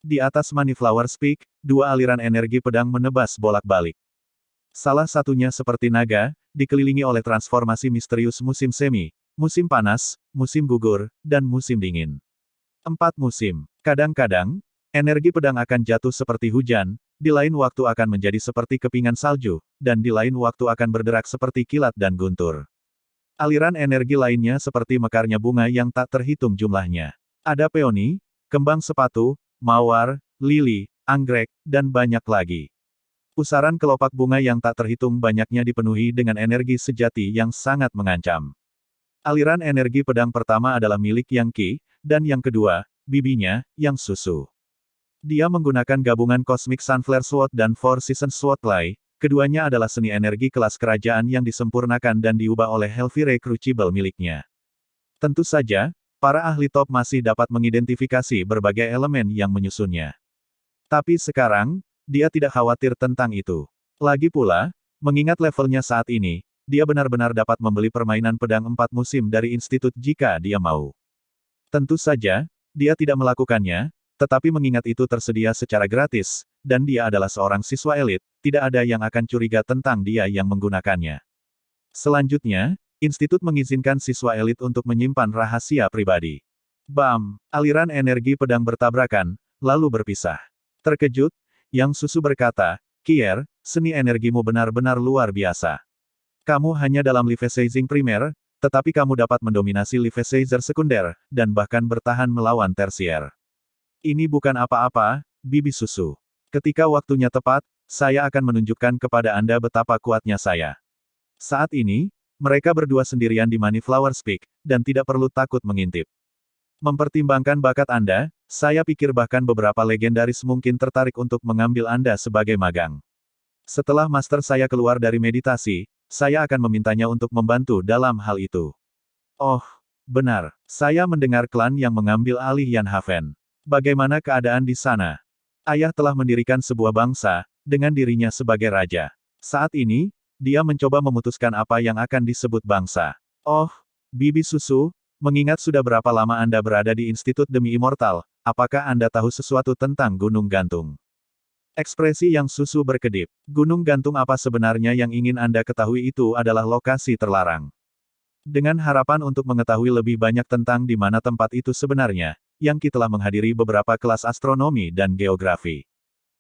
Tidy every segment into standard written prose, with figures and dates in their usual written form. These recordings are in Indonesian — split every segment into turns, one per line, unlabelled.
Di atas Moneyflower's Peak, dua aliran energi pedang menebas bolak-balik. Salah satunya seperti naga, dikelilingi oleh transformasi misterius musim semi, musim panas, musim gugur, dan musim dingin. 4 musim. Kadang-kadang, energi pedang akan jatuh seperti hujan, di lain waktu akan menjadi seperti kepingan salju, dan di lain waktu akan berderak seperti kilat dan guntur. Aliran energi lainnya seperti mekarnya bunga yang tak terhitung jumlahnya. Ada peoni, kembang sepatu, mawar, lili, anggrek, dan banyak lagi. Pusaran kelopak bunga yang tak terhitung banyaknya dipenuhi dengan energi sejati yang sangat mengancam. Aliran energi pedang pertama adalah milik Yang Qi, dan yang kedua, bibinya, Yang Susu. Dia menggunakan gabungan Cosmic Sunflare Sword dan Four Seasons Sword Lei. Keduanya adalah seni energi kelas kerajaan yang disempurnakan dan diubah oleh Helvire Crucible miliknya. Tentu saja, para ahli top masih dapat mengidentifikasi berbagai elemen yang menyusunnya. Tapi sekarang, dia tidak khawatir tentang itu. Lagi pula, mengingat levelnya saat ini, dia benar-benar dapat membeli permainan pedang 4 musim dari institut jika dia mau. Tentu saja, dia tidak melakukannya, tetapi mengingat itu tersedia secara gratis, dan dia adalah seorang siswa elit, tidak ada yang akan curiga tentang dia yang menggunakannya. Selanjutnya, institut mengizinkan siswa elit untuk menyimpan rahasia pribadi. Bam! Aliran energi pedang bertabrakan, lalu berpisah. Terkejut, Yang Susu berkata, "Kier, seni energimu benar-benar luar biasa. Kamu hanya dalam Leviathan primer, tetapi kamu dapat mendominasi Leviathan sekunder, dan bahkan bertahan melawan tersier. Ini bukan apa-apa, bibi susu. Ketika waktunya tepat, saya akan menunjukkan kepada Anda betapa kuatnya saya." Saat ini, mereka berdua sendirian di Moneyflower's Peak, dan tidak perlu takut mengintip. Mempertimbangkan bakat Anda, saya pikir bahkan beberapa legendaris mungkin tertarik untuk mengambil Anda sebagai magang. Setelah master saya keluar dari meditasi, saya akan memintanya untuk membantu dalam hal itu. Oh, benar, saya mendengar klan yang mengambil alih Yanhaven. Bagaimana keadaan di sana? Ayah telah mendirikan sebuah bangsa, dengan dirinya sebagai raja. Saat ini, dia mencoba memutuskan apa yang akan disebut bangsa. Oh, bibi susu, mengingat sudah berapa lama Anda berada di Institut Demi Immortal, apakah Anda tahu sesuatu tentang Gunung Gantung? Ekspresi Yang Susu berkedip. Gunung Gantung apa sebenarnya yang ingin Anda ketahui itu adalah lokasi terlarang. Dengan harapan untuk mengetahui lebih banyak tentang di mana tempat itu sebenarnya, Yang Qi telah menghadiri beberapa kelas astronomi dan geografi.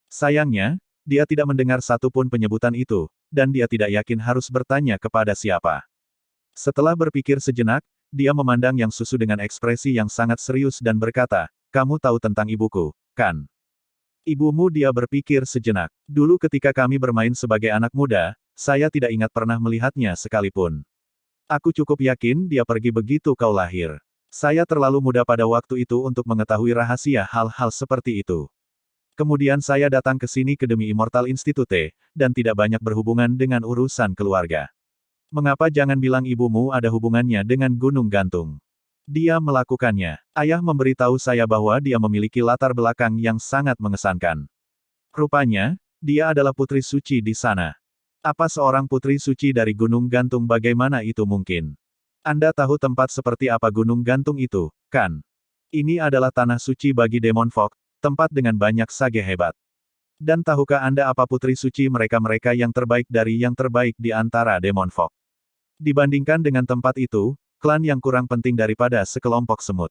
Sayangnya, dia tidak mendengar satupun penyebutan itu, dan dia tidak yakin harus bertanya kepada siapa. Setelah berpikir sejenak, dia memandang Yang Susu dengan ekspresi yang sangat serius dan berkata, "Kamu tahu tentang ibuku, kan?" "Ibumu?" Dia berpikir sejenak. "Dulu ketika kami bermain sebagai anak muda, saya tidak ingat pernah melihatnya sekalipun. Aku cukup yakin dia pergi begitu kau lahir. Saya terlalu muda pada waktu itu untuk mengetahui rahasia hal-hal seperti itu. Kemudian saya datang ke sini ke Demi Immortal Institute, dan tidak banyak berhubungan dengan urusan keluarga. Mengapa jangan bilang ibumu ada hubungannya dengan Gunung Gantung? Dia melakukannya. Ayah memberitahu saya bahwa dia memiliki latar belakang yang sangat mengesankan. Rupanya, dia adalah putri suci di sana. Apa seorang putri suci dari Gunung Gantung? Bagaimana itu mungkin? Anda tahu tempat seperti apa Gunung Gantung itu, kan? Ini adalah tanah suci bagi Demon Fog, tempat dengan banyak sage hebat. Dan tahukah Anda apa putri suci mereka-mereka yang terbaik dari yang terbaik di antara Demon Fog? Dibandingkan dengan tempat itu, klan yang kurang penting daripada sekelompok semut.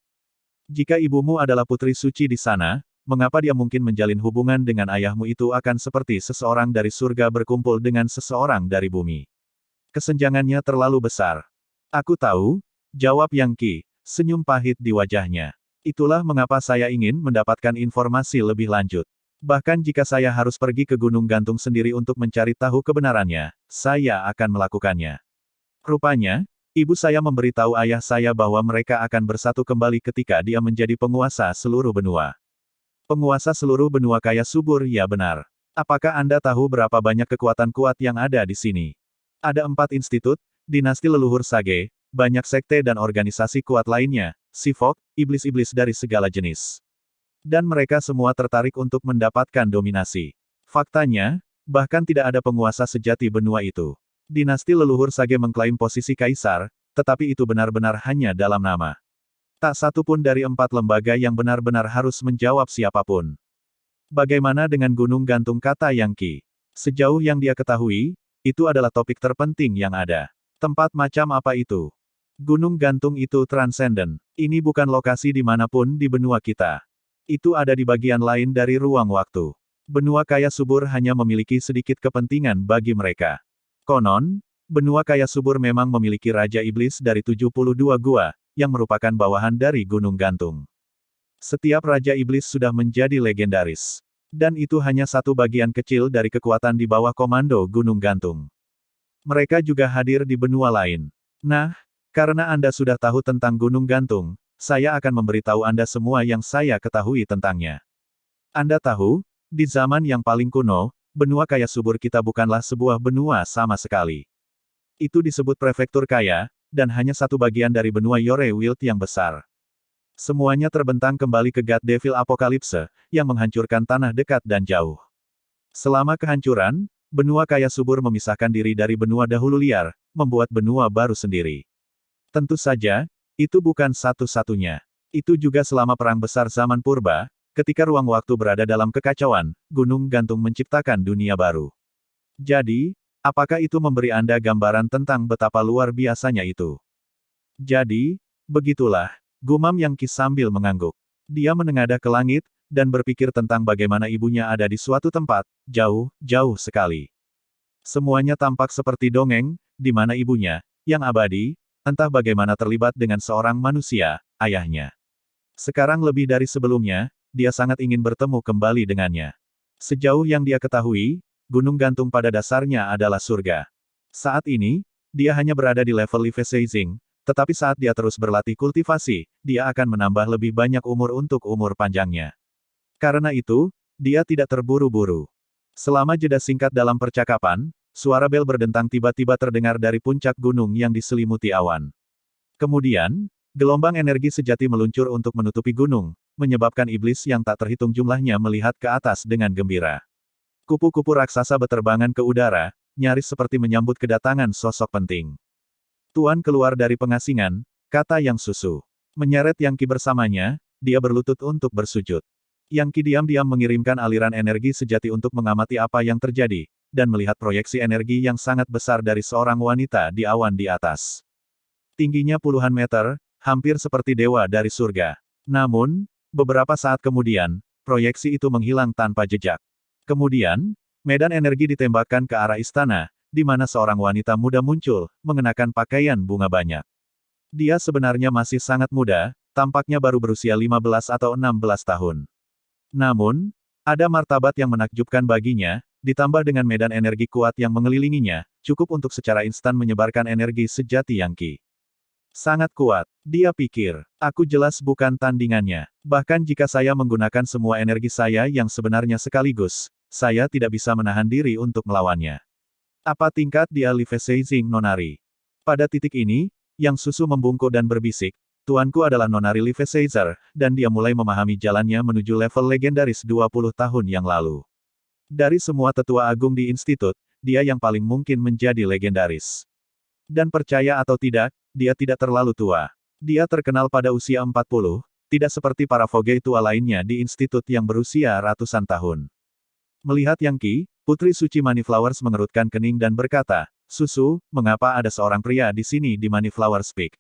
Jika ibumu adalah putri suci di sana, mengapa dia mungkin menjalin hubungan dengan ayahmu? Itu akan seperti seseorang dari surga berkumpul dengan seseorang dari bumi. Kesenjangannya terlalu besar. Aku tahu, jawab Yang Qi, senyum pahit di wajahnya. Itulah mengapa saya ingin mendapatkan informasi lebih lanjut. Bahkan jika saya harus pergi ke Gunung Gantung sendiri untuk mencari tahu kebenarannya, saya akan melakukannya. Rupanya, ibu saya memberitahu ayah saya bahwa mereka akan bersatu kembali ketika dia menjadi penguasa seluruh benua. Penguasa seluruh benua kaya subur? Ya benar. Apakah Anda tahu berapa banyak kekuatan kuat yang ada di sini? Ada 4 institut, dinasti leluhur Sage, banyak sekte dan organisasi kuat lainnya, Sifok, iblis-iblis dari segala jenis. Dan mereka semua tertarik untuk mendapatkan dominasi. Faktanya, bahkan tidak ada penguasa sejati benua itu. Dinasti leluhur Sage mengklaim posisi kaisar, tetapi itu benar-benar hanya dalam nama. Tak satu pun dari 4 lembaga yang benar-benar harus menjawab siapapun. Bagaimana dengan gunung gantung, kata Yang Qi? Sejauh yang dia ketahui, itu adalah topik terpenting yang ada. Tempat macam apa itu? Gunung gantung itu transenden. Ini bukan lokasi dimanapun di benua kita. Itu ada di bagian lain dari ruang waktu. Benua kaya subur hanya memiliki sedikit kepentingan bagi mereka. Konon, benua kaya subur memang memiliki Raja Iblis dari 72 gua, yang merupakan bawahan dari gunung gantung. Setiap Raja Iblis sudah menjadi legendaris. Dan itu hanya satu bagian kecil dari kekuatan di bawah komando gunung gantung. Mereka juga hadir di benua lain. Nah, karena Anda sudah tahu tentang gunung gantung, saya akan memberitahu Anda semua yang saya ketahui tentangnya. Anda tahu, di zaman yang paling kuno, benua kaya subur kita bukanlah sebuah benua sama sekali. Itu disebut prefektur kaya, dan hanya satu bagian dari benua Yore Wild yang besar. Semuanya terbentang kembali ke God Devil Apokalipse, yang menghancurkan tanah dekat dan jauh. Selama kehancuran, benua kaya subur memisahkan diri dari benua dahulu liar, membuat benua baru sendiri. Tentu saja, itu bukan satu-satunya. Itu juga selama Perang Besar Zaman Purba, ketika ruang waktu berada dalam kekacauan, gunung gantung menciptakan dunia baru. Jadi, apakah itu memberi Anda gambaran tentang betapa luar biasanya itu? Jadi, begitulah. Gumam Yang Qi sambil mengangguk. Dia menengadah ke langit, dan berpikir tentang bagaimana ibunya ada di suatu tempat, jauh, jauh sekali. Semuanya tampak seperti dongeng, di mana ibunya, yang abadi, entah bagaimana terlibat dengan seorang manusia, ayahnya. Sekarang lebih dari sebelumnya, dia sangat ingin bertemu kembali dengannya. Sejauh yang dia ketahui, gunung gantung pada dasarnya adalah surga. Saat ini, dia hanya berada di level Life Seizing, tetapi saat dia terus berlatih kultivasi, dia akan menambah lebih banyak umur untuk umur panjangnya. Karena itu, dia tidak terburu-buru. Selama jeda singkat dalam percakapan, suara bel berdentang tiba-tiba terdengar dari puncak gunung yang diselimuti awan. Kemudian, gelombang energi sejati meluncur untuk menutupi gunung, menyebabkan iblis yang tak terhitung jumlahnya melihat ke atas dengan gembira. Kupu-kupu raksasa beterbangan ke udara, nyaris seperti menyambut kedatangan sosok penting. Tuan keluar dari pengasingan, kata Yang Susu. Menyeret Yang Qi bersamanya, dia berlutut untuk bersujud. Yang Qi diam-diam mengirimkan aliran energi sejati untuk mengamati apa yang terjadi, dan melihat proyeksi energi yang sangat besar dari seorang wanita di awan di atas. Tingginya puluhan meter, hampir seperti dewa dari surga. Namun, beberapa saat kemudian, proyeksi itu menghilang tanpa jejak. Kemudian, medan energi ditembakkan ke arah istana, di mana seorang wanita muda muncul, mengenakan pakaian bunga banyak. Dia sebenarnya masih sangat muda, tampaknya baru berusia 15 atau 16 tahun. Namun, ada martabat yang menakjubkan baginya, ditambah dengan medan energi kuat yang mengelilinginya, cukup untuk secara instan menyebarkan energi sejati Yang Qi. Sangat kuat, dia pikir, aku jelas bukan tandingannya. Bahkan jika saya menggunakan semua energi saya yang sebenarnya sekaligus, saya tidak bisa menahan diri untuk melawannya. Apa tingkat dia Life Seizing Nonari? Pada titik ini, Yang Susu membungkuk dan berbisik, tuanku adalah Nonari Life Seizer, dan dia mulai memahami jalannya menuju level legendaris 20 tahun yang lalu. Dari semua tetua agung di institut, dia yang paling mungkin menjadi legendaris. Dan percaya atau tidak, dia tidak terlalu tua. Dia terkenal pada usia 40, tidak seperti para Fogey tua lainnya di institut yang berusia ratusan tahun. Melihat Yang Qi, Putri Suci Moneyflowers mengerutkan kening dan berkata, Susu, mengapa ada seorang pria di sini di Moneyflowers Peak?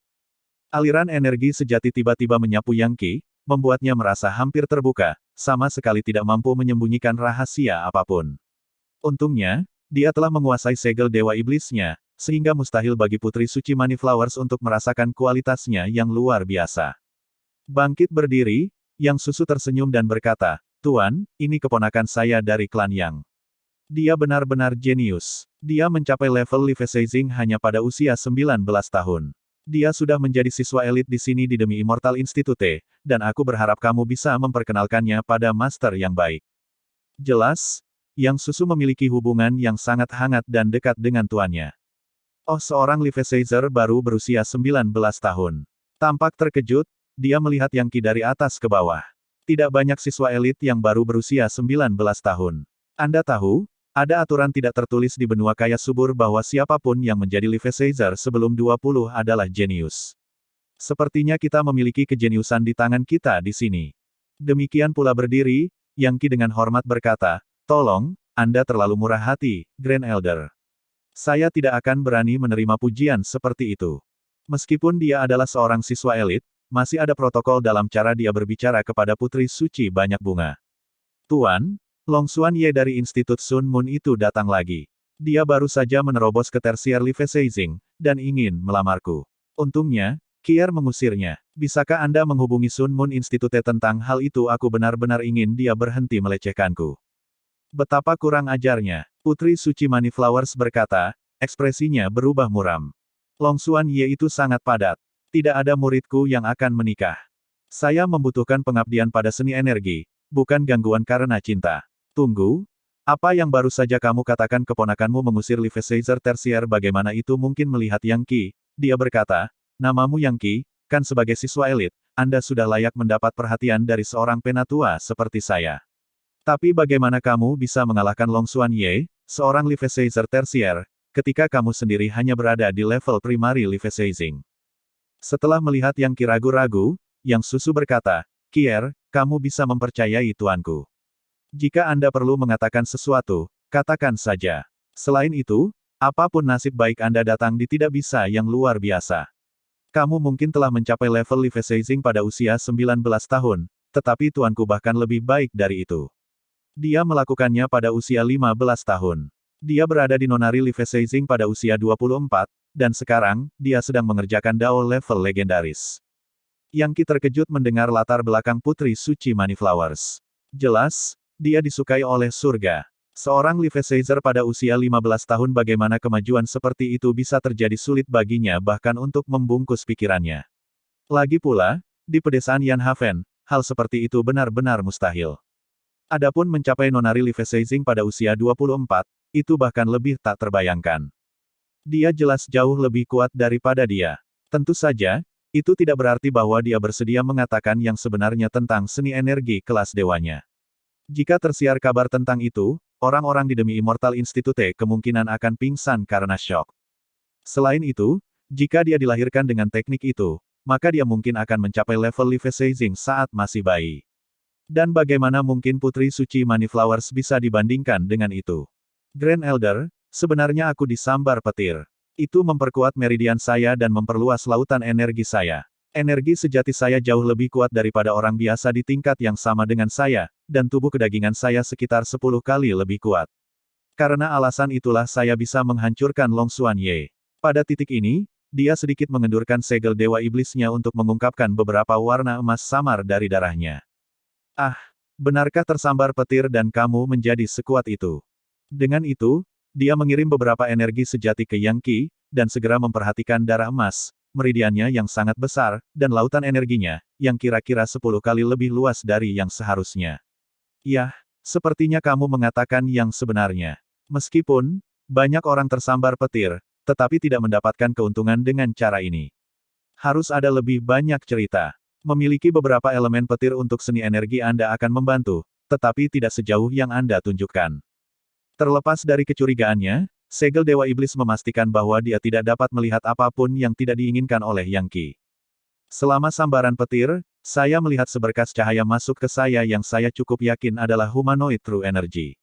Aliran energi sejati tiba-tiba menyapu Yang Qi, membuatnya merasa hampir terbuka, sama sekali tidak mampu menyembunyikan rahasia apapun. Untungnya, dia telah menguasai segel dewa iblisnya, sehingga mustahil bagi Putri Suci Moneyflowers untuk merasakan kualitasnya yang luar biasa. Bangkit berdiri, Yang Susu tersenyum dan berkata, Tuan, ini keponakan saya dari klan Yang. Dia benar-benar jenius. Dia mencapai level Life Seizing hanya pada usia 19 tahun. Dia sudah menjadi siswa elit di sini di Demi Immortal Institute, dan aku berharap kamu bisa memperkenalkannya pada master yang baik. Jelas, Yang Susu memiliki hubungan yang sangat hangat dan dekat dengan tuannya. Oh, seorang Life Seizer baru berusia 19 tahun. Tampak terkejut, dia melihat Yang Qi dari atas ke bawah. Tidak banyak siswa elit yang baru berusia 19 tahun. Anda tahu, ada aturan tidak tertulis di benua kaya subur bahwa siapapun yang menjadi Life Seizer sebelum 20 adalah jenius. Sepertinya kita memiliki kejeniusan di tangan kita di sini. Demikian pula berdiri, Yang Qi dengan hormat berkata, "Tolong, Anda terlalu murah hati, Grand Elder. Saya tidak akan berani menerima pujian seperti itu." Meskipun dia adalah seorang siswa elit, masih ada protokol dalam cara dia berbicara kepada Putri Suci Banyak Bunga. "Tuan, Longxuan Ye dari Institut Sun Moon itu datang lagi. Dia baru saja menerobos ke tersier Liveseying, dan ingin melamarku. Untungnya, Kier mengusirnya. Bisakah Anda menghubungi Sun Moon Institute tentang hal itu? Aku benar-benar ingin dia berhenti melecehkanku." Betapa kurang ajarnya. Putri Suci Moneyflowers berkata, ekspresinya berubah muram. "Longxuan Ye itu sangat padat. Tidak ada muridku yang akan menikah. Saya membutuhkan pengabdian pada seni energi, bukan gangguan karena cinta." "Tunggu, apa yang baru saja kamu katakan keponakanmu mengusir Liveseying tersier? Bagaimana itu mungkin?" Melihat Yang Qi, dia berkata, "Namamu Yang Qi, kan sebagai siswa elit, Anda sudah layak mendapat perhatian dari seorang penatua seperti saya. Tapi bagaimana kamu bisa mengalahkan Longxuan Ye, seorang Liveseying tersier, ketika kamu sendiri hanya berada di level primari Liveseying?" Setelah melihat Yang Qi ragu-ragu, Yang Susu berkata, "Kier, kamu bisa mempercayai tuanku. Jika Anda perlu mengatakan sesuatu, katakan saja. Selain itu, apapun nasib baik Anda datang di tidak bisa yang luar biasa. Kamu mungkin telah mencapai level Liveseying pada usia 19 tahun, tetapi tuanku bahkan lebih baik dari itu. Dia melakukannya pada usia 15 tahun. Dia berada di Nonari Liveseying pada usia 24, dan sekarang, dia sedang mengerjakan Dao level legendaris." Yang Qi terkejut mendengar latar belakang Putri Suci Moneyflowers. Jelas, dia disukai oleh surga. Seorang Liveseying pada usia 15 tahun, bagaimana kemajuan seperti itu bisa terjadi? Sulit baginya bahkan untuk membungkus pikirannya. Lagi pula, di pedesaan Yanhaven, hal seperti itu benar-benar mustahil. Adapun mencapai Nonari Liveseying pada usia 24, itu bahkan lebih tak terbayangkan. Dia jelas jauh lebih kuat daripada dia. Tentu saja, itu tidak berarti bahwa dia bersedia mengatakan yang sebenarnya tentang seni energi kelas dewanya. Jika tersiar kabar tentang itu, orang-orang di Demi Immortal Institute kemungkinan akan pingsan karena syok. Selain itu, jika dia dilahirkan dengan teknik itu, maka dia mungkin akan mencapai level Liveseying saat masih bayi. Dan bagaimana mungkin Putri Suci Moneyflowers bisa dibandingkan dengan itu? Grand Elder, sebenarnya aku disambar petir. Itu memperkuat meridian saya dan memperluas lautan energi saya. Energi sejati saya jauh lebih kuat daripada orang biasa di tingkat yang sama dengan saya, dan tubuh kedagingan saya sekitar 10 kali lebih kuat. Karena alasan itulah saya bisa menghancurkan Longxuan Ye. Pada titik ini, dia sedikit mengendurkan segel Dewa Iblisnya untuk mengungkapkan beberapa warna emas samar dari darahnya. "Ah, benarkah tersambar petir dan kamu menjadi sekuat itu?" Dengan itu, dia mengirim beberapa energi sejati ke Yang Qi, dan segera memperhatikan darah emas, meridiannya yang sangat besar, dan lautan energinya, yang kira-kira 10 kali lebih luas dari yang seharusnya. "Yah, sepertinya kamu mengatakan yang sebenarnya. Meskipun, banyak orang tersambar petir, tetapi tidak mendapatkan keuntungan dengan cara ini. Harus ada lebih banyak cerita. Memiliki beberapa elemen petir untuk seni energi Anda akan membantu, tetapi tidak sejauh yang Anda tunjukkan." Terlepas dari kecurigaannya, segel Dewa Iblis memastikan bahwa dia tidak dapat melihat apapun yang tidak diinginkan oleh Yang Qi. "Selama sambaran petir, saya melihat seberkas cahaya masuk ke saya yang saya cukup yakin adalah humanoid true energy.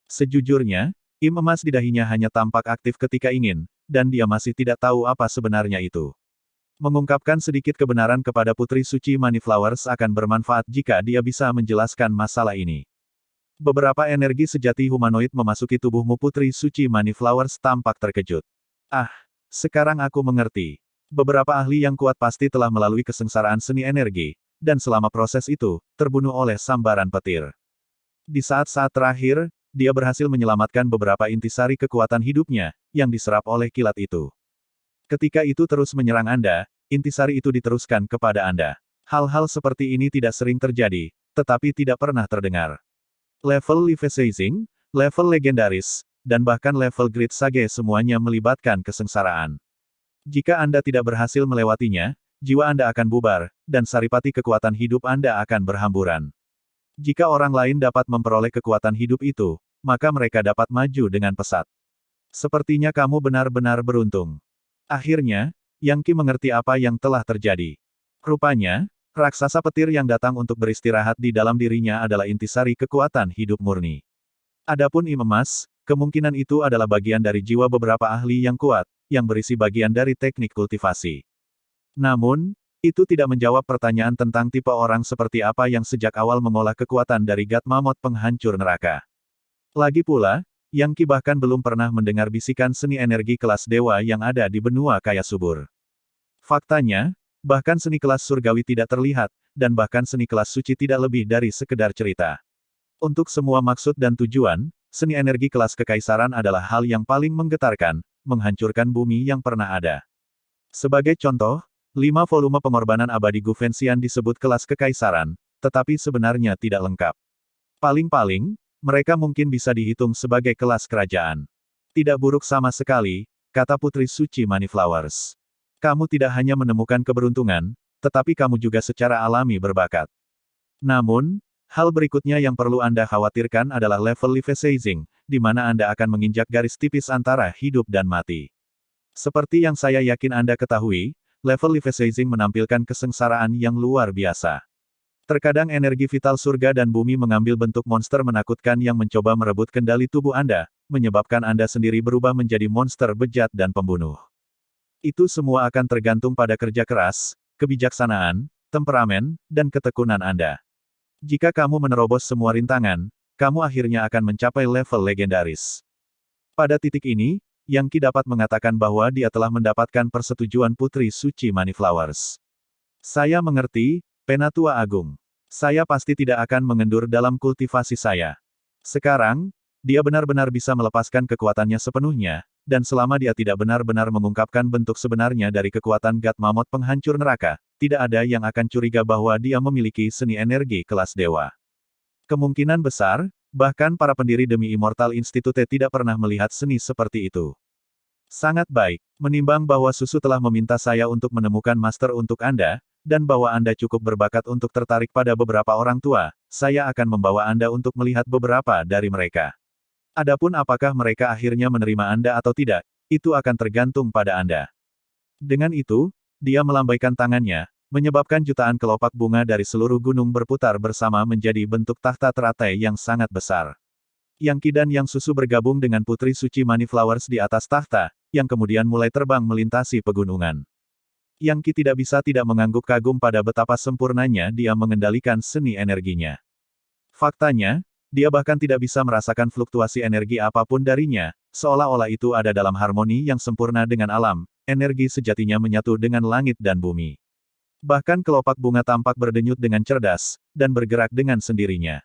Sejujurnya, im emas di dahinya hanya tampak aktif ketika ingin, dan dia masih tidak tahu apa sebenarnya itu." Mengungkapkan sedikit kebenaran kepada Putri Suci Moneyflowers akan bermanfaat jika dia bisa menjelaskan masalah ini. Beberapa energi sejati humanoid memasuki tubuhmu. Putri Suci Moneyflowers tampak terkejut. "Ah, sekarang aku mengerti. Beberapa ahli yang kuat pasti telah melalui kesengsaraan seni energi, dan selama proses itu, terbunuh oleh sambaran petir. Di saat-saat terakhir, dia berhasil menyelamatkan beberapa intisari kekuatan hidupnya, yang diserap oleh kilat itu. Ketika itu terus menyerang Anda, intisari itu diteruskan kepada Anda. Hal-hal seperti ini tidak sering terjadi, tetapi tidak pernah terdengar. Level Liveseying, level legendaris, dan bahkan level Great Sage semuanya melibatkan kesengsaraan. Jika Anda tidak berhasil melewatinya, jiwa Anda akan bubar, dan saripati kekuatan hidup Anda akan berhamburan. Jika orang lain dapat memperoleh kekuatan hidup itu, maka mereka dapat maju dengan pesat. Sepertinya kamu benar-benar beruntung." Akhirnya, Yang Qi mengerti apa yang telah terjadi. Rupanya, Raksasa petir yang datang untuk beristirahat di dalam dirinya adalah intisari kekuatan hidup murni. Adapun im emas, kemungkinan itu adalah bagian dari jiwa beberapa ahli yang kuat, yang berisi bagian dari teknik kultivasi. Namun, itu tidak menjawab pertanyaan tentang tipe orang seperti apa yang sejak awal mengolah kekuatan dari Gat Mammoth penghancur neraka. Lagi pula, Yang Qi bahkan belum pernah mendengar bisikan seni energi kelas dewa yang ada di benua kaya subur. Faktanya, bahkan seni kelas surgawi tidak terlihat, dan bahkan seni kelas suci tidak lebih dari sekedar cerita. Untuk semua maksud dan tujuan, seni energi kelas kekaisaran adalah hal yang paling menggetarkan, menghancurkan bumi yang pernah ada. Sebagai contoh, 5 volume pengorbanan abadi Gufensian disebut kelas kekaisaran, tetapi sebenarnya tidak lengkap. Paling-paling, mereka mungkin bisa dihitung sebagai kelas kerajaan. Tidak buruk sama sekali, kata Putri Suci Moneyflowers. Kamu tidak hanya menemukan keberuntungan, tetapi kamu juga secara alami berbakat. Namun, hal berikutnya yang perlu Anda khawatirkan adalah level Leviathan, di mana Anda akan menginjak garis tipis antara hidup dan mati. Seperti yang saya yakin Anda ketahui, level Leviathan menampilkan kesengsaraan yang luar biasa. Terkadang energi vital surga dan bumi mengambil bentuk monster menakutkan yang mencoba merebut kendali tubuh Anda, menyebabkan Anda sendiri berubah menjadi monster bejat dan pembunuh. Itu semua akan tergantung pada kerja keras, kebijaksanaan, temperamen, dan ketekunan Anda. Jika kamu menerobos semua rintangan, kamu akhirnya akan mencapai level legendaris. Pada titik ini, Yang Qi dapat mengatakan bahwa dia telah mendapatkan persetujuan Putri Suci Moneyflowers. Saya mengerti, Penatua Agung. Saya pasti tidak akan mengendur dalam kultivasi saya. Sekarang, dia benar-benar bisa melepaskan kekuatannya sepenuhnya, dan selama dia tidak benar-benar mengungkapkan bentuk sebenarnya dari kekuatan Gat Mammoth penghancur neraka, tidak ada yang akan curiga bahwa dia memiliki seni energi kelas dewa. Kemungkinan besar, bahkan para pendiri demi Immortal Institute tidak pernah melihat seni seperti itu. Sangat baik, menimbang bahwa Susu telah meminta saya untuk menemukan master untuk Anda, dan bahwa Anda cukup berbakat untuk tertarik pada beberapa orang tua, saya akan membawa Anda untuk melihat beberapa dari mereka. Adapun apakah mereka akhirnya menerima Anda atau tidak, itu akan tergantung pada Anda. Dengan itu, dia melambaikan tangannya, menyebabkan jutaan kelopak bunga dari seluruh gunung berputar bersama menjadi bentuk tahta teratai yang sangat besar. Yang Qi dan Yang Susu bergabung dengan Putri Suci Moneyflowers di atas tahta, yang kemudian mulai terbang melintasi pegunungan. Yang Qi tidak bisa tidak mengangguk kagum pada betapa sempurnanya dia mengendalikan seni energinya. Faktanya, dia bahkan tidak bisa merasakan fluktuasi energi apapun darinya, seolah-olah itu ada dalam harmoni yang sempurna dengan alam, energi sejatinya menyatu dengan langit dan bumi. Bahkan kelopak bunga tampak berdenyut dengan cerdas, dan bergerak dengan sendirinya.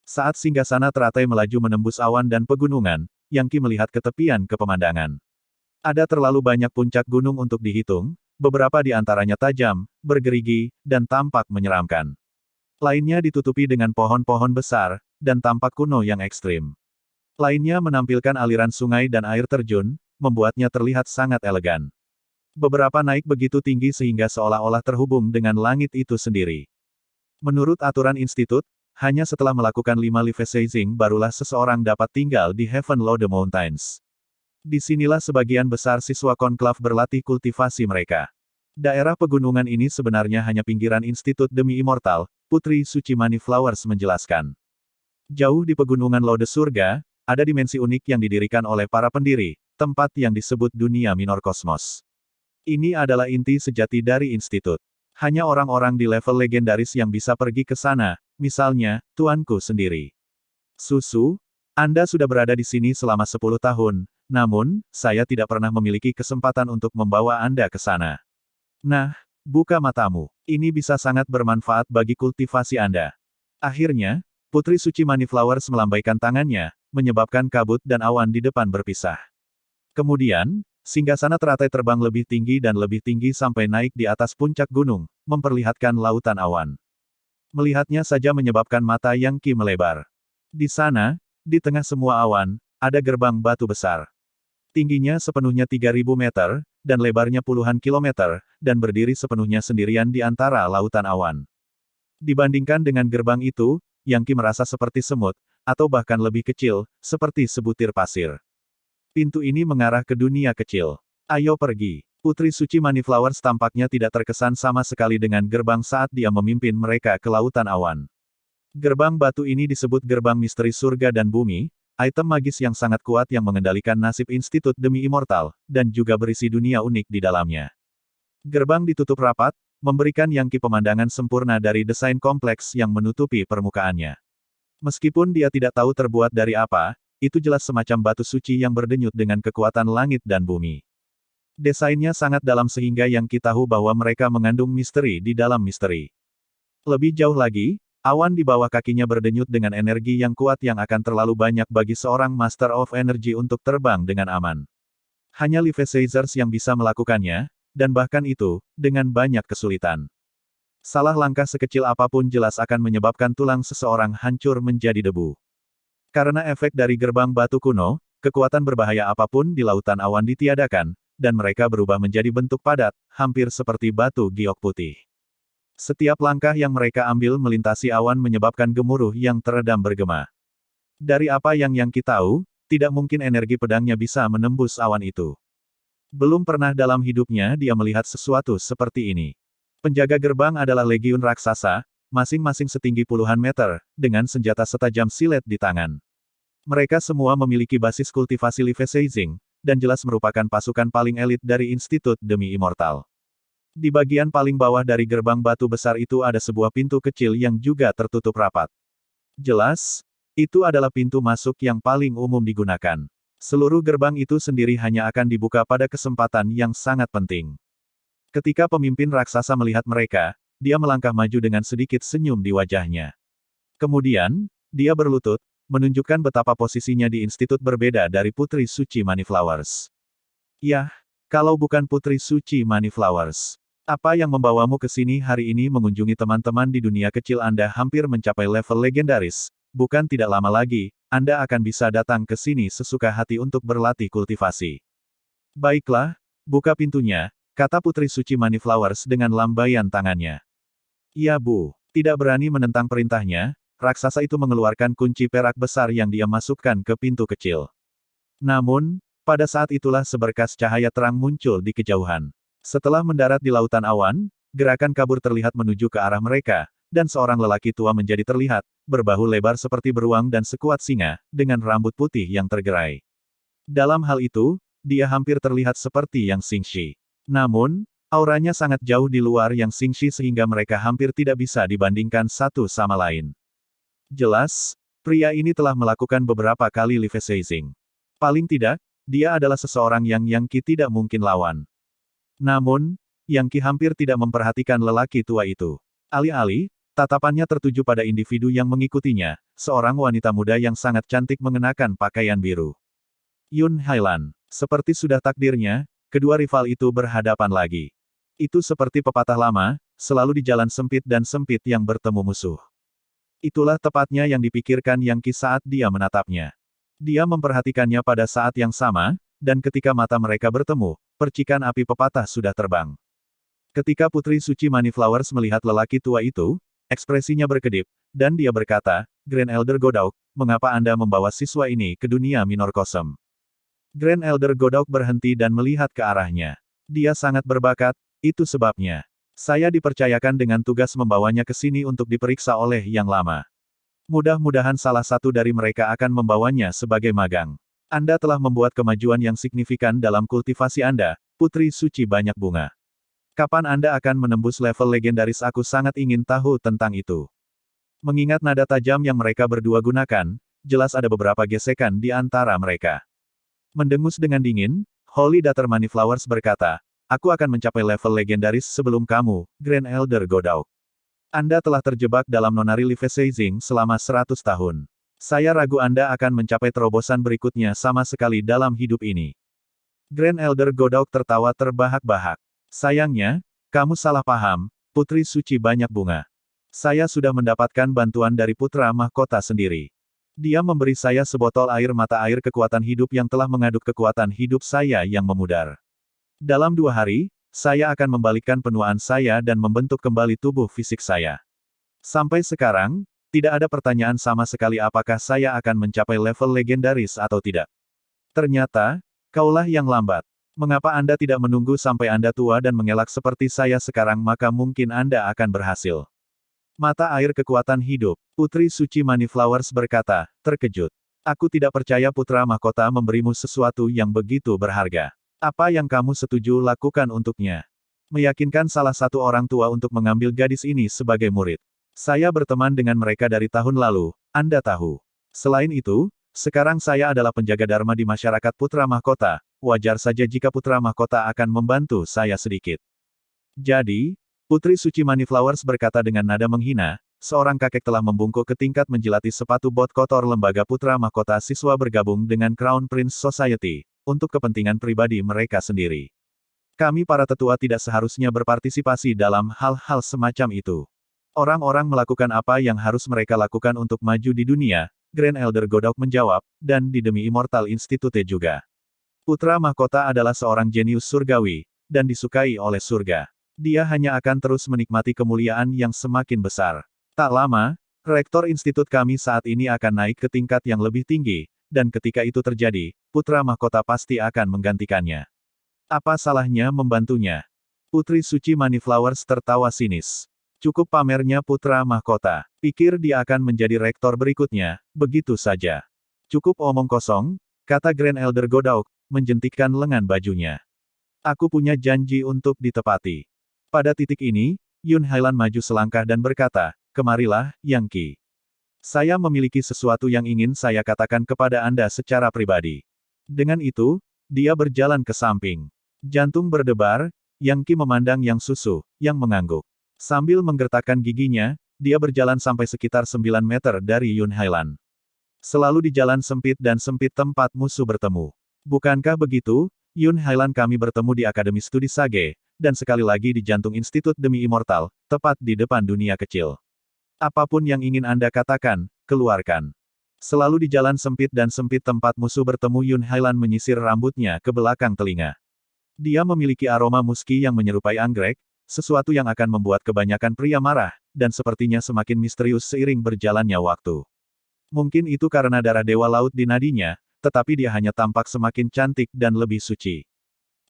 Saat singgasana teratai melaju menembus awan dan pegunungan, Yang Qi melihat ke tepian ke pemandangan. Ada terlalu banyak puncak gunung untuk dihitung, beberapa di antaranya tajam, bergerigi, dan tampak menyeramkan. Lainnya ditutupi dengan pohon-pohon besar, dan tampak kuno yang ekstrim. Lainnya menampilkan aliran sungai dan air terjun, membuatnya terlihat sangat elegan. Beberapa naik begitu tinggi sehingga seolah-olah terhubung dengan langit itu sendiri. Menurut aturan institut, hanya setelah melakukan 5 Leviathan barulah seseorang dapat tinggal di Heaven Low the Mountains. Disinilah sebagian besar siswa konklav berlatih kultivasi mereka. Daerah pegunungan ini sebenarnya hanya pinggiran institut demi immortal, Putri Suci Moneyflowers menjelaskan. Jauh di pegunungan Lode Surga, ada dimensi unik yang didirikan oleh para pendiri, tempat yang disebut dunia minor kosmos. Ini adalah inti sejati dari institut. Hanya orang-orang di level legendaris yang bisa pergi ke sana, misalnya, tuanku sendiri. Susu, Anda sudah berada di sini selama 10 tahun, namun, saya tidak pernah memiliki kesempatan untuk membawa Anda ke sana. Nah, buka matamu. Ini bisa sangat bermanfaat bagi kultivasi Anda. Akhirnya, Putri Suci Moneyflowers melambaikan tangannya, menyebabkan kabut dan awan di depan berpisah. Kemudian, singgasana teratai terbang lebih tinggi dan lebih tinggi sampai naik di atas puncak gunung, memperlihatkan lautan awan. Melihatnya saja menyebabkan mata Yang Qi melebar. Di sana, di tengah semua awan, ada gerbang batu besar. Tingginya sepenuhnya 3.000 meter, dan lebarnya puluhan kilometer, dan berdiri sepenuhnya sendirian di antara lautan awan. Dibandingkan dengan gerbang itu, Yang Qi merasa seperti semut, atau bahkan lebih kecil, seperti sebutir pasir. Pintu ini mengarah ke dunia kecil. Ayo pergi. Putri Suci Moneyflowers tampaknya tidak terkesan sama sekali dengan gerbang saat dia memimpin mereka ke lautan awan. Gerbang batu ini disebut gerbang misteri surga dan bumi, item magis yang sangat kuat yang mengendalikan nasib institut demi immortal, dan juga berisi dunia unik di dalamnya. Gerbang ditutup rapat, memberikan Yangki pemandangan sempurna dari desain kompleks yang menutupi permukaannya. Meskipun dia tidak tahu terbuat dari apa, itu jelas semacam batu suci yang berdenyut dengan kekuatan langit dan bumi. Desainnya sangat dalam sehingga Yangki tahu bahwa mereka mengandung misteri di dalam misteri. Lebih jauh lagi, awan di bawah kakinya berdenyut dengan energi yang kuat yang akan terlalu banyak bagi seorang Master of Energy untuk terbang dengan aman. Hanya Leaf Caesars yang bisa melakukannya, dan bahkan itu, dengan banyak kesulitan. Salah langkah sekecil apapun jelas akan menyebabkan tulang seseorang hancur menjadi debu. Karena efek dari gerbang batu kuno, kekuatan berbahaya apapun di lautan awan ditiadakan, dan mereka berubah menjadi bentuk padat, hampir seperti batu giok putih. Setiap langkah yang mereka ambil melintasi awan menyebabkan gemuruh yang teredam bergema. Dari apa yang Yangki tahu, tidak mungkin energi pedangnya bisa menembus awan itu. Belum pernah dalam hidupnya dia melihat sesuatu seperti ini. Penjaga gerbang adalah legiun raksasa, masing-masing setinggi puluhan meter, dengan senjata setajam silet di tangan. Mereka semua memiliki basis kultivasi Leaf Seizing, dan jelas merupakan pasukan paling elit dari Institut Demi Immortal. Di bagian paling bawah dari gerbang batu besar itu ada sebuah pintu kecil yang juga tertutup rapat. Jelas, itu adalah pintu masuk yang paling umum digunakan. Seluruh gerbang itu sendiri hanya akan dibuka pada kesempatan yang sangat penting. Ketika pemimpin raksasa melihat mereka, dia melangkah maju dengan sedikit senyum di wajahnya. Kemudian, dia berlutut, menunjukkan betapa posisinya di institut berbeda dari Putri Suci Moneyflowers. Yah, kalau bukan Putri Suci Moneyflowers, apa yang membawamu ke sini hari ini mengunjungi teman-teman di dunia kecil Anda hampir mencapai level legendaris, bukan tidak lama lagi, Anda akan bisa datang ke sini sesuka hati untuk berlatih kultivasi. Baiklah, buka pintunya, kata Putri Suci Moneyflowers dengan lambaian tangannya. Ya Bu, tidak berani menentang perintahnya, raksasa itu mengeluarkan kunci perak besar yang dia masukkan ke pintu kecil. Namun, pada saat itulah seberkas cahaya terang muncul di kejauhan. Setelah mendarat di lautan awan, gerakan kabur terlihat menuju ke arah mereka, dan seorang lelaki tua menjadi terlihat, berbahu lebar seperti beruang dan sekuat singa, dengan rambut putih yang tergerai. Dalam hal itu, dia hampir terlihat seperti Yang Xingxi. Namun, auranya sangat jauh di luar Yang Xingxi sehingga mereka hampir tidak bisa dibandingkan satu sama lain. Jelas, pria ini telah melakukan beberapa kali Leaf Seizing. Paling tidak, dia adalah seseorang yang Yangki tidak mungkin lawan. Namun, Yangki hampir tidak memperhatikan lelaki tua itu. Alih-alih, tatapannya tertuju pada individu yang mengikutinya, seorang wanita muda yang sangat cantik mengenakan pakaian biru. Yun Hailan. Seperti sudah takdirnya, kedua rival itu berhadapan lagi. Itu seperti pepatah lama, selalu di jalan sempit dan sempit yang bertemu musuh. Itulah tepatnya yang dipikirkan Yangki saat dia menatapnya. Dia memperhatikannya pada saat yang sama, dan ketika mata mereka bertemu, percikan api pepatah sudah terbang. Ketika Putri Suci Moneyflowers melihat lelaki tua itu, ekspresinya berkedip, dan dia berkata, Grand Elder Godauk, mengapa Anda membawa siswa ini ke dunia minor kosem? Grand Elder Godauk berhenti dan melihat ke arahnya. Dia sangat berbakat, itu sebabnya. Saya dipercayakan dengan tugas membawanya ke sini untuk diperiksa oleh Yang Lama. Mudah-mudahan salah satu dari mereka akan membawanya sebagai magang. Anda telah membuat kemajuan yang signifikan dalam kultivasi Anda, Putri Suci Banyak Bunga. Kapan Anda akan menembus level legendaris? Aku sangat ingin tahu tentang itu. Mengingat nada tajam yang mereka berdua gunakan, jelas ada beberapa gesekan di antara mereka. Mendengus dengan dingin, Holy Daughter Moneyflowers berkata, Aku akan mencapai level legendaris sebelum kamu, Grand Elder Godauk. Anda telah terjebak dalam nonari Leaf Seizing selama 100 tahun. Saya ragu Anda akan mencapai terobosan berikutnya sama sekali dalam hidup ini. Grand Elder Godauk tertawa terbahak-bahak. Sayangnya, kamu salah paham, Putri Suci Banyak Bunga. Saya sudah mendapatkan bantuan dari putra mahkota sendiri. Dia memberi saya sebotol air mata air kekuatan hidup yang telah mengaduk kekuatan hidup saya yang memudar. Dalam 2 hari, saya akan membalikkan penuaan saya dan membentuk kembali tubuh fisik saya. Sampai sekarang, tidak ada pertanyaan sama sekali apakah saya akan mencapai level legendaris atau tidak. Ternyata, kaulah yang lambat. Mengapa Anda tidak menunggu sampai Anda tua dan mengelak seperti saya sekarang, maka mungkin Anda akan berhasil. Mata air kekuatan hidup. Putri Suci Moneyflowers berkata, terkejut. Aku tidak percaya putra mahkota memberimu sesuatu yang begitu berharga. Apa yang kamu setuju lakukan untuknya? Meyakinkan salah satu orang tua untuk mengambil gadis ini sebagai murid. Saya berteman dengan mereka dari tahun lalu, Anda tahu. Selain itu, sekarang saya adalah penjaga dharma di masyarakat putra mahkota, wajar saja jika putra mahkota akan membantu saya sedikit. Jadi, Putri Suci Moneyflowers berkata dengan nada menghina, seorang kakek telah membungkuk ke tingkat menjilati sepatu bot kotor lembaga putra mahkota siswa bergabung dengan Crown Prince Society, untuk kepentingan pribadi mereka sendiri. Kami para tetua tidak seharusnya berpartisipasi dalam hal-hal semacam itu. Orang-orang melakukan apa yang harus mereka lakukan untuk maju di dunia, Grand Elder Godok menjawab, dan di demi Immortal Institute juga. Putra mahkota adalah seorang jenius surgawi, dan disukai oleh surga. Dia hanya akan terus menikmati kemuliaan yang semakin besar. Tak lama, rektor institut kami saat ini akan naik ke tingkat yang lebih tinggi, dan ketika itu terjadi, putra mahkota pasti akan menggantikannya. Apa salahnya membantunya? Putri Suci Moneyflowers tertawa sinis. Cukup pamernya putra mahkota. Pikir dia akan menjadi rektor berikutnya, begitu saja. Cukup omong kosong, kata Grand Elder Godauk, menjentikkan lengan bajunya. Aku punya janji untuk ditepati. Pada titik ini, Yun Hailan maju selangkah dan berkata, kemarilah, Yang Qi. Saya memiliki sesuatu yang ingin saya katakan kepada Anda secara pribadi. Dengan itu, dia berjalan ke samping. Jantung berdebar, Yang Qi memandang Yang Susu, yang mengangguk. Sambil menggertakkan giginya, dia berjalan sampai sekitar 9 meter dari Yun Hailan. Selalu di jalan sempit dan sempit tempat musuh bertemu. Bukankah begitu, Yun Hailan, kami bertemu di Akademi Studi Sage, dan sekali lagi di jantung Institut Demi Immortal, tepat di depan dunia kecil. Apapun yang ingin Anda katakan, keluarkan. Selalu di jalan sempit dan sempit tempat musuh bertemu, Yun Hailan menyisir rambutnya ke belakang telinga. Dia memiliki aroma muski yang menyerupai anggrek, sesuatu yang akan membuat kebanyakan pria marah, dan sepertinya semakin misterius seiring berjalannya waktu. Mungkin itu karena darah Dewa Laut di nadinya, tetapi dia hanya tampak semakin cantik dan lebih suci.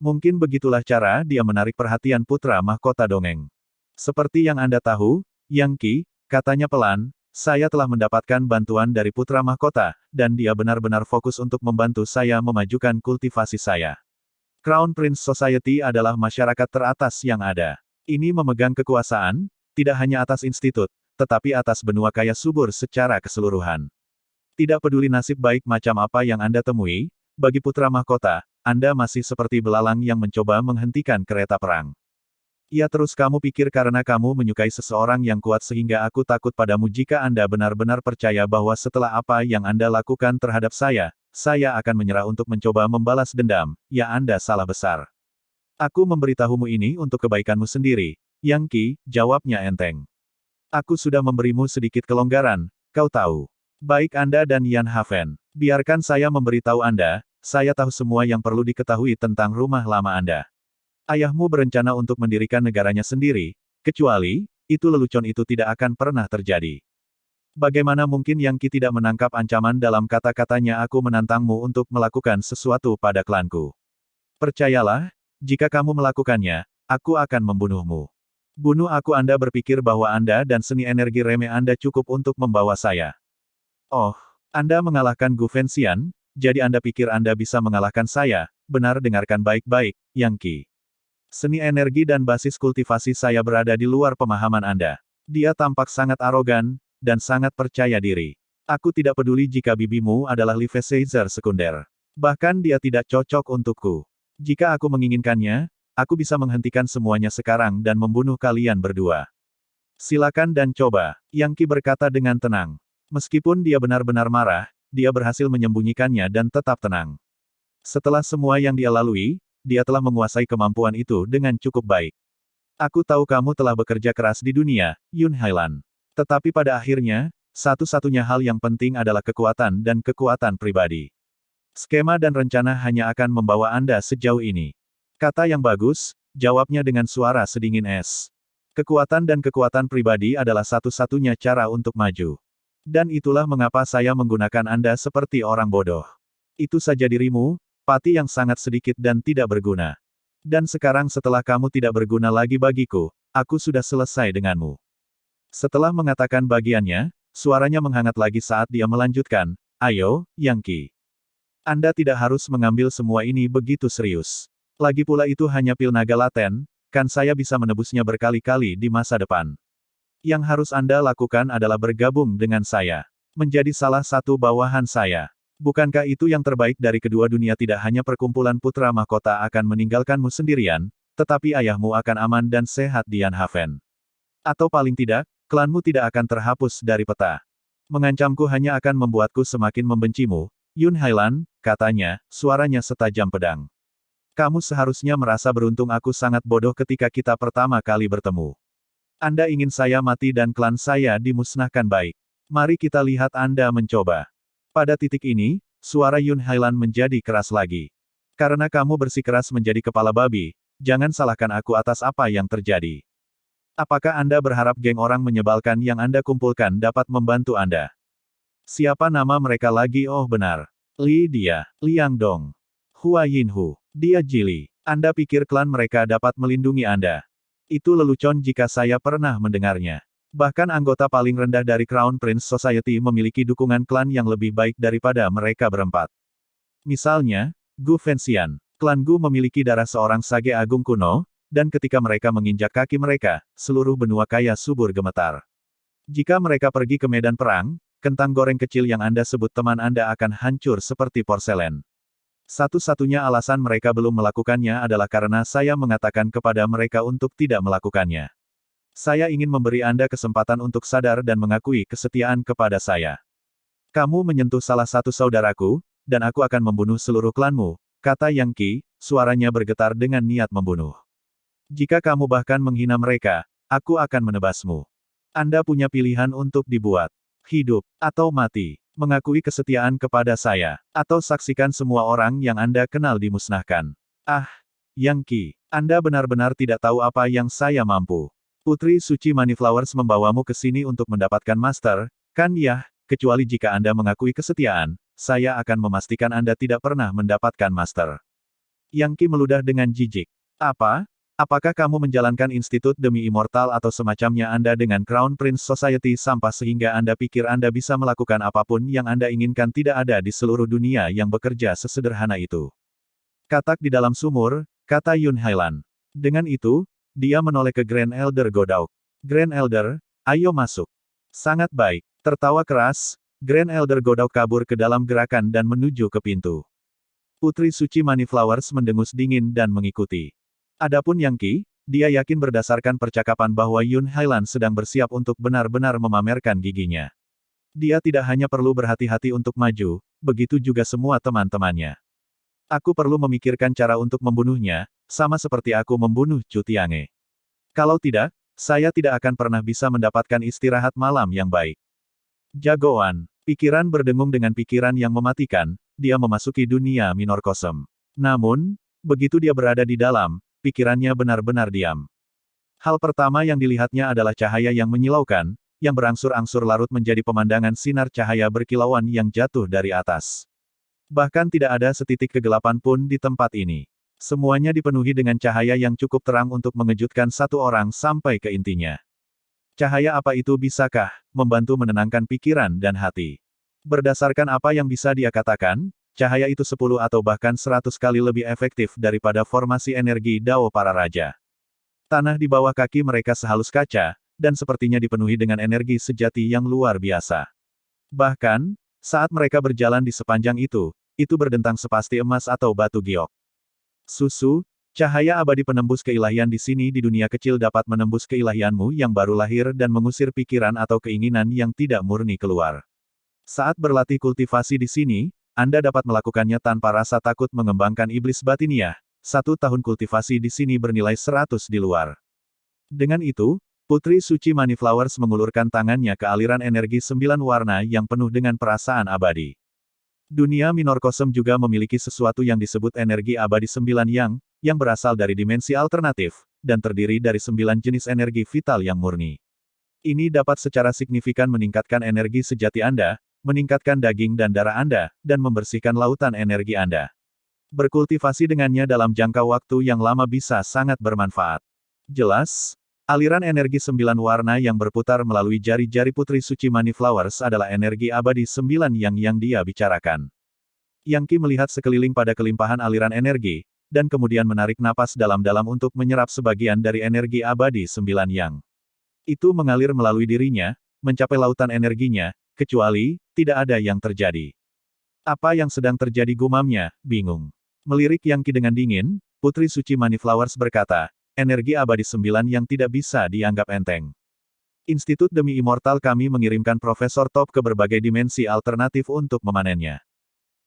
Mungkin begitulah cara dia menarik perhatian putra mahkota dongeng. Seperti yang Anda tahu, Yang Qi, katanya pelan, saya telah mendapatkan bantuan dari putra mahkota, dan dia benar-benar fokus untuk membantu saya memajukan kultivasi saya. Crown Prince Society adalah masyarakat teratas yang ada. Ini memegang kekuasaan, tidak hanya atas institut, tetapi atas benua kaya subur secara keseluruhan. Tidak peduli nasib baik macam apa yang Anda temui, bagi putra mahkota, Anda masih seperti belalang yang mencoba menghentikan kereta perang. Ya, terus kamu pikir karena kamu menyukai seseorang yang kuat sehingga aku takut padamu? Jika Anda benar-benar percaya bahwa setelah apa yang Anda lakukan terhadap saya akan menyerah untuk mencoba membalas dendam, ya Anda salah besar. Aku memberitahumu ini untuk kebaikanmu sendiri, Yang Qi, jawabnya enteng. Aku sudah memberimu sedikit kelonggaran, kau tahu. Baik Anda dan Yan Haven, biarkan saya memberitahu Anda, saya tahu semua yang perlu diketahui tentang rumah lama Anda. Ayahmu berencana untuk mendirikan negaranya sendiri, kecuali, itu lelucon itu tidak akan pernah terjadi. Bagaimana mungkin Yang Qi tidak menangkap ancaman dalam kata-katanya? Aku menantangmu untuk melakukan sesuatu pada klanku. Percayalah, jika kamu melakukannya, aku akan membunuhmu. Bunuh aku. Anda berpikir bahwa Anda dan seni energi remeh Anda cukup untuk membawa saya. Oh, Anda mengalahkan Gu Fenxian, jadi Anda pikir Anda bisa mengalahkan saya? Benar, dengarkan baik-baik, Yang Qi. Seni energi dan basis kultivasi saya berada di luar pemahaman Anda. Dia tampak sangat arogan, dan sangat percaya diri. Aku tidak peduli jika bibimu adalah Livesazer sekunder. Bahkan dia tidak cocok untukku. Jika aku menginginkannya, aku bisa menghentikan semuanya sekarang dan membunuh kalian berdua. Silakan dan coba, Yang Qi berkata dengan tenang. Meskipun dia benar-benar marah, dia berhasil menyembunyikannya dan tetap tenang. Setelah semua yang dia lalui, dia telah menguasai kemampuan itu dengan cukup baik. Aku tahu kamu telah bekerja keras di dunia, Yun Hailan. Tetapi pada akhirnya, satu-satunya hal yang penting adalah kekuatan dan kekuatan pribadi. Skema dan rencana hanya akan membawa Anda sejauh ini. Kata yang bagus, jawabnya dengan suara sedingin es. Kekuatan dan kekuatan pribadi adalah satu-satunya cara untuk maju. Dan itulah mengapa saya menggunakan Anda seperti orang bodoh. Itu saja dirimu, pati yang sangat sedikit dan tidak berguna. Dan sekarang setelah kamu tidak berguna lagi bagiku, aku sudah selesai denganmu. Setelah mengatakan bagiannya, suaranya menghangat lagi saat dia melanjutkan, ayo, Yang Qi. Anda tidak harus mengambil semua ini begitu serius. Lagi pula itu hanya pil naga laten, kan saya bisa menebusnya berkali-kali di masa depan. Yang harus Anda lakukan adalah bergabung dengan saya. Menjadi salah satu bawahan saya. Bukankah itu yang terbaik dari kedua dunia? Tidak hanya perkumpulan putra mahkota akan meninggalkanmu sendirian, tetapi ayahmu akan aman dan sehat di Yanhaven. Atau paling tidak, klanmu tidak akan terhapus dari peta. Mengancamku hanya akan membuatku semakin membencimu, Yun Hailan, katanya, suaranya setajam pedang. Kamu seharusnya merasa beruntung. Aku sangat bodoh ketika kita pertama kali bertemu. Anda ingin saya mati dan klan saya dimusnahkan. Baik. Mari kita lihat Anda mencoba. Pada titik ini, suara Yun Hailan menjadi keras lagi. Karena kamu bersikeras menjadi kepala babi, jangan salahkan aku atas apa yang terjadi. Apakah Anda berharap geng orang menyebalkan yang Anda kumpulkan dapat membantu Anda? Siapa nama mereka lagi? Oh benar. Dia, Liang Dong. Hua Yinhu. Dia Jili. Anda pikir klan mereka dapat melindungi Anda? Itu lelucon jika saya pernah mendengarnya. Bahkan anggota paling rendah dari Crown Prince Society memiliki dukungan klan yang lebih baik daripada mereka berempat. Misalnya, Gu Fenxian. Klan Gu memiliki darah seorang sage agung kuno, dan ketika mereka menginjak kaki mereka, seluruh benua kaya subur gemetar. Jika mereka pergi ke medan perang, kentang goreng kecil yang Anda sebut teman Anda akan hancur seperti porselen. Satu-satunya alasan mereka belum melakukannya adalah karena saya mengatakan kepada mereka untuk tidak melakukannya. Saya ingin memberi Anda kesempatan untuk sadar dan mengakui kesetiaan kepada saya. Kamu menyentuh salah satu saudaraku, dan aku akan membunuh seluruh klanmu, kata Yang Qi, suaranya bergetar dengan niat membunuh. Jika kamu bahkan menghina mereka, aku akan menebasmu. Anda punya pilihan untuk dibuat hidup atau mati, mengakui kesetiaan kepada saya, atau saksikan semua orang yang Anda kenal dimusnahkan. Ah, Yang Qi, Anda benar-benar tidak tahu apa yang saya mampu. Putri Suci Moneyflowers membawamu ke sini untuk mendapatkan master, kan ya, kecuali jika Anda mengakui kesetiaan, saya akan memastikan Anda tidak pernah mendapatkan master. Yang Qi meludah dengan jijik. Apa? Apakah kamu menjalankan institut demi immortal atau semacamnya Anda dengan Crown Prince Society sampah sehingga Anda pikir Anda bisa melakukan apapun yang Anda inginkan? Tidak ada di seluruh dunia yang bekerja sesederhana itu. Katak di dalam sumur, kata Yun Hailan. Dengan itu, dia menoleh ke Grand Elder Godauk. Grand Elder, ayo masuk. Sangat baik. Tertawa keras, Grand Elder Godauk kabur ke dalam gerakan dan menuju ke pintu. Putri Suci Moneyflowers mendengus dingin dan mengikuti. Adapun Yang Qi, dia yakin berdasarkan percakapan bahwa Yun Hailan sedang bersiap untuk benar-benar memamerkan giginya. Dia tidak hanya perlu berhati-hati untuk maju, begitu juga semua teman-temannya. Aku perlu memikirkan cara untuk membunuhnya, sama seperti aku membunuh Chu Tiange. Kalau tidak, saya tidak akan pernah bisa mendapatkan istirahat malam yang baik. Jagoan. Pikiran berdengung dengan pikiran yang mematikan, dia memasuki dunia minor kosem. Namun, begitu dia berada di dalam, pikirannya benar-benar diam. Hal pertama yang dilihatnya adalah cahaya yang menyilaukan, yang berangsur-angsur larut menjadi pemandangan sinar cahaya berkilauan yang jatuh dari atas. Bahkan tidak ada setitik kegelapan pun di tempat ini. Semuanya dipenuhi dengan cahaya yang cukup terang untuk mengejutkan satu orang sampai ke intinya. Cahaya apa itu? Bisakah membantu menenangkan pikiran dan hati? Berdasarkan apa yang bisa dia katakan, cahaya itu 10 atau bahkan 100 kali lebih efektif daripada formasi energi Dao para raja. Tanah di bawah kaki mereka sehalus kaca, dan sepertinya dipenuhi dengan energi sejati yang luar biasa. Bahkan, saat mereka berjalan di sepanjang itu berdentang sepasti emas atau batu giok. Susu, cahaya abadi penembus keilahian di sini di dunia kecil dapat menembus keilahianmu yang baru lahir dan mengusir pikiran atau keinginan yang tidak murni keluar. Saat berlatih kultivasi di sini, Anda dapat melakukannya tanpa rasa takut mengembangkan iblis batiniah. 1 tahun kultivasi di sini bernilai 100 di luar. Dengan itu, Putri Suci Moneyflowers mengulurkan tangannya ke aliran energi 9 warna yang penuh dengan perasaan abadi. Dunia minor kosem juga memiliki sesuatu yang disebut energi abadi 9 yang berasal dari dimensi alternatif, dan terdiri dari 9 jenis energi vital yang murni. Ini dapat secara signifikan meningkatkan energi sejati Anda, meningkatkan daging dan darah Anda, dan membersihkan lautan energi Anda. Berkultivasi dengannya dalam jangka waktu yang lama bisa sangat bermanfaat. Jelas, aliran energi 9 warna yang berputar melalui jari-jari Putri Suci Money Flowers adalah energi abadi 9 yang dia bicarakan. Yang Qi melihat sekeliling pada kelimpahan aliran energi, dan kemudian menarik napas dalam-dalam untuk menyerap sebagian dari energi abadi 9 yang. Itu mengalir melalui dirinya, mencapai lautan energinya, kecuali, tidak ada yang terjadi. Apa yang sedang terjadi gumamnya, bingung. Melirik Yang Qi dengan dingin, Putri Suci Money Flowers berkata, energi abadi 9 yang tidak bisa dianggap enteng. Institut Demi Immortal kami mengirimkan Profesor Top ke berbagai dimensi alternatif untuk memanennya.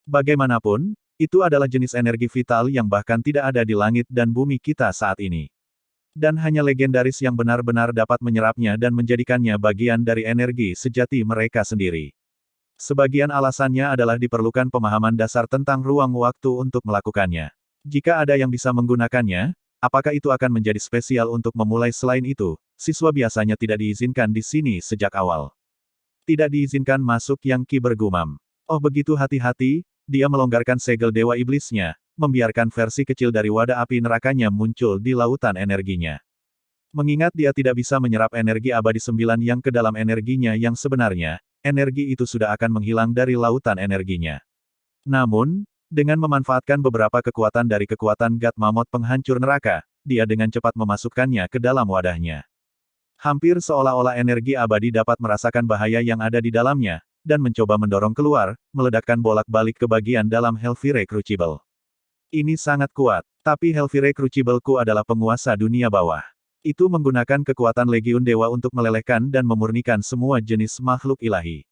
Bagaimanapun, itu adalah jenis energi vital yang bahkan tidak ada di langit dan bumi kita saat ini. Dan hanya legendaris yang benar-benar dapat menyerapnya dan menjadikannya bagian dari energi sejati mereka sendiri. Sebagian alasannya adalah diperlukan pemahaman dasar tentang ruang waktu untuk melakukannya. Jika ada yang bisa menggunakannya, apakah itu akan menjadi spesial untuk memulai? Selain itu, siswa biasanya tidak diizinkan di sini sejak awal. Tidak diizinkan masuk, Yang Qi bergumam. Oh begitu, hati-hati, dia melonggarkan segel dewa iblisnya, membiarkan versi kecil dari wadah api nerakanya muncul di lautan energinya. Mengingat dia tidak bisa menyerap energi abadi 9 yang ke dalam energinya yang sebenarnya, energi itu sudah akan menghilang dari lautan energinya. Namun, dengan memanfaatkan beberapa kekuatan dari kekuatan God Mammoth penghancur neraka, dia dengan cepat memasukkannya ke dalam wadahnya. Hampir seolah-olah energi abadi dapat merasakan bahaya yang ada di dalamnya, dan mencoba mendorong keluar, meledakkan bolak-balik ke bagian dalam Helvire Crucible. Ini sangat kuat, tapi Helvire Crucible-ku adalah penguasa dunia bawah. Itu menggunakan kekuatan Legiun Dewa untuk melelehkan dan memurnikan semua jenis makhluk ilahi.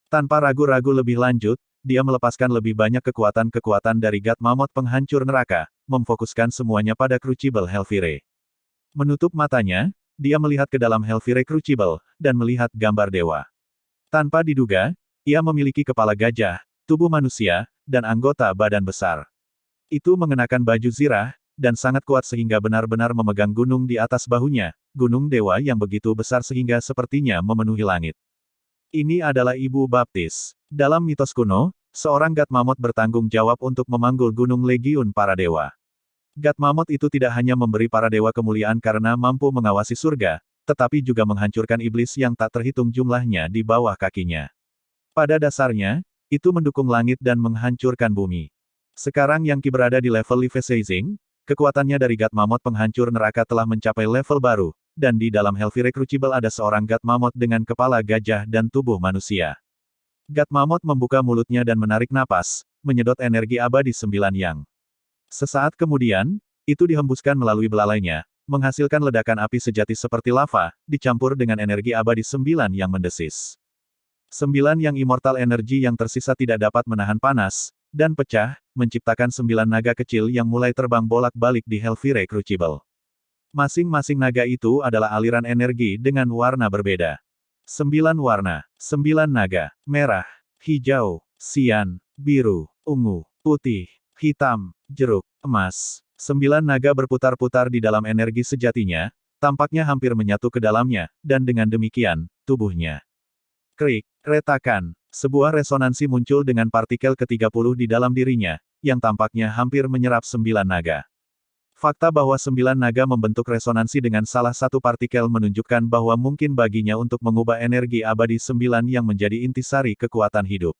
Tanpa ragu-ragu lebih lanjut, dia melepaskan lebih banyak kekuatan-kekuatan dari God Mammoth penghancur neraka, memfokuskan semuanya pada Crucible Helvire. Menutup matanya, dia melihat ke dalam Helvire Crucible, dan melihat gambar dewa. Tanpa diduga, ia memiliki kepala gajah, tubuh manusia, dan anggota badan besar. Itu mengenakan baju zirah, dan sangat kuat sehingga benar-benar memegang gunung di atas bahunya, gunung dewa yang begitu besar sehingga sepertinya memenuhi langit. Ini adalah Ibu Baptis. Dalam mitos kuno, seorang God Mammoth bertanggung jawab untuk memanggul gunung legiun para dewa. God Mammoth itu tidak hanya memberi para dewa kemuliaan karena mampu mengawasi surga, tetapi juga menghancurkan iblis yang tak terhitung jumlahnya di bawah kakinya. Pada dasarnya, itu mendukung langit dan menghancurkan bumi. Sekarang Yang Qi berada di level Life Seizing, kekuatannya dari God Mammoth penghancur neraka telah mencapai level baru, dan di dalam Helvire Crucible ada seorang God Mammoth dengan kepala gajah dan tubuh manusia. God Mammoth membuka mulutnya dan menarik napas, menyedot energi abadi 9 yang. Sesaat kemudian, itu dihembuskan melalui belalainya, menghasilkan ledakan api sejati seperti lava, dicampur dengan energi abadi 9 yang mendesis. 9 yang immortal energi yang tersisa tidak dapat menahan panas, dan pecah, menciptakan 9 naga kecil yang mulai terbang bolak-balik di Helvire Crucible. Masing-masing naga itu adalah aliran energi dengan warna berbeda. 9 warna, 9 naga, merah, hijau, sian, biru, ungu, putih, hitam, jeruk, emas. 9 naga berputar-putar di dalam energi sejatinya, tampaknya hampir menyatu ke dalamnya, dan dengan demikian, tubuhnya. Krik, retakan, sebuah resonansi muncul dengan partikel ke-30 di dalam dirinya, yang tampaknya hampir menyerap 9 naga. Fakta bahwa 9 naga membentuk resonansi dengan salah satu partikel menunjukkan bahwa mungkin baginya untuk mengubah energi abadi 9 yang menjadi intisari kekuatan hidup.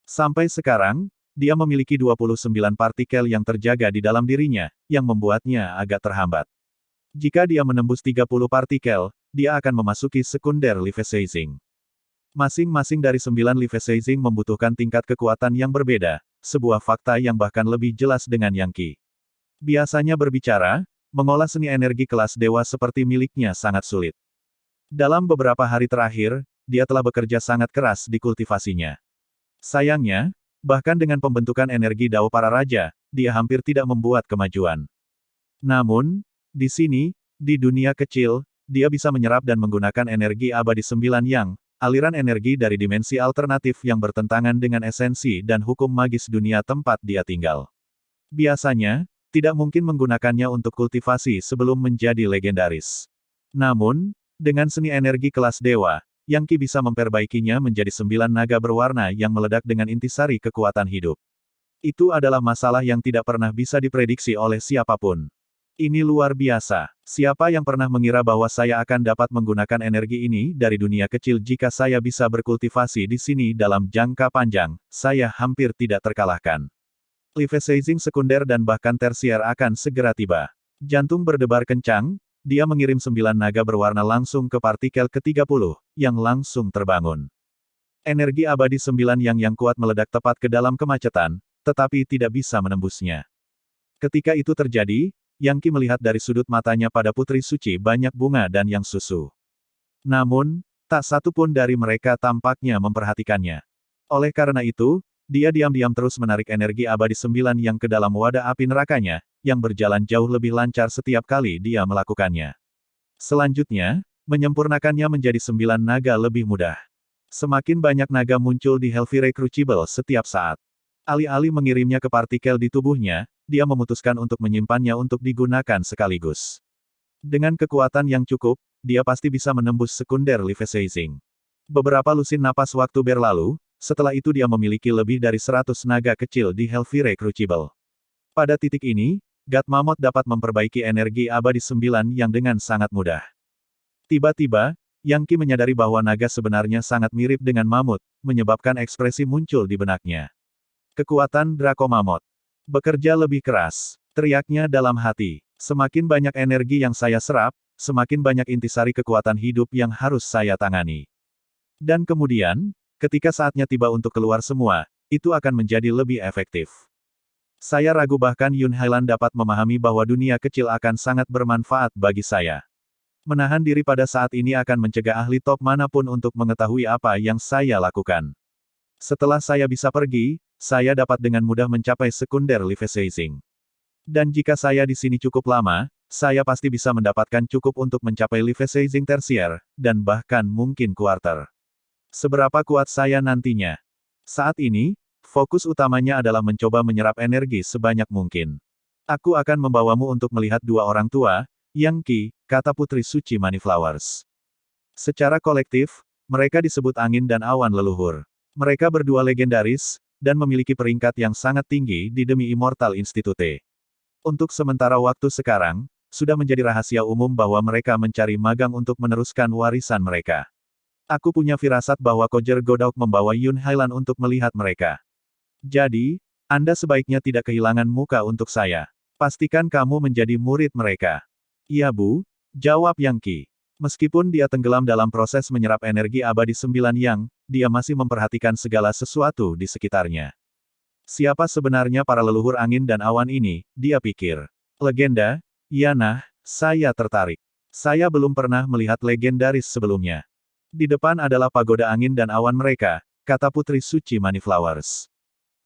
Sampai sekarang, dia memiliki 29 partikel yang terjaga di dalam dirinya, yang membuatnya agak terhambat. Jika dia menembus 30 partikel, dia akan memasuki sekunder Life Seizing. Masing-masing dari 9 Life Seizing membutuhkan tingkat kekuatan yang berbeda, sebuah fakta yang bahkan lebih jelas dengan Yang Qi. Biasanya berbicara, mengolah seni energi kelas dewa seperti miliknya sangat sulit. Dalam beberapa hari terakhir, dia telah bekerja sangat keras di kultivasinya. Sayangnya, bahkan dengan pembentukan energi Dao para raja, dia hampir tidak membuat kemajuan. Namun, di sini, di dunia kecil, dia bisa menyerap dan menggunakan energi abadi 9 yang, aliran energi dari dimensi alternatif yang bertentangan dengan esensi dan hukum magis dunia tempat dia tinggal. Biasanya, tidak mungkin menggunakannya untuk kultivasi sebelum menjadi legendaris. Namun, dengan seni energi kelas dewa, Yang Qi bisa memperbaikinya menjadi 9 naga berwarna yang meledak dengan intisari kekuatan hidup. Itu adalah masalah yang tidak pernah bisa diprediksi oleh siapapun. Ini luar biasa. Siapa yang pernah mengira bahwa saya akan dapat menggunakan energi ini dari dunia kecil jika saya bisa berkultivasi di sini dalam jangka panjang, saya hampir tidak terkalahkan. Life-sizing sekunder dan bahkan tersier akan segera tiba. Jantung berdebar kencang, dia mengirim 9 naga berwarna langsung ke partikel ke-30, yang langsung terbangun. Energi abadi 9 yang kuat meledak tepat ke dalam kemacetan, tetapi tidak bisa menembusnya. Ketika itu terjadi, Yang Qi melihat dari sudut matanya pada putri suci banyak bunga dan yang susu. Namun, tak satu pun dari mereka tampaknya memperhatikannya. Oleh karena itu, dia diam-diam terus menarik energi abadi 9 yang ke dalam wadah api nerakanya, yang berjalan jauh lebih lancar setiap kali dia melakukannya. Selanjutnya, menyempurnakannya menjadi 9 naga lebih mudah. Semakin banyak naga muncul di Hellfire Crucible setiap saat. Alih-alih mengirimnya ke partikel di tubuhnya, dia memutuskan untuk menyimpannya untuk digunakan sekaligus. Dengan kekuatan yang cukup, dia pasti bisa menembus sekunder life-sizing. Beberapa lusin napas waktu berlalu, setelah itu dia memiliki lebih dari 100 naga kecil di Hellfire Crucible. Pada titik ini, God Mammoth dapat memperbaiki energi abadi 9 yang dengan sangat mudah. Tiba-tiba, Yang Qi menyadari bahwa naga sebenarnya sangat mirip dengan mamut, menyebabkan ekspresi muncul di benaknya. Kekuatan Draco Mammoth. Bekerja lebih keras. Teriaknya dalam hati. Semakin banyak energi yang saya serap, semakin banyak intisari kekuatan hidup yang harus saya tangani. Dan kemudian, ketika saatnya tiba untuk keluar semua, itu akan menjadi lebih efektif. Saya ragu bahkan Yun Hailan dapat memahami bahwa dunia kecil akan sangat bermanfaat bagi saya. Menahan diri pada saat ini akan mencegah ahli top manapun untuk mengetahui apa yang saya lakukan. Setelah saya bisa pergi, saya dapat dengan mudah mencapai sekunder life-sizing. Dan jika saya di sini cukup lama, saya pasti bisa mendapatkan cukup untuk mencapai life-sizing tersier, dan bahkan mungkin quarter. Seberapa kuat saya nantinya? Saat ini, fokus utamanya adalah mencoba menyerap energi sebanyak mungkin. Aku akan membawamu untuk melihat dua orang tua, Yang Qi, kata Putri Suci Moneyflowers. Secara kolektif, mereka disebut angin dan awan leluhur. Mereka berdua legendaris, dan memiliki peringkat yang sangat tinggi di Demi Immortal Institute. Untuk sementara waktu sekarang, sudah menjadi rahasia umum bahwa mereka mencari magang untuk meneruskan warisan mereka. Aku punya firasat bahwa Kojer Godauk membawa Yun Hailan untuk melihat mereka. Jadi, Anda sebaiknya tidak kehilangan muka untuk saya. Pastikan kamu menjadi murid mereka. Iya Bu, jawab Yang Qi. Meskipun dia tenggelam dalam proses menyerap energi abadi 9 yang, dia masih memperhatikan segala sesuatu di sekitarnya. Siapa sebenarnya para leluhur angin dan awan ini, dia pikir. Legenda? Ya nah, saya tertarik. Saya belum pernah melihat legendaris sebelumnya. Di depan adalah pagoda angin dan awan mereka, kata Putri Suci Moneyflowers.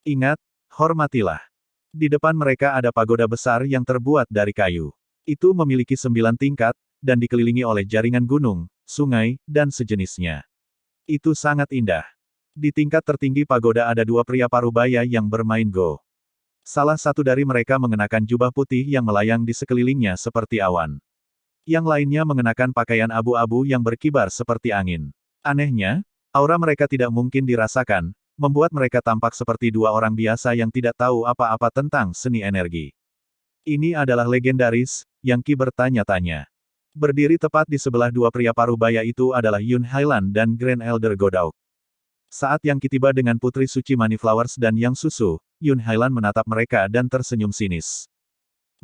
Ingat, hormatilah. Di depan mereka ada pagoda besar yang terbuat dari kayu. Itu memiliki 9 tingkat, dan dikelilingi oleh jaringan gunung, sungai, dan sejenisnya. Itu sangat indah. Di tingkat tertinggi pagoda ada dua pria parubaya yang bermain Go. Salah satu dari mereka mengenakan jubah putih yang melayang di sekelilingnya seperti awan. Yang lainnya mengenakan pakaian abu-abu yang berkibar seperti angin. Anehnya, aura mereka tidak mungkin dirasakan, membuat mereka tampak seperti dua orang biasa yang tidak tahu apa-apa tentang seni energi. Ini adalah legendaris, Yang Qi bertanya-tanya. Berdiri tepat di sebelah dua pria parubaya itu adalah Yun Hailan dan Grand Elder Godauk. Saat Yang Qi tiba dengan Putri Suci Moneyflowers dan Yang Susu, Yun Hailan menatap mereka dan tersenyum sinis.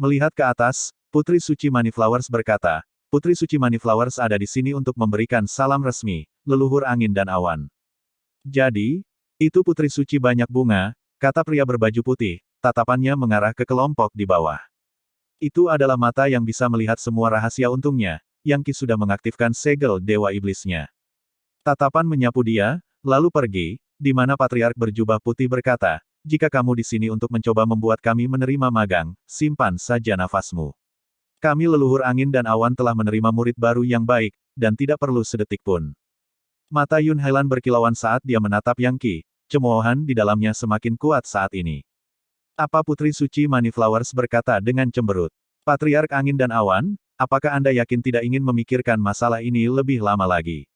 Melihat ke atas, Putri Suci Moneyflowers berkata, Putri Suci Moneyflowers ada di sini untuk memberikan salam resmi, leluhur angin dan awan. Jadi, itu Putri Suci banyak bunga, kata pria berbaju putih, tatapannya mengarah ke kelompok di bawah. Itu adalah mata yang bisa melihat semua rahasia untungnya, Yang Qi sudah mengaktifkan segel Dewa Iblisnya. Tatapan menyapu dia, lalu pergi, di mana Patriark berjubah putih berkata, jika kamu di sini untuk mencoba membuat kami menerima magang, simpan saja nafasmu. Kami leluhur angin dan awan telah menerima murid baru yang baik, dan tidak perlu sedetik pun. Mata Yun Hailan berkilauan saat dia menatap Yang Qi, cemoohan di dalamnya semakin kuat saat ini. Apa Putri Suci Moneyflowers berkata dengan cemberut. Patriark Angin dan Awan, apakah Anda yakin tidak ingin memikirkan masalah ini lebih lama lagi?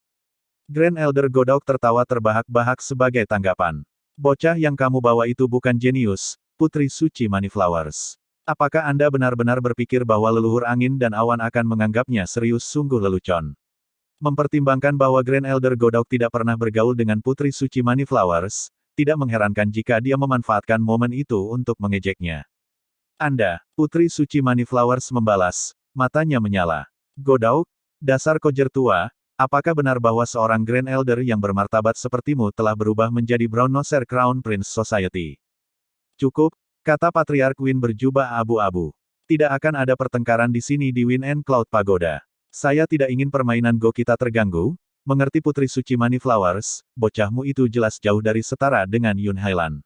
Grand Elder Godauk tertawa terbahak-bahak sebagai tanggapan. Bocah yang kamu bawa itu bukan jenius, Putri Suci Moneyflowers. Apakah Anda benar-benar berpikir bahwa leluhur angin dan awan akan menganggapnya serius? Sungguh lelucon. Mempertimbangkan bahwa Grand Elder Godauk tidak pernah bergaul dengan Putri Suci Moneyflowers, tidak mengherankan jika dia memanfaatkan momen itu untuk mengejeknya. Anda, Putri Suci Moneyflowers membalas, matanya menyala. Godauk, dasar kojer tua, apakah benar bahwa seorang Grand Elder yang bermartabat sepertimu telah berubah menjadi Brown Noser Crown Prince Society? Cukup, kata Patriark Win berjubah abu-abu. Tidak akan ada pertengkaran di sini di Wind and Cloud Pagoda. Saya tidak ingin permainan Go kita terganggu, mengerti Putri Suci Moneyflowers, bocahmu itu jelas jauh dari setara dengan Yun Hailan.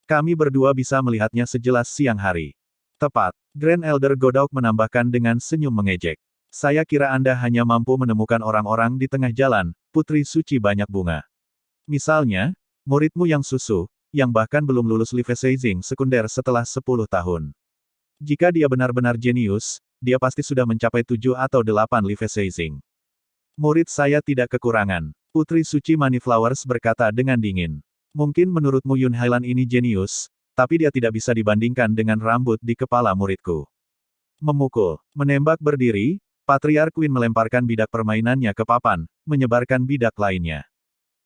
Kami berdua bisa melihatnya sejelas siang hari. Tepat, Grand Elder Godauk menambahkan dengan senyum mengejek. Saya kira Anda hanya mampu menemukan orang-orang di tengah jalan, Putri Suci banyak bunga. Misalnya, muridmu yang susu, yang bahkan belum lulus Liveseizing sekunder setelah 10 tahun. Jika dia benar-benar jenius, dia pasti sudah mencapai 7 atau 8 Liveseizing. Murid saya tidak kekurangan. Putri Suci Moneyflowers berkata dengan dingin. Mungkin menurutmu Yun Hailan ini jenius, tapi dia tidak bisa dibandingkan dengan rambut di kepala muridku. Memukul, menembak berdiri, Patriark Win melemparkan bidak permainannya ke papan, menyebarkan bidak lainnya.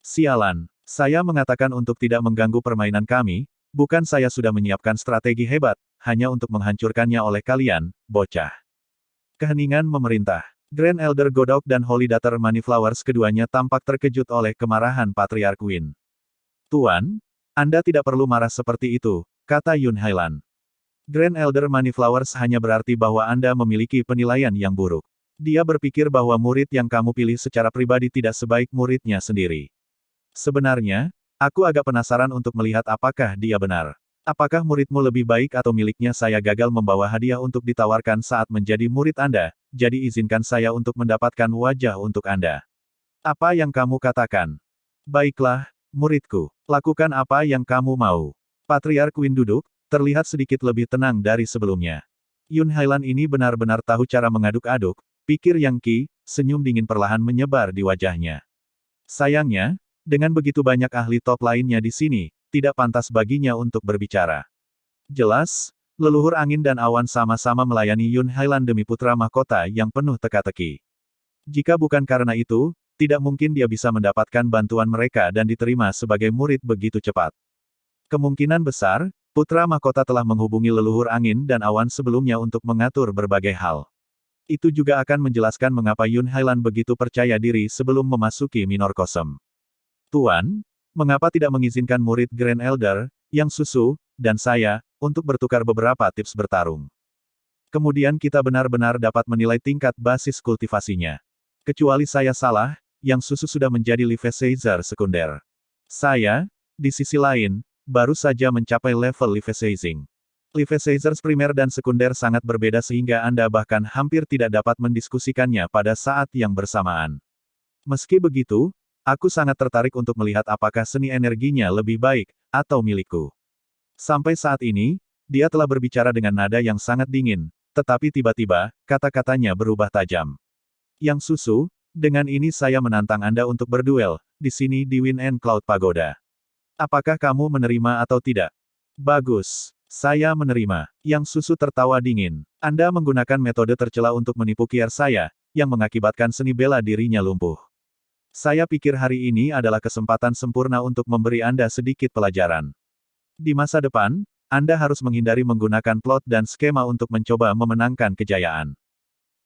Sialan, saya mengatakan untuk tidak mengganggu permainan kami, bukan saya sudah menyiapkan strategi hebat, hanya untuk menghancurkannya oleh kalian, bocah. Keheningan memerintah. Grand Elder Godauk dan Holy Daughter Moneyflowers keduanya tampak terkejut oleh kemarahan Patriark Win. Tuan, Anda tidak perlu marah seperti itu, kata Yun Hailan. Grand Elder Moneyflowers hanya berarti bahwa Anda memiliki penilaian yang buruk. Dia berpikir bahwa murid yang kamu pilih secara pribadi tidak sebaik muridnya sendiri. Sebenarnya, aku agak penasaran untuk melihat apakah dia benar. Apakah muridmu lebih baik atau miliknya? Saya gagal membawa hadiah untuk ditawarkan saat menjadi murid Anda, jadi izinkan saya untuk mendapatkan wajah untuk Anda. Apa yang kamu katakan? Baiklah, muridku, lakukan apa yang kamu mau. Patriark Win duduk, terlihat sedikit lebih tenang dari sebelumnya. Yun Hailan ini benar-benar tahu cara mengaduk-aduk, pikir Yang Qi, senyum dingin perlahan menyebar di wajahnya. Sayangnya, dengan begitu banyak ahli top lainnya di sini, tidak pantas baginya untuk berbicara. Jelas, leluhur angin dan awan sama-sama melayani Yun Hailan demi putra mahkota yang penuh teka-teki. Jika bukan karena itu, tidak mungkin dia bisa mendapatkan bantuan mereka dan diterima sebagai murid begitu cepat. Kemungkinan besar, putra mahkota telah menghubungi leluhur angin dan awan sebelumnya untuk mengatur berbagai hal. Itu juga akan menjelaskan mengapa Yun Hailan begitu percaya diri sebelum memasuki Minor Cosm. Tuan, mengapa tidak mengizinkan murid Grand Elder, yang susu, dan saya, untuk bertukar beberapa tips bertarung? Kemudian kita benar-benar dapat menilai tingkat basis kultivasinya. Kecuali saya salah, yang susu sudah menjadi Liveseizer sekunder. Saya, di sisi lain, baru saja mencapai level Liveseizing. Liveseizers primer dan sekunder sangat berbeda sehingga Anda bahkan hampir tidak dapat mendiskusikannya pada saat yang bersamaan. Meski begitu, aku sangat tertarik untuk melihat apakah seni energinya lebih baik, atau milikku. Sampai saat ini, dia telah berbicara dengan nada yang sangat dingin, tetapi tiba-tiba, kata-katanya berubah tajam. Yang susu, dengan ini saya menantang Anda untuk berduel, di sini di Wind and Cloud Pagoda. Apakah kamu menerima atau tidak? Bagus. Saya menerima. Yang susu tertawa dingin. Anda menggunakan metode tercela untuk menipu kiar saya, yang mengakibatkan seni bela dirinya lumpuh. Saya pikir hari ini adalah kesempatan sempurna untuk memberi Anda sedikit pelajaran. Di masa depan, Anda harus menghindari menggunakan plot dan skema untuk mencoba memenangkan kejayaan.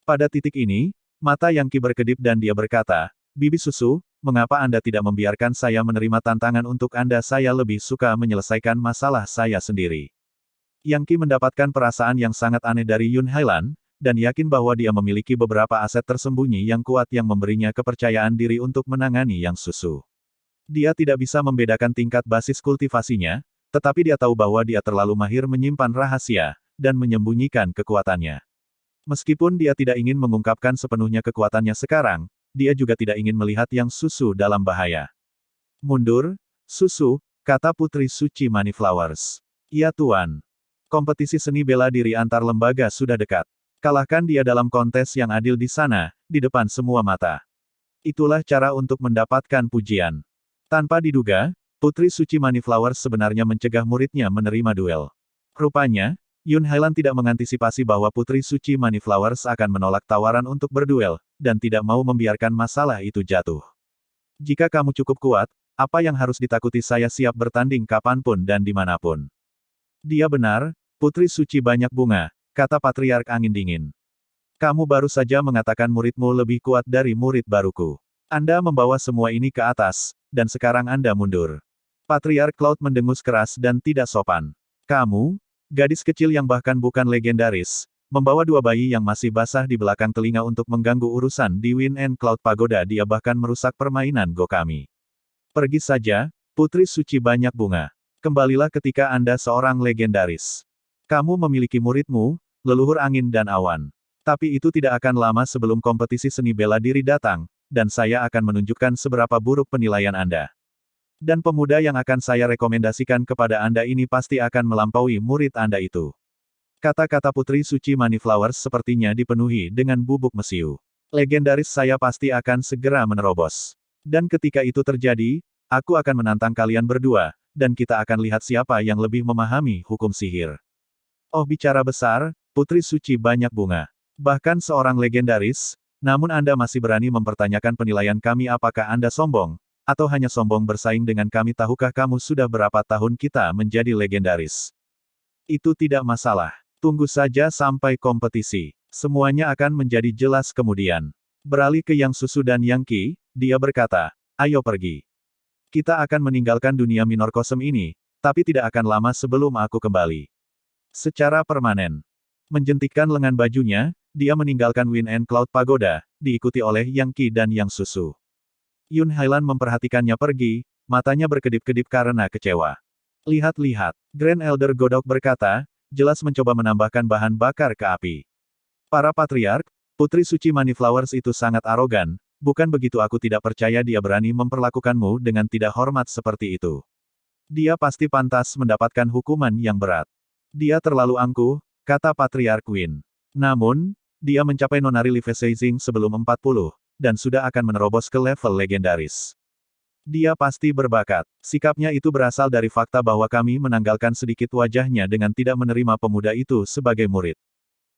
Pada titik ini, mata Yang Qi berkedip dan dia berkata, Bibi susu, mengapa Anda tidak membiarkan saya menerima tantangan untuk Anda? Saya lebih suka menyelesaikan masalah saya sendiri. Yang Qi mendapatkan perasaan yang sangat aneh dari Yun Hailan, dan yakin bahwa dia memiliki beberapa aset tersembunyi yang kuat yang memberinya kepercayaan diri untuk menangani Yang susu. Dia tidak bisa membedakan tingkat basis kultivasinya, tetapi dia tahu bahwa dia terlalu mahir menyimpan rahasia, dan menyembunyikan kekuatannya. Meskipun dia tidak ingin mengungkapkan sepenuhnya kekuatannya sekarang, dia juga tidak ingin melihat Yang susu dalam bahaya. Mundur, susu, kata Putri Suci Moneyflowers. Ya Tuan. Kompetisi seni bela diri antar lembaga sudah dekat. Kalahkan dia dalam kontes yang adil di sana, di depan semua mata. Itulah cara untuk mendapatkan pujian. Tanpa diduga, Putri Suci Moneyflowers sebenarnya mencegah muridnya menerima duel. Rupanya, Yun Hailan tidak mengantisipasi bahwa Putri Suci Moneyflowers akan menolak tawaran untuk berduel, dan tidak mau membiarkan masalah itu jatuh. Jika kamu cukup kuat, apa yang harus ditakuti, saya siap bertanding kapanpun dan dimanapun. Dia benar, Putri Suci Banyak Bunga, kata Patriark Angin Dingin. Kamu baru saja mengatakan muridmu lebih kuat dari murid baruku. Anda membawa semua ini ke atas, dan sekarang Anda mundur. Patriark Cloud mendengus keras dan tidak sopan. Kamu, gadis kecil yang bahkan bukan legendaris, membawa dua bayi yang masih basah di belakang telinga untuk mengganggu urusan di Wind and Cloud Pagoda. Dia bahkan merusak permainan Go kami. Pergi saja, Putri Suci Banyak Bunga. Kembalilah ketika Anda seorang legendaris. Kamu memiliki muridmu, leluhur angin dan awan. Tapi itu tidak akan lama sebelum kompetisi seni bela diri datang, dan saya akan menunjukkan seberapa buruk penilaian Anda. Dan pemuda yang akan saya rekomendasikan kepada Anda ini pasti akan melampaui murid Anda itu. Kata-kata Putri Suci Moneyflowers sepertinya dipenuhi dengan bubuk mesiu. Legendaris saya pasti akan segera menerobos. Dan ketika itu terjadi, aku akan menantang kalian berdua, dan kita akan lihat siapa yang lebih memahami hukum sihir. Oh, bicara besar, Putri Suci Banyak Bunga. Bahkan seorang legendaris, namun Anda masih berani mempertanyakan penilaian kami. Apakah Anda sombong? Atau hanya sombong bersaing dengan kami? Tahukah kamu sudah berapa tahun kita menjadi legendaris? Itu tidak masalah. Tunggu saja sampai kompetisi. Semuanya akan menjadi jelas kemudian. Beralih ke Yang Susu dan Yang Qi, dia berkata, ayo pergi. Kita akan meninggalkan dunia minor kosem ini, tapi tidak akan lama sebelum aku kembali. Secara permanen. Menjentikkan lengan bajunya, dia meninggalkan Wind and Cloud Pagoda, diikuti oleh Yang Qi dan Yang Susu. Yun Hailan memperhatikannya pergi, matanya berkedip-kedip karena kecewa. Lihat-lihat, Grand Elder Godok berkata, jelas mencoba menambahkan bahan bakar ke api. Para patriark, Putri Suci Moneyflowers itu sangat arogan, bukan begitu? Aku tidak percaya dia berani memperlakukanmu dengan tidak hormat seperti itu. Dia pasti pantas mendapatkan hukuman yang berat. Dia terlalu angkuh, kata Patriark Win. Namun, dia mencapai nonari Levisaging sebelum 40, dan sudah akan menerobos ke level legendaris. Dia pasti berbakat. Sikapnya itu berasal dari fakta bahwa kami menanggalkan sedikit wajahnya dengan tidak menerima pemuda itu sebagai murid.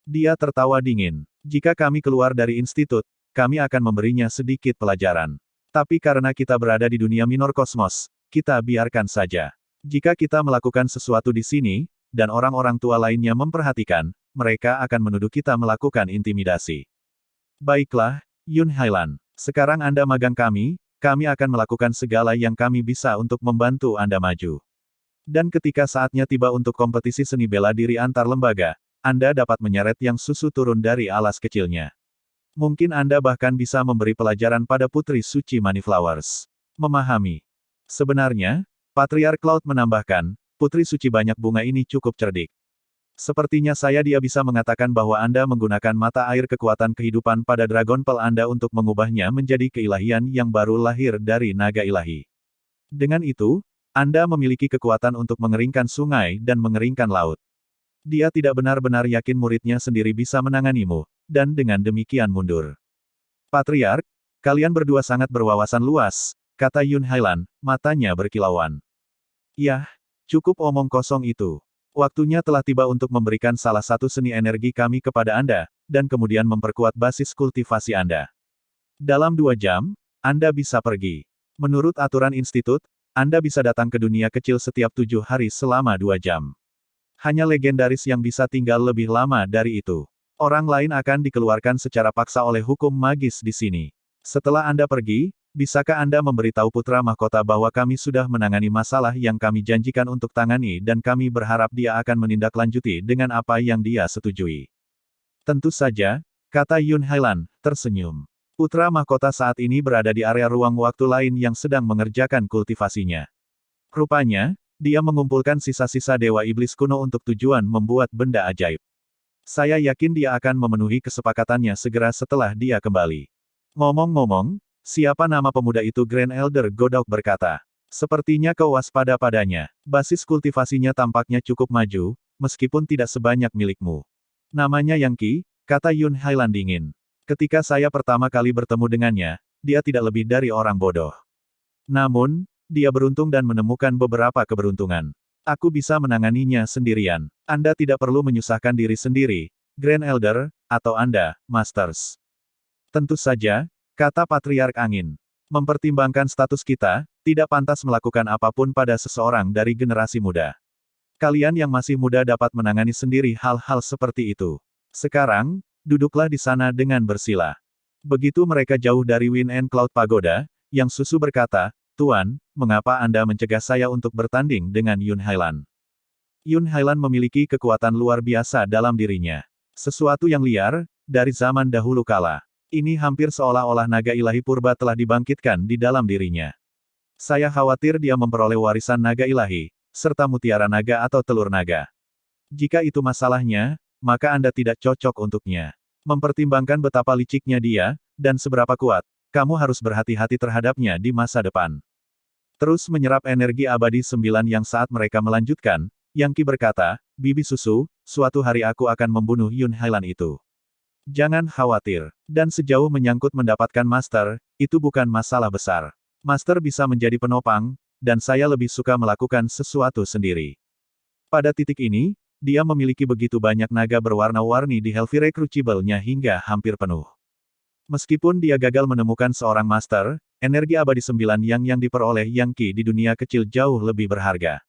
Dia tertawa dingin. Jika kami keluar dari institut, kami akan memberinya sedikit pelajaran. Tapi karena kita berada di dunia minor kosmos, kita biarkan saja. Jika kita melakukan sesuatu di sini, dan orang-orang tua lainnya memperhatikan, mereka akan menuduh kita melakukan intimidasi. Baiklah, Yun Hailan. Sekarang Anda magang kami akan melakukan segala yang kami bisa untuk membantu Anda maju. Dan ketika saatnya tiba untuk kompetisi seni bela diri antar lembaga, Anda dapat menyeret Yang Susu turun dari alas kecilnya. Mungkin Anda bahkan bisa memberi pelajaran pada Putri Suci Moneyflowers. Memahami. Sebenarnya, Patriark Cloud menambahkan, Putri Suci Banyak Bunga ini cukup cerdik. Sepertinya dia bisa mengatakan bahwa Anda menggunakan mata air kekuatan kehidupan pada Dragon Pearl Anda untuk mengubahnya menjadi keilahian yang baru lahir dari naga ilahi. Dengan itu, Anda memiliki kekuatan untuk mengeringkan sungai dan mengeringkan laut. Dia tidak benar-benar yakin muridnya sendiri bisa menanganimu, dan dengan demikian mundur. Patriark, kalian berdua sangat berwawasan luas, kata Yun Hailan, matanya berkilauan. Yah, cukup omong kosong itu. Waktunya telah tiba untuk memberikan salah satu seni energi kami kepada Anda, dan kemudian memperkuat basis kultivasi Anda. Dalam 2 jam, Anda bisa pergi. Menurut aturan institut, Anda bisa datang ke dunia kecil setiap 7 hari selama 2 jam. Hanya legendaris yang bisa tinggal lebih lama dari itu. Orang lain akan dikeluarkan secara paksa oleh hukum magis di sini. Setelah Anda pergi, bisakah Anda memberitahu putra mahkota bahwa kami sudah menangani masalah yang kami janjikan untuk tangani dan kami berharap dia akan menindaklanjuti dengan apa yang dia setujui. Tentu saja, kata Yun Hailan, tersenyum. Putra mahkota saat ini berada di area ruang waktu lain yang sedang mengerjakan kultivasinya. Rupanya, dia mengumpulkan sisa-sisa Dewa Iblis kuno untuk tujuan membuat benda ajaib. Saya yakin dia akan memenuhi kesepakatannya segera setelah dia kembali. Ngomong-ngomong, siapa nama pemuda itu? Grand Elder Godok berkata. Sepertinya kau waspada padanya. Basis kultivasinya tampaknya cukup maju, meskipun tidak sebanyak milikmu. Namanya Yang Qi, kata Yun Hailan dingin. Ketika saya pertama kali bertemu dengannya, dia tidak lebih dari orang bodoh. Namun, dia beruntung dan menemukan beberapa keberuntungan. Aku bisa menanganinya sendirian. Anda tidak perlu menyusahkan diri sendiri, Grand Elder, atau Anda, Masters. Tentu saja, kata Patriark Angin. Mempertimbangkan status kita, tidak pantas melakukan apapun pada seseorang dari generasi muda. Kalian yang masih muda dapat menangani sendiri hal-hal seperti itu. Sekarang, duduklah di sana dengan bersila. Begitu mereka jauh dari Wind and Cloud Pagoda, Yang Susu berkata, Tuan, mengapa Anda mencegah saya untuk bertanding dengan Yun Hailan? Yun Hailan memiliki kekuatan luar biasa dalam dirinya. Sesuatu yang liar, dari zaman dahulu kala. Ini hampir seolah-olah naga ilahi purba telah dibangkitkan di dalam dirinya. Saya khawatir dia memperoleh warisan naga ilahi, serta mutiara naga atau telur naga. Jika itu masalahnya, maka Anda tidak cocok untuknya. Mempertimbangkan betapa liciknya dia, dan seberapa kuat, kamu harus berhati-hati terhadapnya di masa depan. Terus menyerap energi abadi 9 yang saat mereka melanjutkan, Yang Qi berkata, Bibi Susu, suatu hari aku akan membunuh Yun Hailan itu. Jangan khawatir. Dan sejauh menyangkut mendapatkan master, itu bukan masalah besar. Master bisa menjadi penopang, dan saya lebih suka melakukan sesuatu sendiri. Pada titik ini, dia memiliki begitu banyak naga berwarna-warni di Hellfire Crucible-nya hingga hampir penuh. Meskipun dia gagal menemukan seorang master, energi abadi 9 yang diperoleh Yang Qi di dunia kecil jauh lebih berharga.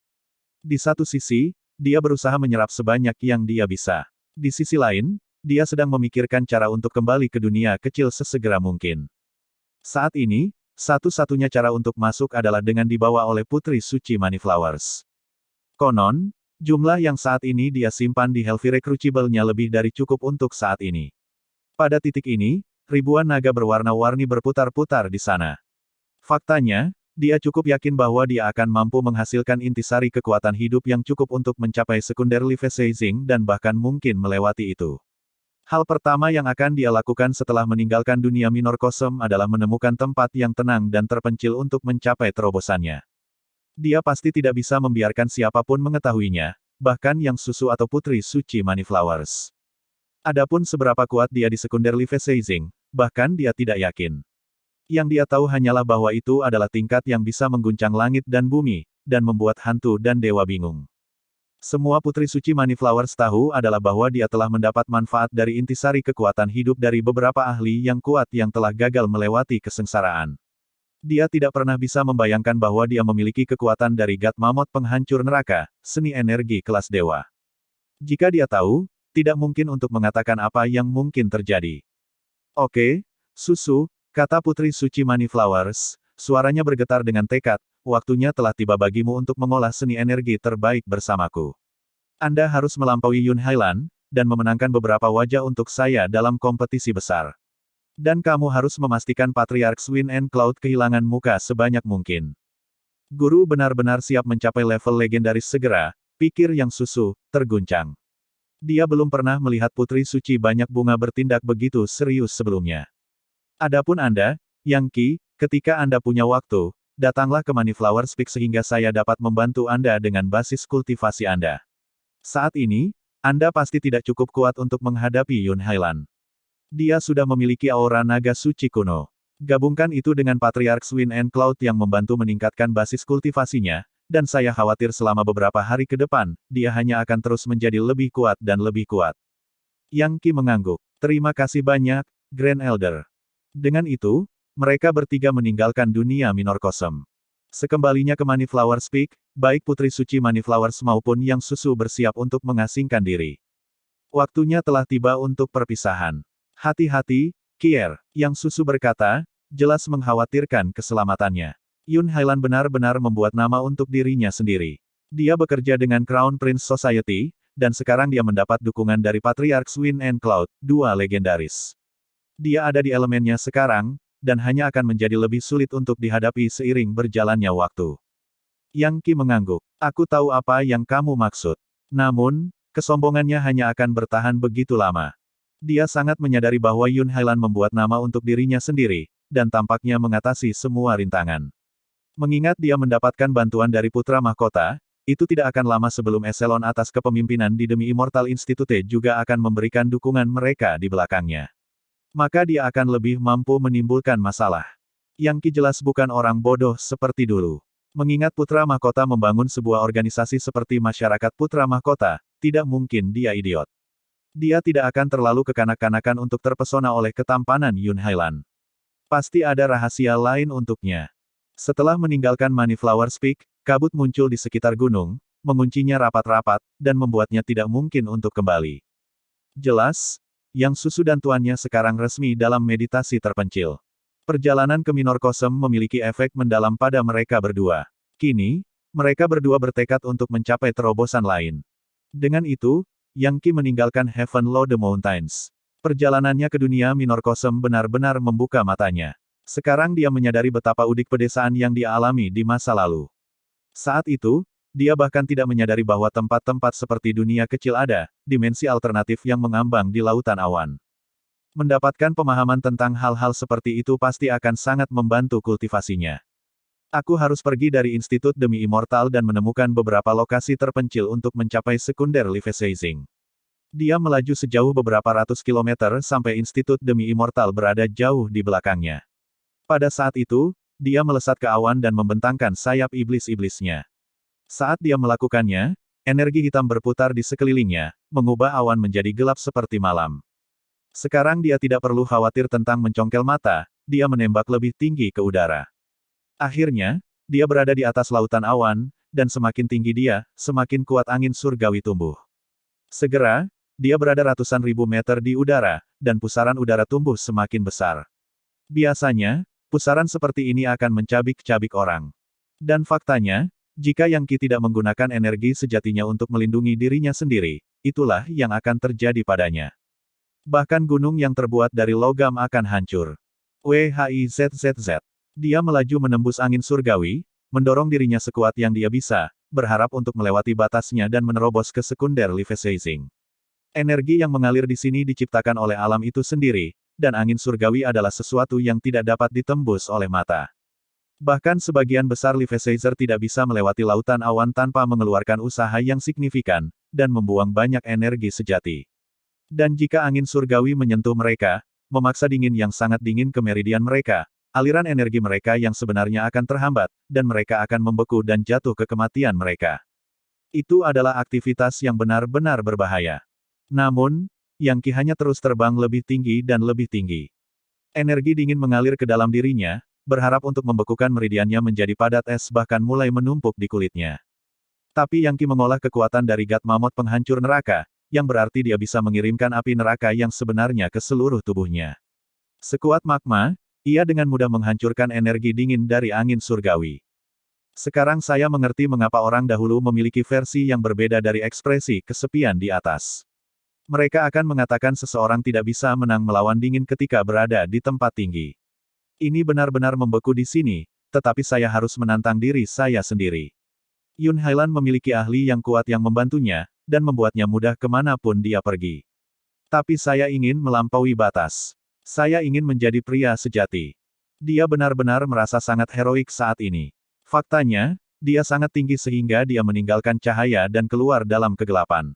Di satu sisi, dia berusaha menyerap sebanyak yang dia bisa. Di sisi lain, dia sedang memikirkan cara untuk kembali ke dunia kecil sesegera mungkin. Saat ini, satu-satunya cara untuk masuk adalah dengan dibawa oleh Putri Suci Moneyflowers. Konon, jumlah yang saat ini dia simpan di Hellfire Crucible-nya lebih dari cukup untuk saat ini. Pada titik ini, ribuan naga berwarna-warni berputar-putar di sana. Faktanya, dia cukup yakin bahwa dia akan mampu menghasilkan intisari kekuatan hidup yang cukup untuk mencapai sekunder Levisaging dan bahkan mungkin melewati itu. Hal pertama yang akan dia lakukan setelah meninggalkan dunia minor kosm adalah menemukan tempat yang tenang dan terpencil untuk mencapai terobosannya. Dia pasti tidak bisa membiarkan siapapun mengetahuinya, bahkan Yang Susu atau Putri Suci Moneyflowers. Adapun seberapa kuat dia di sekunder Levisaging, bahkan dia tidak yakin. Yang dia tahu hanyalah bahwa itu adalah tingkat yang bisa mengguncang langit dan bumi, dan membuat hantu dan dewa bingung. Semua Putri Suci Moneyflowers tahu adalah bahwa dia telah mendapat manfaat dari intisari kekuatan hidup dari beberapa ahli yang kuat yang telah gagal melewati kesengsaraan. Dia tidak pernah bisa membayangkan bahwa dia memiliki kekuatan dari God Mammoth penghancur neraka, seni energi kelas dewa. Jika dia tahu, tidak mungkin untuk mengatakan apa yang mungkin terjadi. Oke, Susu, kata Putri Suci Moneyflowers, suaranya bergetar dengan tekad. Waktunya telah tiba bagimu untuk mengolah seni energi terbaik bersamaku. Anda harus melampaui Yun Hailan, dan memenangkan beberapa wajah untuk saya dalam kompetisi besar. Dan kamu harus memastikan Patriarch Wind and Cloud kehilangan muka sebanyak mungkin. Guru benar-benar siap mencapai level legendaris segera, pikir Yang Susu, terguncang. Dia belum pernah melihat Putri Suci banyak bunga bertindak begitu serius sebelumnya. Adapun Anda, Yang Qi, ketika Anda punya waktu, datanglah ke Moneyflowers Peak sehingga saya dapat membantu Anda dengan basis kultivasi Anda. Saat ini, Anda pasti tidak cukup kuat untuk menghadapi Yun Hailan. Dia sudah memiliki aura naga suci kuno. Gabungkan itu dengan Patriarch Wind and Cloud yang membantu meningkatkan basis kultivasinya, dan saya khawatir selama beberapa hari ke depan, dia hanya akan terus menjadi lebih kuat dan lebih kuat. Yang Qi mengangguk. Terima kasih banyak, Grand Elder. Dengan itu, mereka bertiga meninggalkan dunia minor kosm. Sekembalinya ke Moneyflowers Peak, baik Putri Suci Moneyflowers maupun Yang Susu bersiap untuk mengasingkan diri. Waktunya telah tiba untuk perpisahan. Hati-hati, Kier, Yang Susu berkata, jelas mengkhawatirkan keselamatannya. Yun Hailan benar-benar membuat nama untuk dirinya sendiri. Dia bekerja dengan Crown Prince Society, dan sekarang dia mendapat dukungan dari Patriarch Wind and Cloud, dua legendaris. Dia ada di elemennya sekarang, dan hanya akan menjadi lebih sulit untuk dihadapi seiring berjalannya waktu. Yang Qi mengangguk. Aku tahu apa yang kamu maksud. Namun, kesombongannya hanya akan bertahan begitu lama. Dia sangat menyadari bahwa Yun Hailan membuat nama untuk dirinya sendiri, dan tampaknya mengatasi semua rintangan. Mengingat dia mendapatkan bantuan dari Putra Mahkota, itu tidak akan lama sebelum eselon atas kepemimpinan di Demi Immortal Institute juga akan memberikan dukungan mereka di belakangnya. Maka dia akan lebih mampu menimbulkan masalah. Yang Qi jelas bukan orang bodoh seperti dulu. Mengingat putra mahkota membangun sebuah organisasi seperti masyarakat putra mahkota, tidak mungkin dia idiot. Dia tidak akan terlalu kekanak-kanakan untuk terpesona oleh ketampanan Yun Hailan. Pasti ada rahasia lain untuknya. Setelah meninggalkan Moneyflower Peak, kabut muncul di sekitar gunung, menguncinya rapat-rapat, dan membuatnya tidak mungkin untuk kembali. Jelas, Yang Susu dan tuannya sekarang resmi dalam meditasi terpencil. Perjalanan ke Minor Kosem memiliki efek mendalam pada mereka berdua. Kini, mereka berdua bertekad untuk mencapai terobosan lain. Dengan itu, Yang Qi meninggalkan Heaven Low the Mountains. Perjalanannya ke dunia Minor Kosem benar-benar membuka matanya. Sekarang dia menyadari betapa udik pedesaan yang dia alami di masa lalu. Saat itu, dia bahkan tidak menyadari bahwa tempat-tempat seperti dunia kecil ada, dimensi alternatif yang mengambang di lautan awan. Mendapatkan pemahaman tentang hal-hal seperti itu pasti akan sangat membantu kultivasinya. Aku harus pergi dari Institut Demi Immortal dan menemukan beberapa lokasi terpencil untuk mencapai sekunder Life-Sizing. Dia melaju sejauh beberapa ratus kilometer sampai Institut Demi Immortal berada jauh di belakangnya. Pada saat itu, dia melesat ke awan dan membentangkan sayap iblis-iblisnya. Saat dia melakukannya, energi hitam berputar di sekelilingnya, mengubah awan menjadi gelap seperti malam. Sekarang dia tidak perlu khawatir tentang mencongkel mata, dia menembak lebih tinggi ke udara. Akhirnya, dia berada di atas lautan awan, dan semakin tinggi dia, semakin kuat angin surgawi tumbuh. Segera, dia berada ratusan ribu meter di udara, dan pusaran udara tumbuh semakin besar. Biasanya, pusaran seperti ini akan mencabik-cabik orang. Dan faktanya, jika Yang Qi tidak menggunakan energi sejatinya untuk melindungi dirinya sendiri, itulah yang akan terjadi padanya. Bahkan gunung yang terbuat dari logam akan hancur. WHIZZZ. Dia melaju menembus angin surgawi, mendorong dirinya sekuat yang dia bisa, berharap untuk melewati batasnya dan menerobos ke sekunder Life-Sizing. Energi yang mengalir di sini diciptakan oleh alam itu sendiri, dan angin surgawi adalah sesuatu yang tidak dapat ditembus oleh mata. Bahkan sebagian besar Life-Sizer tidak bisa melewati lautan awan tanpa mengeluarkan usaha yang signifikan, dan membuang banyak energi sejati. Dan jika angin surgawi menyentuh mereka, memaksa dingin yang sangat dingin ke meridian mereka, aliran energi mereka yang sebenarnya akan terhambat, dan mereka akan membeku dan jatuh ke kematian mereka. Itu adalah aktivitas yang benar-benar berbahaya. Namun, Yang Qi hanya terus terbang lebih tinggi dan lebih tinggi. Energi dingin mengalir ke dalam dirinya, berharap untuk membekukan meridiannya menjadi padat es bahkan mulai menumpuk di kulitnya. Tapi Yang Qi mengolah kekuatan dari God Mammoth penghancur neraka, yang berarti dia bisa mengirimkan api neraka yang sebenarnya ke seluruh tubuhnya. Sekuat magma, ia dengan mudah menghancurkan energi dingin dari angin surgawi. Sekarang saya mengerti mengapa orang dahulu memiliki versi yang berbeda dari ekspresi kesepian di atas. Mereka akan mengatakan seseorang tidak bisa menang melawan dingin ketika berada di tempat tinggi. Ini benar-benar membeku di sini, tetapi saya harus menantang diri saya sendiri. Yun Hailan memiliki ahli yang kuat yang membantunya, dan membuatnya mudah kemanapun dia pergi. Tapi saya ingin melampaui batas. Saya ingin menjadi pria sejati. Dia benar-benar merasa sangat heroik saat ini. Faktanya, dia sangat tinggi sehingga dia meninggalkan cahaya dan keluar dalam kegelapan.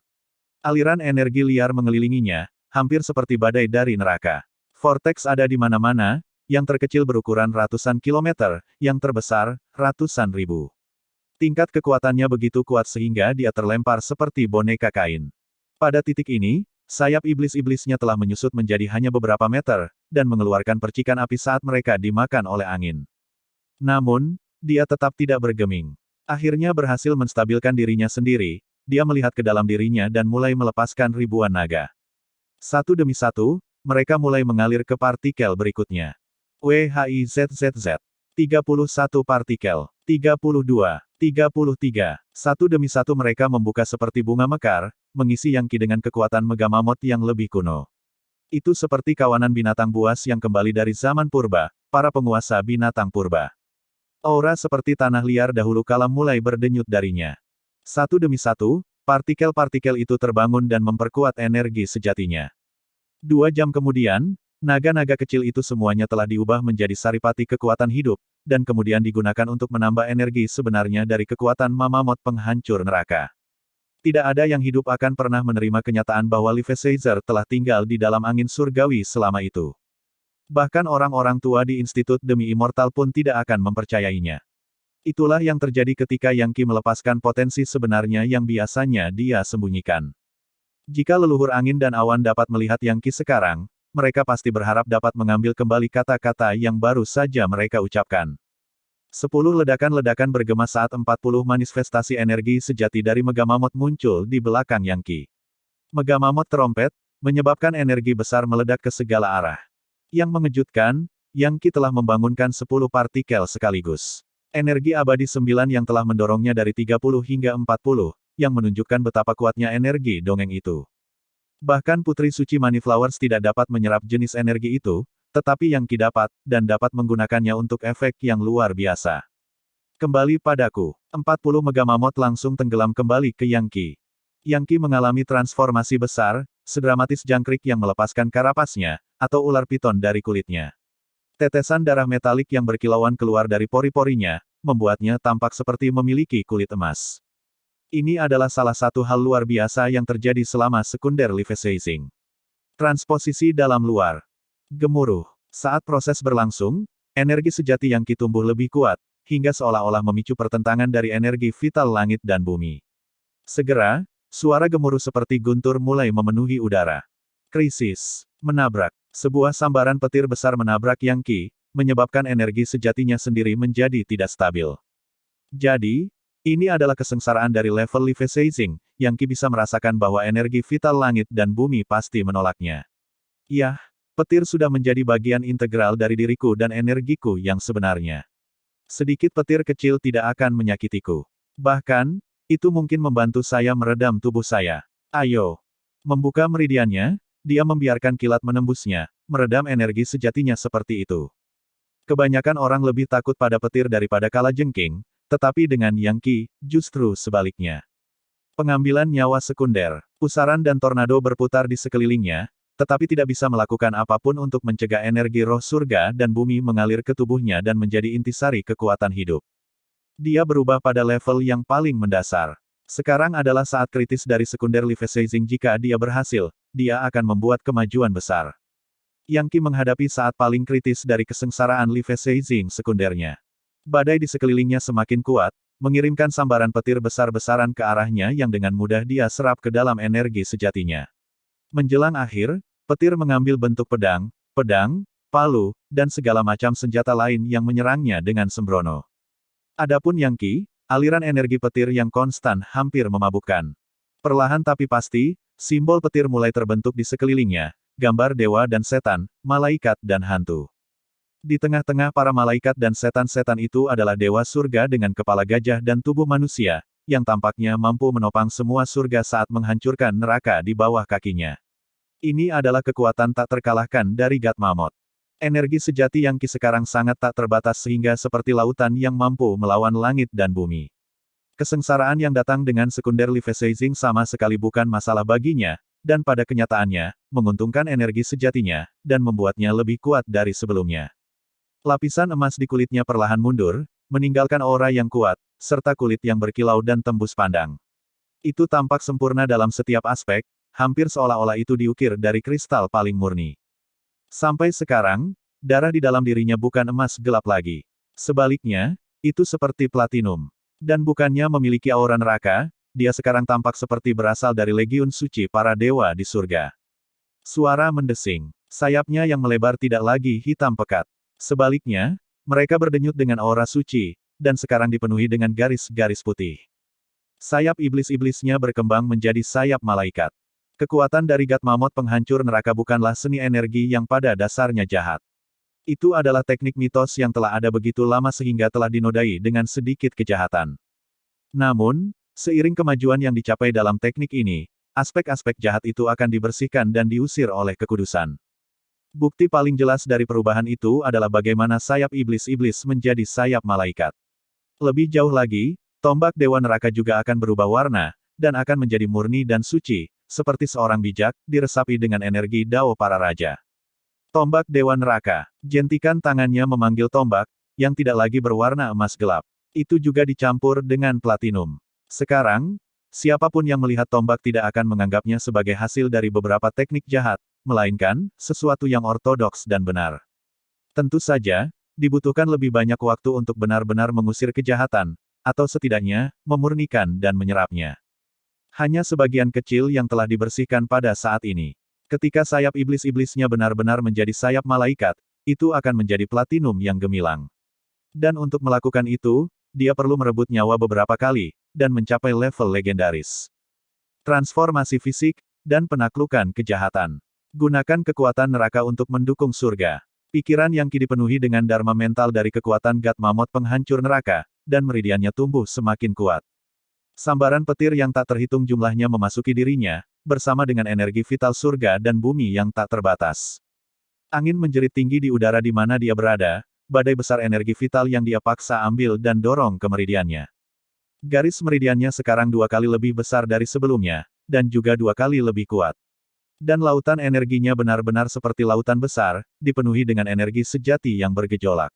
Aliran energi liar mengelilinginya, hampir seperti badai dari neraka. Vortex ada di mana-mana, yang terkecil berukuran ratusan kilometer, yang terbesar, ratusan ribu. Tingkat kekuatannya begitu kuat sehingga dia terlempar seperti boneka kain. Pada titik ini, sayap iblis-iblisnya telah menyusut menjadi hanya beberapa meter, dan mengeluarkan percikan api saat mereka dimakan oleh angin. Namun, dia tetap tidak bergeming. Akhirnya berhasil menstabilkan dirinya sendiri, dia melihat ke dalam dirinya dan mulai melepaskan ribuan naga. Satu demi satu, mereka mulai mengalir ke partikel berikutnya. WHIZZZ. 31 partikel. 32. 33. Satu demi satu mereka membuka seperti bunga mekar, mengisi Yang Qi dengan kekuatan Mega Mammoth yang lebih kuno. Itu seperti kawanan binatang buas yang kembali dari zaman purba, para penguasa binatang purba. Aura seperti tanah liar dahulu kala mulai berdenyut darinya. Satu demi satu, partikel-partikel itu terbangun dan memperkuat energi sejatinya. 2 jam kemudian, naga-naga kecil itu semuanya telah diubah menjadi saripati kekuatan hidup, dan kemudian digunakan untuk menambah energi sebenarnya dari kekuatan Mammoth penghancur neraka. Tidak ada yang hidup akan pernah menerima kenyataan bahwa Life-Sizer telah tinggal di dalam angin surgawi selama itu. Bahkan orang-orang tua di Institut Demi Immortal pun tidak akan mempercayainya. Itulah yang terjadi ketika Yang Qi melepaskan potensi sebenarnya yang biasanya dia sembunyikan. Jika leluhur angin dan awan dapat melihat Yang Qi sekarang, mereka pasti berharap dapat mengambil kembali kata-kata yang baru saja mereka ucapkan. 10 ledakan-ledakan bergema saat 40 manifestasi energi sejati dari Megamamot muncul di belakang Yang Qi. Megamamot terompet, menyebabkan energi besar meledak ke segala arah. Yang mengejutkan, Yang Qi telah membangunkan 10 partikel sekaligus. Energi abadi 9 yang telah mendorongnya dari 30 hingga 40, yang menunjukkan betapa kuatnya energi dongeng itu. Bahkan Putri Suci Moneyflowers tidak dapat menyerap jenis energi itu, tetapi Yang Qi dapat, dan dapat menggunakannya untuk efek yang luar biasa. Kembali padaku. 40 Megamamot langsung tenggelam kembali ke Yang Qi. Yang Qi mengalami transformasi besar, sedramatis jangkrik yang melepaskan karapasnya, atau ular piton dari kulitnya. Tetesan darah metalik yang berkilauan keluar dari pori-porinya, membuatnya tampak seperti memiliki kulit emas. Ini adalah salah satu hal luar biasa yang terjadi selama sekunder Leviathan. Transposisi dalam luar. Gemuruh. Saat proses berlangsung, energi sejati Yang Qi tumbuh lebih kuat, hingga seolah-olah memicu pertentangan dari energi vital langit dan bumi. Segera, suara gemuruh seperti guntur mulai memenuhi udara. Krisis. Menabrak. Sebuah sambaran petir besar menabrak Yang Qi, menyebabkan energi sejatinya sendiri menjadi tidak stabil. Jadi, ini adalah kesengsaraan dari level Leviathan, Yang Qi bisa merasakan bahwa energi vital langit dan bumi pasti menolaknya. Yah, petir sudah menjadi bagian integral dari diriku dan energiku yang sebenarnya. Sedikit petir kecil tidak akan menyakitiku. Bahkan, itu mungkin membantu saya meredam tubuh saya. Ayo. Membuka meridiannya, dia membiarkan kilat menembusnya, meredam energi sejatinya seperti itu. Kebanyakan orang lebih takut pada petir daripada kalajengking, tetapi dengan Yang Qi, justru sebaliknya. Pengambilan nyawa sekunder, pusaran dan tornado berputar di sekelilingnya, tetapi tidak bisa melakukan apapun untuk mencegah energi roh surga dan bumi mengalir ke tubuhnya dan menjadi intisari kekuatan hidup. Dia berubah pada level yang paling mendasar. Sekarang adalah saat kritis dari sekunder Leviathan. Jika dia berhasil, dia akan membuat kemajuan besar. Yang Qi menghadapi saat paling kritis dari kesengsaraan Leviathan sekundernya. Badai di sekelilingnya semakin kuat, mengirimkan sambaran petir besar-besaran ke arahnya yang dengan mudah dia serap ke dalam energi sejatinya. Menjelang akhir, petir mengambil bentuk pedang, palu, dan segala macam senjata lain yang menyerangnya dengan sembrono. Adapun Yang Qi, aliran energi petir yang konstan hampir memabukkan. Perlahan tapi pasti, simbol petir mulai terbentuk di sekelilingnya, gambar dewa dan setan, malaikat dan hantu. Di tengah-tengah para malaikat dan setan-setan itu adalah dewa surga dengan kepala gajah dan tubuh manusia, yang tampaknya mampu menopang semua surga saat menghancurkan neraka di bawah kakinya. Ini adalah kekuatan tak terkalahkan dari Gatmamot. Energi sejati Yang Qi sekarang sangat tak terbatas sehingga seperti lautan yang mampu melawan langit dan bumi. Kesengsaraan yang datang dengan sekunder Leviathan sama sekali bukan masalah baginya, dan pada kenyataannya, menguntungkan energi sejatinya, dan membuatnya lebih kuat dari sebelumnya. Lapisan emas di kulitnya perlahan mundur, meninggalkan aura yang kuat, serta kulit yang berkilau dan tembus pandang. Itu tampak sempurna dalam setiap aspek, hampir seolah-olah itu diukir dari kristal paling murni. Sampai sekarang, darah di dalam dirinya bukan emas gelap lagi. Sebaliknya, itu seperti platinum. Dan bukannya memiliki aura neraka, dia sekarang tampak seperti berasal dari legiun suci para dewa di surga. Suara mendesing. Sayapnya yang melebar tidak lagi hitam pekat. Sebaliknya, mereka berdenyut dengan aura suci, dan sekarang dipenuhi dengan garis-garis putih. Sayap iblis-iblisnya berkembang menjadi sayap malaikat. Kekuatan dari Gatmamot penghancur neraka bukanlah seni energi yang pada dasarnya jahat. Itu adalah teknik mitos yang telah ada begitu lama sehingga telah dinodai dengan sedikit kejahatan. Namun, seiring kemajuan yang dicapai dalam teknik ini, aspek-aspek jahat itu akan dibersihkan dan diusir oleh kekudusan. Bukti paling jelas dari perubahan itu adalah bagaimana sayap iblis-iblis menjadi sayap malaikat. Lebih jauh lagi, tombak dewa neraka juga akan berubah warna, dan akan menjadi murni dan suci, seperti seorang bijak, diresapi dengan energi Dao para raja. Tombak dewa neraka. Jentikan tangannya memanggil tombak, yang tidak lagi berwarna emas gelap. Itu juga dicampur dengan platinum. Sekarang, siapapun yang melihat tombak tidak akan menganggapnya sebagai hasil dari beberapa teknik jahat, melainkan sesuatu yang ortodoks dan benar. Tentu saja, dibutuhkan lebih banyak waktu untuk benar-benar mengusir kejahatan, atau setidaknya, memurnikan dan menyerapnya. Hanya sebagian kecil yang telah dibersihkan pada saat ini. Ketika sayap iblis-iblisnya benar-benar menjadi sayap malaikat, itu akan menjadi platinum yang gemilang. Dan untuk melakukan itu, dia perlu merebut nyawa beberapa kali, dan mencapai level legendaris. Transformasi fisik, dan penaklukan kejahatan. Gunakan kekuatan neraka untuk mendukung surga. Pikiran yang dipenuhi dengan dharma mental dari kekuatan God Mammoth penghancur neraka, dan meridiannya tumbuh semakin kuat. Sambaran petir yang tak terhitung jumlahnya memasuki dirinya, bersama dengan energi vital surga dan bumi yang tak terbatas. Angin menjerit tinggi di udara di mana dia berada, badai besar energi vital yang dia paksa ambil dan dorong ke meridiannya. Garis meridiannya sekarang 2 kali lebih besar dari sebelumnya, dan juga 2 kali lebih kuat. Dan lautan energinya benar-benar seperti lautan besar, dipenuhi dengan energi sejati yang bergejolak.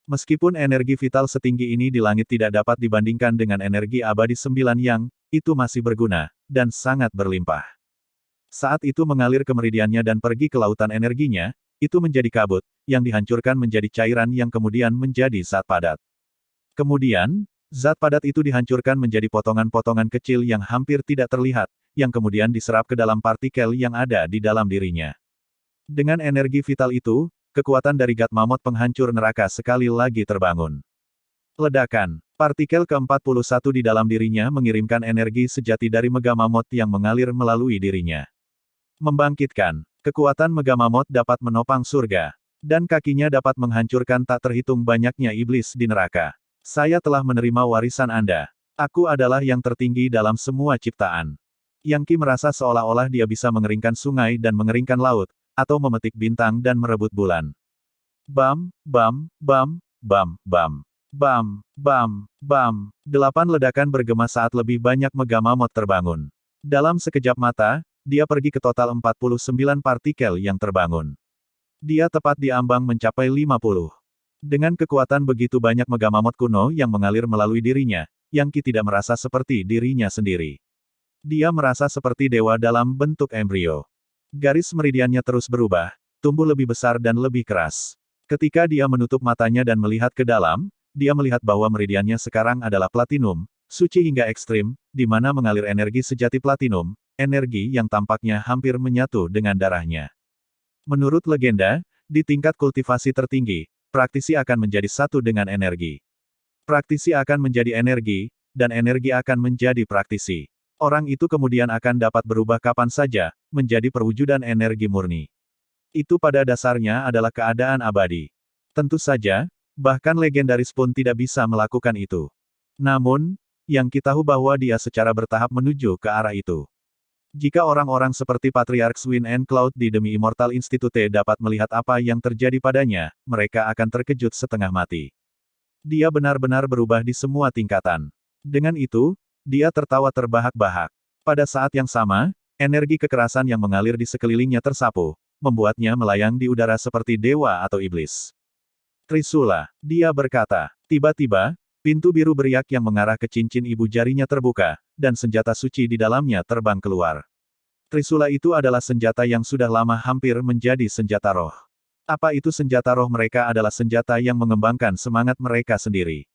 Meskipun energi vital setinggi ini di langit tidak dapat dibandingkan dengan energi abadi 9 yang, itu masih berguna, dan sangat berlimpah. Saat itu mengalir ke meridiannya dan pergi ke lautan energinya, itu menjadi kabut, yang dihancurkan menjadi cairan yang kemudian menjadi zat padat. Kemudian, zat padat itu dihancurkan menjadi potongan-potongan kecil yang hampir tidak terlihat, yang kemudian diserap ke dalam partikel yang ada di dalam dirinya. Dengan energi vital itu, kekuatan dari God Mammoth penghancur neraka sekali lagi terbangun. Ledakan. Partikel ke-41 di dalam dirinya mengirimkan energi sejati dari Mega Mammoth yang mengalir melalui dirinya. Membangkitkan. Kekuatan Mega Mammoth dapat menopang surga. Dan kakinya dapat menghancurkan tak terhitung banyaknya iblis di neraka. Saya telah menerima warisan Anda. Aku adalah yang tertinggi dalam semua ciptaan. Yang Qi merasa seolah-olah dia bisa mengeringkan sungai dan mengeringkan laut, atau memetik bintang dan merebut bulan. Bam, bam, bam, bam, bam. Bam, bam, bam. 8 ledakan bergema saat lebih banyak Mega Mammoth terbangun. Dalam sekejap mata, dia pergi ke total 49 partikel yang terbangun. Dia tepat di ambang mencapai 50. Dengan kekuatan begitu banyak Mega Mammoth kuno yang mengalir melalui dirinya, Yang Qi tidak merasa seperti dirinya sendiri. Dia merasa seperti dewa dalam bentuk embrio. Garis meridiannya terus berubah, tumbuh lebih besar dan lebih keras. Ketika dia menutup matanya dan melihat ke dalam, dia melihat bahwa meridiannya sekarang adalah platinum, suci hingga ekstrim, di mana mengalir energi sejati platinum, energi yang tampaknya hampir menyatu dengan darahnya. Menurut legenda, di tingkat kultivasi tertinggi, praktisi akan menjadi satu dengan energi. Praktisi akan menjadi energi, dan energi akan menjadi praktisi. Orang itu kemudian akan dapat berubah kapan saja, menjadi perwujudan energi murni. Itu pada dasarnya adalah keadaan abadi. Tentu saja, bahkan legendaris pun tidak bisa melakukan itu. Namun, Yang Qi tahu bahwa dia secara bertahap menuju ke arah itu. Jika orang-orang seperti Patriarchs Wind and Cloud di Demi Immortal Institute dapat melihat apa yang terjadi padanya, mereka akan terkejut setengah mati. Dia benar-benar berubah di semua tingkatan. Dengan itu, dia tertawa terbahak-bahak. Pada saat yang sama, energi kekerasan yang mengalir di sekelilingnya tersapu, membuatnya melayang di udara seperti dewa atau iblis. Trisula, dia berkata. Tiba-tiba, pintu biru beriak yang mengarah ke cincin ibu jarinya terbuka, dan senjata suci di dalamnya terbang keluar. Trisula itu adalah senjata yang sudah lama hampir menjadi senjata roh. Apa itu senjata roh mereka adalah senjata yang mengembangkan semangat mereka sendiri.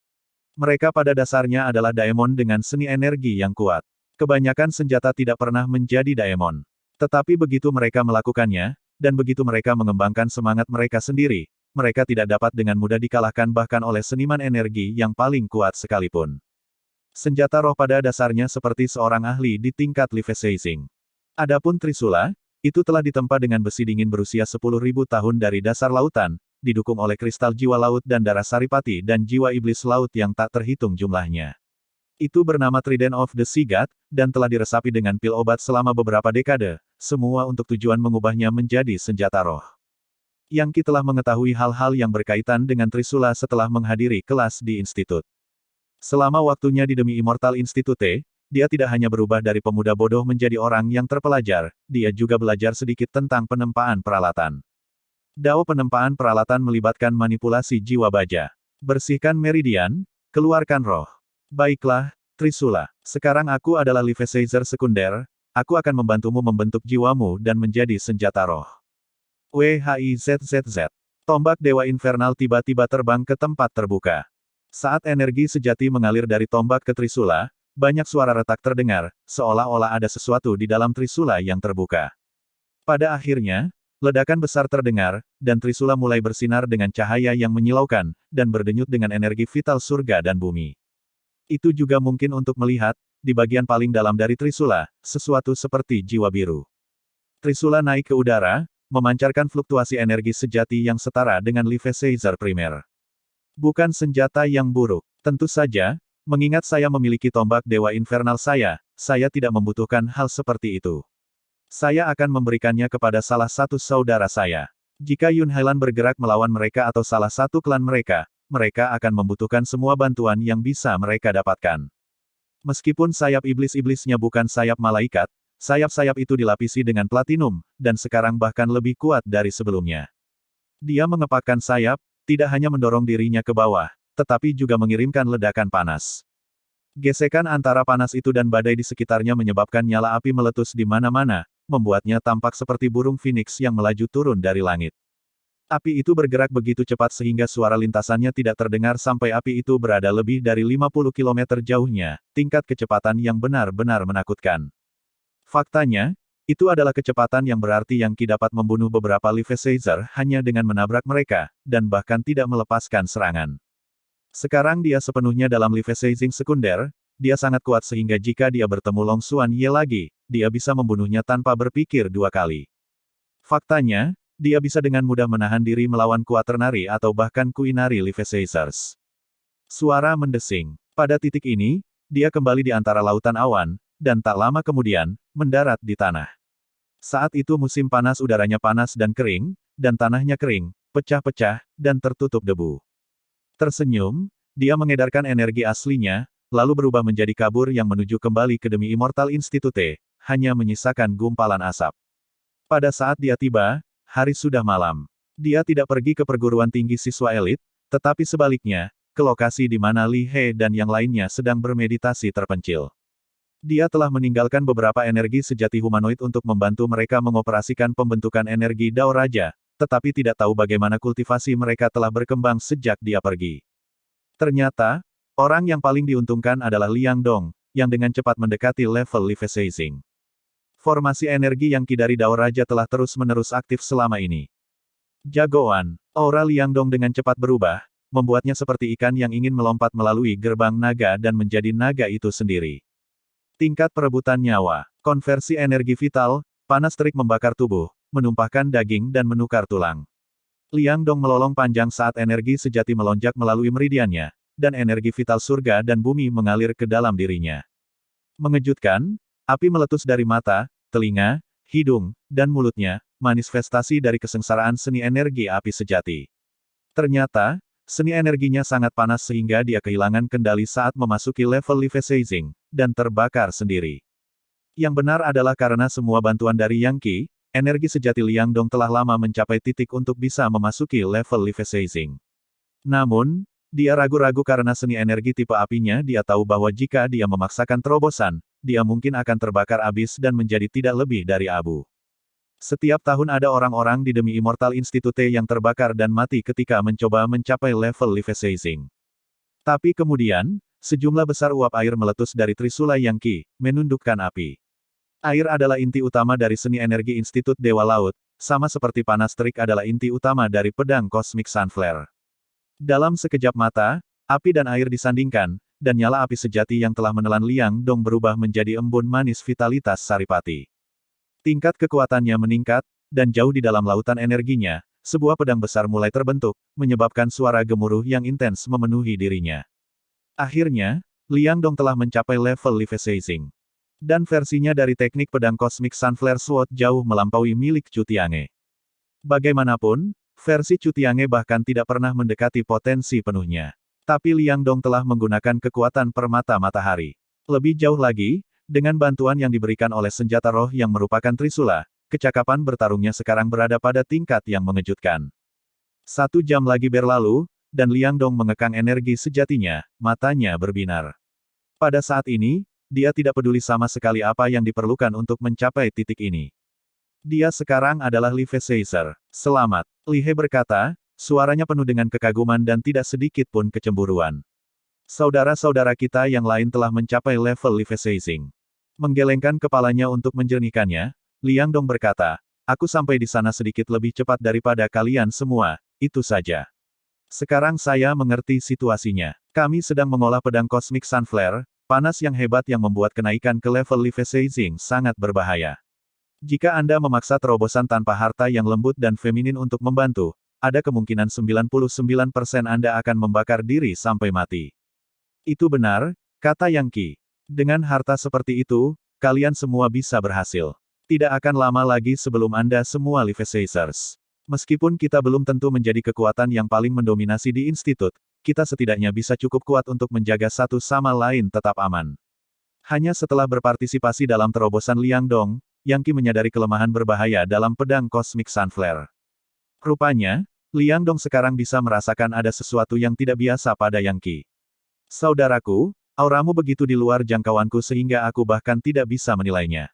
Mereka pada dasarnya adalah daemon dengan seni energi yang kuat. Kebanyakan senjata tidak pernah menjadi daemon. Tetapi begitu mereka melakukannya, dan begitu mereka mengembangkan semangat mereka sendiri, mereka tidak dapat dengan mudah dikalahkan bahkan oleh seniman energi yang paling kuat sekalipun. Senjata roh pada dasarnya seperti seorang ahli di tingkat Leviathan. Adapun Trisula, itu telah ditempa dengan besi dingin berusia 10.000 tahun dari dasar lautan, didukung oleh kristal jiwa laut dan darah saripati dan jiwa iblis laut yang tak terhitung jumlahnya. Itu bernama Trident of the Sea God, dan telah diresapi dengan pil obat selama beberapa dekade, semua untuk tujuan mengubahnya menjadi senjata roh. Yang Qi telah mengetahui hal-hal yang berkaitan dengan Trisula setelah menghadiri kelas di institut. Selama waktunya di Demi Immortal Institute, dia tidak hanya berubah dari pemuda bodoh menjadi orang yang terpelajar, dia juga belajar sedikit tentang penempaan peralatan. Dao penempaan peralatan melibatkan manipulasi jiwa baja. Bersihkan meridian, keluarkan roh. Baiklah, Trisula. Sekarang aku adalah Leviathan sekunder, aku akan membantumu membentuk jiwamu dan menjadi senjata roh. WHIZZZ. Tombak Dewa Infernal tiba-tiba terbang ke tempat terbuka. Saat energi sejati mengalir dari tombak ke Trisula, banyak suara retak terdengar, seolah-olah ada sesuatu di dalam Trisula yang terbuka. Pada akhirnya, ledakan besar terdengar, dan Trisula mulai bersinar dengan cahaya yang menyilaukan, dan berdenyut dengan energi vital surga dan bumi. Itu juga mungkin untuk melihat, di bagian paling dalam dari Trisula, sesuatu seperti jiwa biru. Trisula naik ke udara, memancarkan fluktuasi energi sejati yang setara dengan Live Caesar primer. Bukan senjata yang buruk. Tentu saja, mengingat saya memiliki tombak Dewa Infernal saya tidak membutuhkan hal seperti itu. Saya akan memberikannya kepada salah satu saudara saya. Jika Yun Hailan bergerak melawan mereka atau salah satu klan mereka, mereka akan membutuhkan semua bantuan yang bisa mereka dapatkan. Meskipun sayap iblis-iblisnya bukan sayap malaikat, sayap-sayap itu dilapisi dengan platinum, dan sekarang bahkan lebih kuat dari sebelumnya. Dia mengepakkan sayap, tidak hanya mendorong dirinya ke bawah, tetapi juga mengirimkan ledakan panas. Gesekan antara panas itu dan badai di sekitarnya menyebabkan nyala api meletus di mana-mana, membuatnya tampak seperti burung phoenix yang melaju turun dari langit. Api itu bergerak begitu cepat sehingga suara lintasannya tidak terdengar sampai api itu berada lebih dari 50 km jauhnya, tingkat kecepatan yang benar-benar menakutkan. Faktanya, itu adalah kecepatan yang berarti yang Qi dapat membunuh beberapa Live Caesar hanya dengan menabrak mereka, dan bahkan tidak melepaskan serangan. Sekarang dia sepenuhnya dalam Live Caesar sekunder, dia sangat kuat sehingga jika dia bertemu Long Xuan Ye lagi, dia bisa membunuhnya tanpa berpikir dua kali. Faktanya, dia bisa dengan mudah menahan diri melawan Quaternary atau bahkan Quinary Live Caesars. Suara mendesing. Pada titik ini, dia kembali di antara lautan awan, dan tak lama kemudian, mendarat di tanah. Saat itu musim panas udaranya panas dan kering, dan tanahnya kering, pecah-pecah, dan tertutup debu. Tersenyum, dia mengedarkan energi aslinya, lalu berubah menjadi kabur yang menuju kembali ke Demi Immortal Institute, hanya menyisakan gumpalan asap. Pada saat dia tiba, hari sudah malam. Dia tidak pergi ke perguruan tinggi siswa elit, tetapi sebaliknya, ke lokasi di mana Li He dan yang lainnya sedang bermeditasi terpencil. Dia telah meninggalkan beberapa energi sejati humanoid untuk membantu mereka mengoperasikan pembentukan energi Dao Raja, tetapi tidak tahu bagaimana kultivasi mereka telah berkembang sejak dia pergi. Ternyata, orang yang paling diuntungkan adalah Liang Dong, yang dengan cepat mendekati level Live Caesar. Formasi energi yang Qi dari Dao Raja telah terus-menerus aktif selama ini. Jagoan, aura Liang Dong dengan cepat berubah, membuatnya seperti ikan yang ingin melompat melalui gerbang naga dan menjadi naga itu sendiri. Tingkat perebutan nyawa, konversi energi vital, panas terik membakar tubuh, menumpahkan daging dan menukar tulang. Liang Dong melolong panjang saat energi sejati melonjak melalui meridiannya, dan energi vital surga dan bumi mengalir ke dalam dirinya. Mengejutkan, api meletus dari mata, telinga, hidung, dan mulutnya, manifestasi dari kesengsaraan seni energi api sejati. Ternyata, seni energinya sangat panas sehingga dia kehilangan kendali saat memasuki level Live Caesar, dan terbakar sendiri. Yang benar adalah karena semua bantuan dari Yang Qi, energi sejati Liang Dong telah lama mencapai titik untuk bisa memasuki level Live Caesar. Namun, dia ragu-ragu karena seni energi tipe apinya. Dia tahu bahwa jika dia memaksakan terobosan, dia mungkin akan terbakar abis dan menjadi tidak lebih dari abu. Setiap tahun ada orang-orang di Demi Immortal Institute yang terbakar dan mati ketika mencoba mencapai level Live Caesar. Tapi kemudian, sejumlah besar uap air meletus dari Trisula Yang Qi, menundukkan api. Air adalah inti utama dari seni energi Institut Dewa Laut, sama seperti panas terik adalah inti utama dari pedang Cosmic Sunflare. Dalam sekejap mata, api dan air disandingkan, dan nyala api sejati yang telah menelan Liang Dong berubah menjadi embun manis vitalitas Saripati. Tingkat kekuatannya meningkat, dan jauh di dalam lautan energinya, sebuah pedang besar mulai terbentuk, menyebabkan suara gemuruh yang intens memenuhi dirinya. Akhirnya, Liang Dong telah mencapai level Live Caesar. Dan versinya dari teknik pedang Cosmic Sunflare Sword jauh melampaui milik Chu Tiange. Bagaimanapun, versi Chu Tiange bahkan tidak pernah mendekati potensi penuhnya. Tapi Liang Dong telah menggunakan kekuatan permata matahari. Lebih jauh lagi, dengan bantuan yang diberikan oleh senjata roh yang merupakan Trisula, kecakapan bertarungnya sekarang berada pada tingkat yang mengejutkan. 1 jam lagi berlalu, dan Liang Dong mengekang energi sejatinya, matanya berbinar. Pada saat ini, dia tidak peduli sama sekali apa yang diperlukan untuk mencapai titik ini. Dia sekarang adalah Live Caesar. Selamat, Li He berkata, Suaranya penuh dengan kekaguman dan tidak sedikit pun kecemburuan. Saudara-saudara kita yang lain telah mencapai level Life Seizing. Menggelengkan kepalanya untuk menjernihkannya, Liang Dong berkata, aku sampai di sana sedikit lebih cepat daripada kalian semua, itu saja. Sekarang saya mengerti situasinya. Kami sedang mengolah pedang Cosmic Sun Flare, panas yang hebat yang membuat kenaikan ke level Life Seizing sangat berbahaya. Jika Anda memaksa terobosan tanpa harta yang lembut dan feminin untuk membantu, ada kemungkinan 99% Anda akan membakar diri sampai mati. Itu benar, kata Yang Qi. Dengan harta seperti itu, kalian semua bisa berhasil. Tidak akan lama lagi sebelum Anda semua Life Seizers. Meskipun kita belum tentu menjadi kekuatan yang paling mendominasi di institut, kita setidaknya bisa cukup kuat untuk menjaga satu sama lain tetap aman. Hanya setelah berpartisipasi dalam terobosan Liang Dong, Yang Qi menyadari kelemahan berbahaya dalam pedang Cosmic Sun Flare. Rupanya, Liang Dong sekarang bisa merasakan ada sesuatu yang tidak biasa pada Yang Qi. Saudaraku, auramu begitu di luar jangkauanku sehingga aku bahkan tidak bisa menilainya.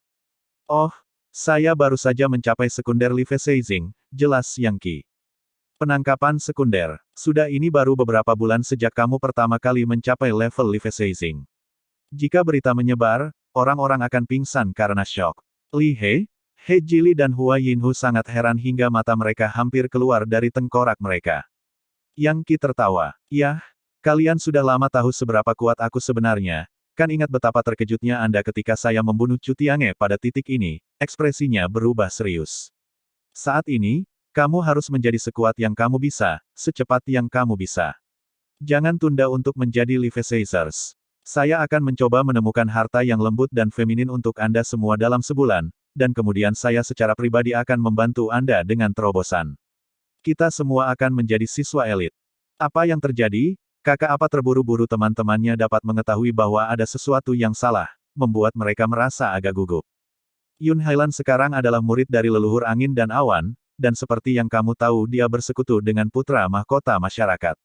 Oh, saya baru saja mencapai sekunder Life Seizing, jelas Yang Qi. Penangkapan sekunder. Sudah ini baru beberapa bulan sejak kamu pertama kali mencapai level Life Seizing. Jika berita menyebar, orang-orang akan pingsan karena syok. Li He, He Jili dan Hua Yinhu sangat heran hingga mata mereka hampir keluar dari tengkorak mereka. Yang Qi tertawa. Yah, kalian sudah lama tahu seberapa kuat aku sebenarnya, kan ingat betapa terkejutnya Anda ketika saya membunuh Chu Tiange pada titik ini, ekspresinya berubah serius. Saat ini, kamu harus menjadi sekuat yang kamu bisa, secepat yang kamu bisa. Jangan tunda untuk menjadi Life Seizers. Saya akan mencoba menemukan harta yang lembut dan feminin untuk Anda semua dalam sebulan, dan kemudian saya secara pribadi akan membantu Anda dengan terobosan. Kita semua akan menjadi siswa elit. Apa yang terjadi? Kakak apa terburu-buru teman-temannya dapat mengetahui bahwa ada sesuatu yang salah, membuat mereka merasa agak gugup. Yun Hailan sekarang adalah murid dari leluhur angin dan awan, dan seperti yang kamu tahu dia bersekutu dengan putra mahkota masyarakat.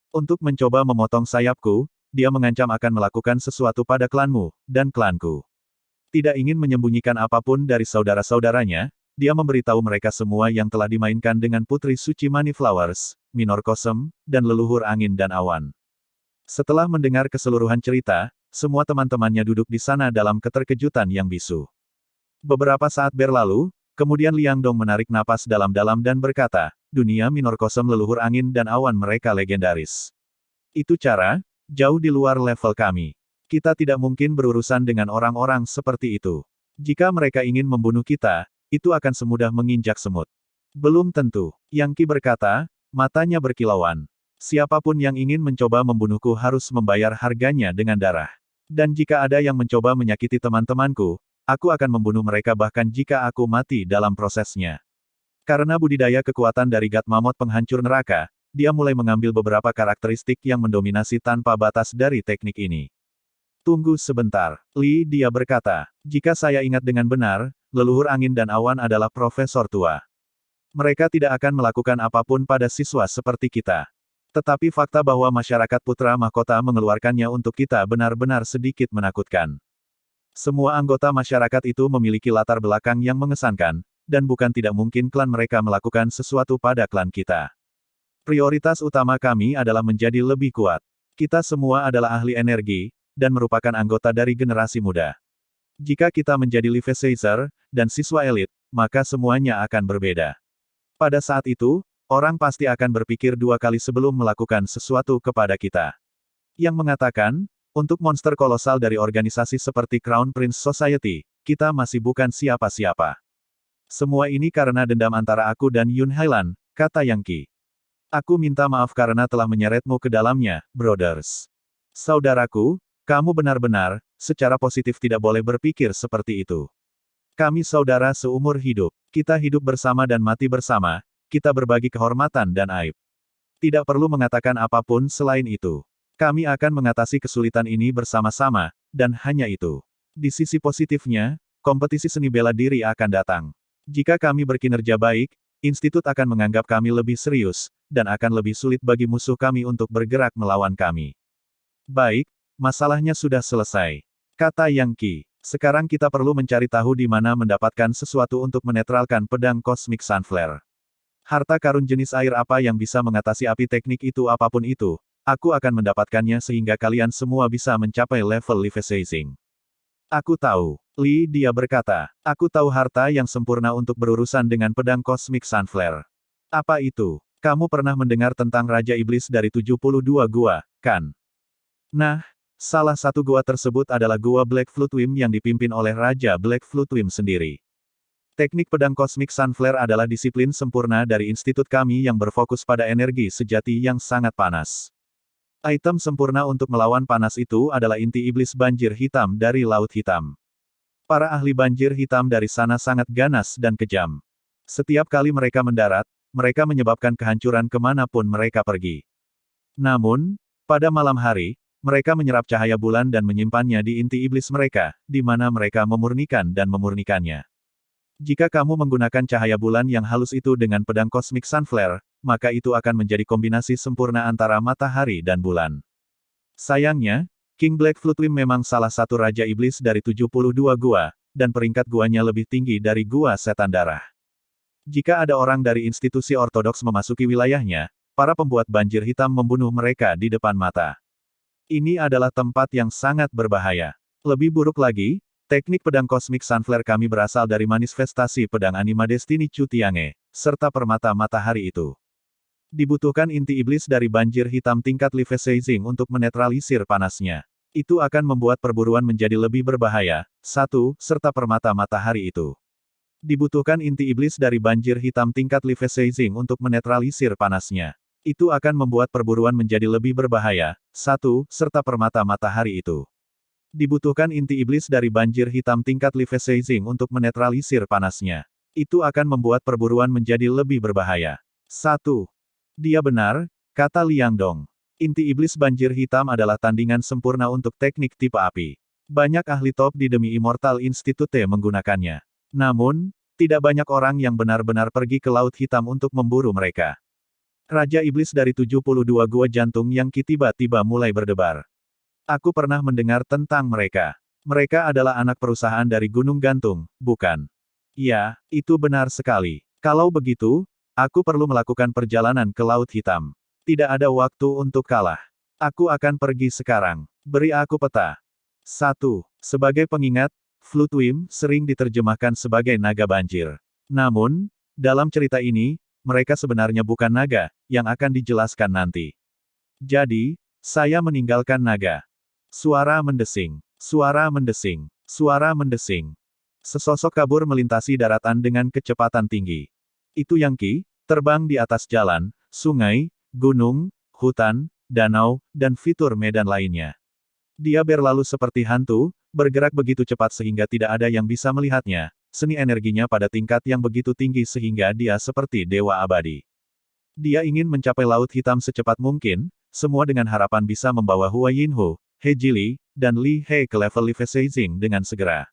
Untuk mencoba memotong sayapku, dia mengancam akan melakukan sesuatu pada klanmu, dan klanku. Tidak ingin menyembunyikan apapun dari saudara-saudaranya, dia memberitahu mereka semua yang telah dimainkan dengan Putri Suci Money Flowers, Minor Cosm, dan leluhur angin dan awan. Setelah mendengar keseluruhan cerita, semua teman-temannya duduk di sana dalam keterkejutan yang bisu. Beberapa saat berlalu, kemudian Liang Dong menarik napas dalam-dalam dan berkata, dunia Minor Cosm leluhur angin dan awan mereka legendaris. Itu cara, jauh di luar level kami. Kita tidak mungkin berurusan dengan orang-orang seperti itu. Jika mereka ingin membunuh kita, itu akan semudah menginjak semut. Belum tentu. Yang Qi berkata, matanya berkilauan. Siapapun yang ingin mencoba membunuhku harus membayar harganya dengan darah. Dan jika ada yang mencoba menyakiti teman-temanku, aku akan membunuh mereka bahkan jika aku mati dalam prosesnya. Karena budidaya kekuatan dari God Mammoth penghancur neraka, dia mulai mengambil beberapa karakteristik yang mendominasi tanpa batas dari teknik ini. Tunggu sebentar, Li, dia berkata. Jika saya ingat dengan benar, leluhur angin dan awan adalah profesor tua. Mereka tidak akan melakukan apapun pada siswa seperti kita. Tetapi fakta bahwa masyarakat putra mahkota mengeluarkannya untuk kita benar-benar sedikit menakutkan. Semua anggota masyarakat itu memiliki latar belakang yang mengesankan, dan bukan tidak mungkin klan mereka melakukan sesuatu pada klan kita. Prioritas utama kami adalah menjadi lebih kuat. Kita semua adalah ahli energi, dan merupakan anggota dari generasi muda. Jika kita menjadi Life Seizer, dan siswa elit, maka semuanya akan berbeda. Pada saat itu, orang pasti akan berpikir dua kali sebelum melakukan sesuatu kepada kita. Yang mengatakan, untuk monster kolosal dari organisasi seperti Crown Prince Society, kita masih bukan siapa-siapa. Semua ini karena dendam antara aku dan Yun Hailan, kata Yang Qi. Aku minta maaf karena telah menyeretmu ke dalamnya, brothers. Saudaraku, kamu benar-benar, secara positif tidak boleh berpikir seperti itu. Kami saudara seumur hidup. Kita hidup bersama dan mati bersama, kita berbagi kehormatan dan aib. Tidak perlu mengatakan apapun selain itu. Kami akan mengatasi kesulitan ini bersama-sama, dan hanya itu. Di sisi positifnya, kompetisi seni bela diri akan datang. Jika kami berkinerja baik, institut akan menganggap kami lebih serius, dan akan lebih sulit bagi musuh kami untuk bergerak melawan kami. Baik, masalahnya sudah selesai. Kata Yang Qi. Sekarang kita perlu mencari tahu di mana mendapatkan sesuatu untuk menetralkan pedang Cosmic Sun Flare. Harta karun jenis air apa yang bisa mengatasi api teknik itu apapun itu, aku akan mendapatkannya sehingga kalian semua bisa mencapai level Leviathan. Aku tahu, Li, dia berkata, aku tahu harta yang sempurna untuk berurusan dengan pedang kosmik Sunflare. Apa itu? Kamu pernah mendengar tentang Raja Iblis dari 72 gua, kan? Nah, salah satu gua tersebut adalah gua Black Flutwim yang dipimpin oleh Raja Black Flutwim sendiri. Teknik pedang kosmik Sunflare adalah disiplin sempurna dari institut kami yang berfokus pada energi sejati yang sangat panas. Item sempurna untuk melawan panas itu adalah inti iblis banjir hitam dari Laut Hitam. Para ahli banjir hitam dari sana sangat ganas dan kejam. Setiap kali mereka mendarat, mereka menyebabkan kehancuran kemanapun mereka pergi. Namun, pada malam hari, mereka menyerap cahaya bulan dan menyimpannya di inti iblis mereka, di mana mereka memurnikan dan memurnikannya. Jika kamu menggunakan cahaya bulan yang halus itu dengan pedang kosmik Sunflare, maka itu akan menjadi kombinasi sempurna antara matahari dan bulan. Sayangnya, King Black Flutwim memang salah satu Raja Iblis dari 72 gua, dan peringkat guanya lebih tinggi dari gua setan darah. Jika ada orang dari institusi ortodoks memasuki wilayahnya, para pembuat banjir hitam membunuh mereka di depan mata. Ini adalah tempat yang sangat berbahaya. Lebih buruk lagi, teknik pedang kosmik Sunflare kami berasal dari manifestasi pedang anima Destiny Chu Tiange, serta permata matahari itu. Dibutuhkan inti iblis dari banjir hitam tingkat Leviathan untuk menetralisir panasnya. Itu akan membuat perburuan menjadi lebih berbahaya, serta permata matahari itu. Dibutuhkan inti iblis dari banjir hitam tingkat Leviathan untuk menetralisir panasnya. Itu akan membuat perburuan menjadi lebih berbahaya, serta permata matahari itu. Dibutuhkan inti iblis dari banjir hitam tingkat Leviathan untuk menetralisir panasnya. Itu akan membuat perburuan menjadi lebih berbahaya. 1. Dia benar, kata Liang Dong. Inti iblis banjir hitam adalah tandingan sempurna untuk teknik tipe api. Banyak ahli top di Demi Immortal Institute menggunakannya. Namun, tidak banyak orang yang benar-benar pergi ke Laut Hitam untuk memburu mereka. Raja Iblis dari 72 gua jantung yang tiba-tiba mulai berdebar. Aku pernah mendengar tentang mereka. Mereka adalah anak perusahaan dari Gunung Gantung, bukan? Ya, itu benar sekali. Kalau begitu, aku perlu melakukan perjalanan ke Laut Hitam. Tidak ada waktu untuk kalah. Aku akan pergi sekarang. Beri aku peta. 1. Sebagai pengingat, Flutwim sering diterjemahkan sebagai naga banjir. Namun, dalam cerita ini, mereka sebenarnya bukan naga, yang akan dijelaskan nanti. Jadi, saya meninggalkan naga. Suara mendesing. Suara mendesing. Suara mendesing. Sesosok kabur melintasi daratan dengan kecepatan tinggi. Itu Yang Qi, terbang di atas jalan, sungai, gunung, hutan, danau, dan fitur medan lainnya. Dia berlalu seperti hantu, bergerak begitu cepat sehingga tidak ada yang bisa melihatnya, seni energinya pada tingkat yang begitu tinggi sehingga dia seperti dewa abadi. Dia ingin mencapai Laut Hitam secepat mungkin, semua dengan harapan bisa membawa Hua Yinhu, He Jili, dan Li He ke level Leviathan dengan segera.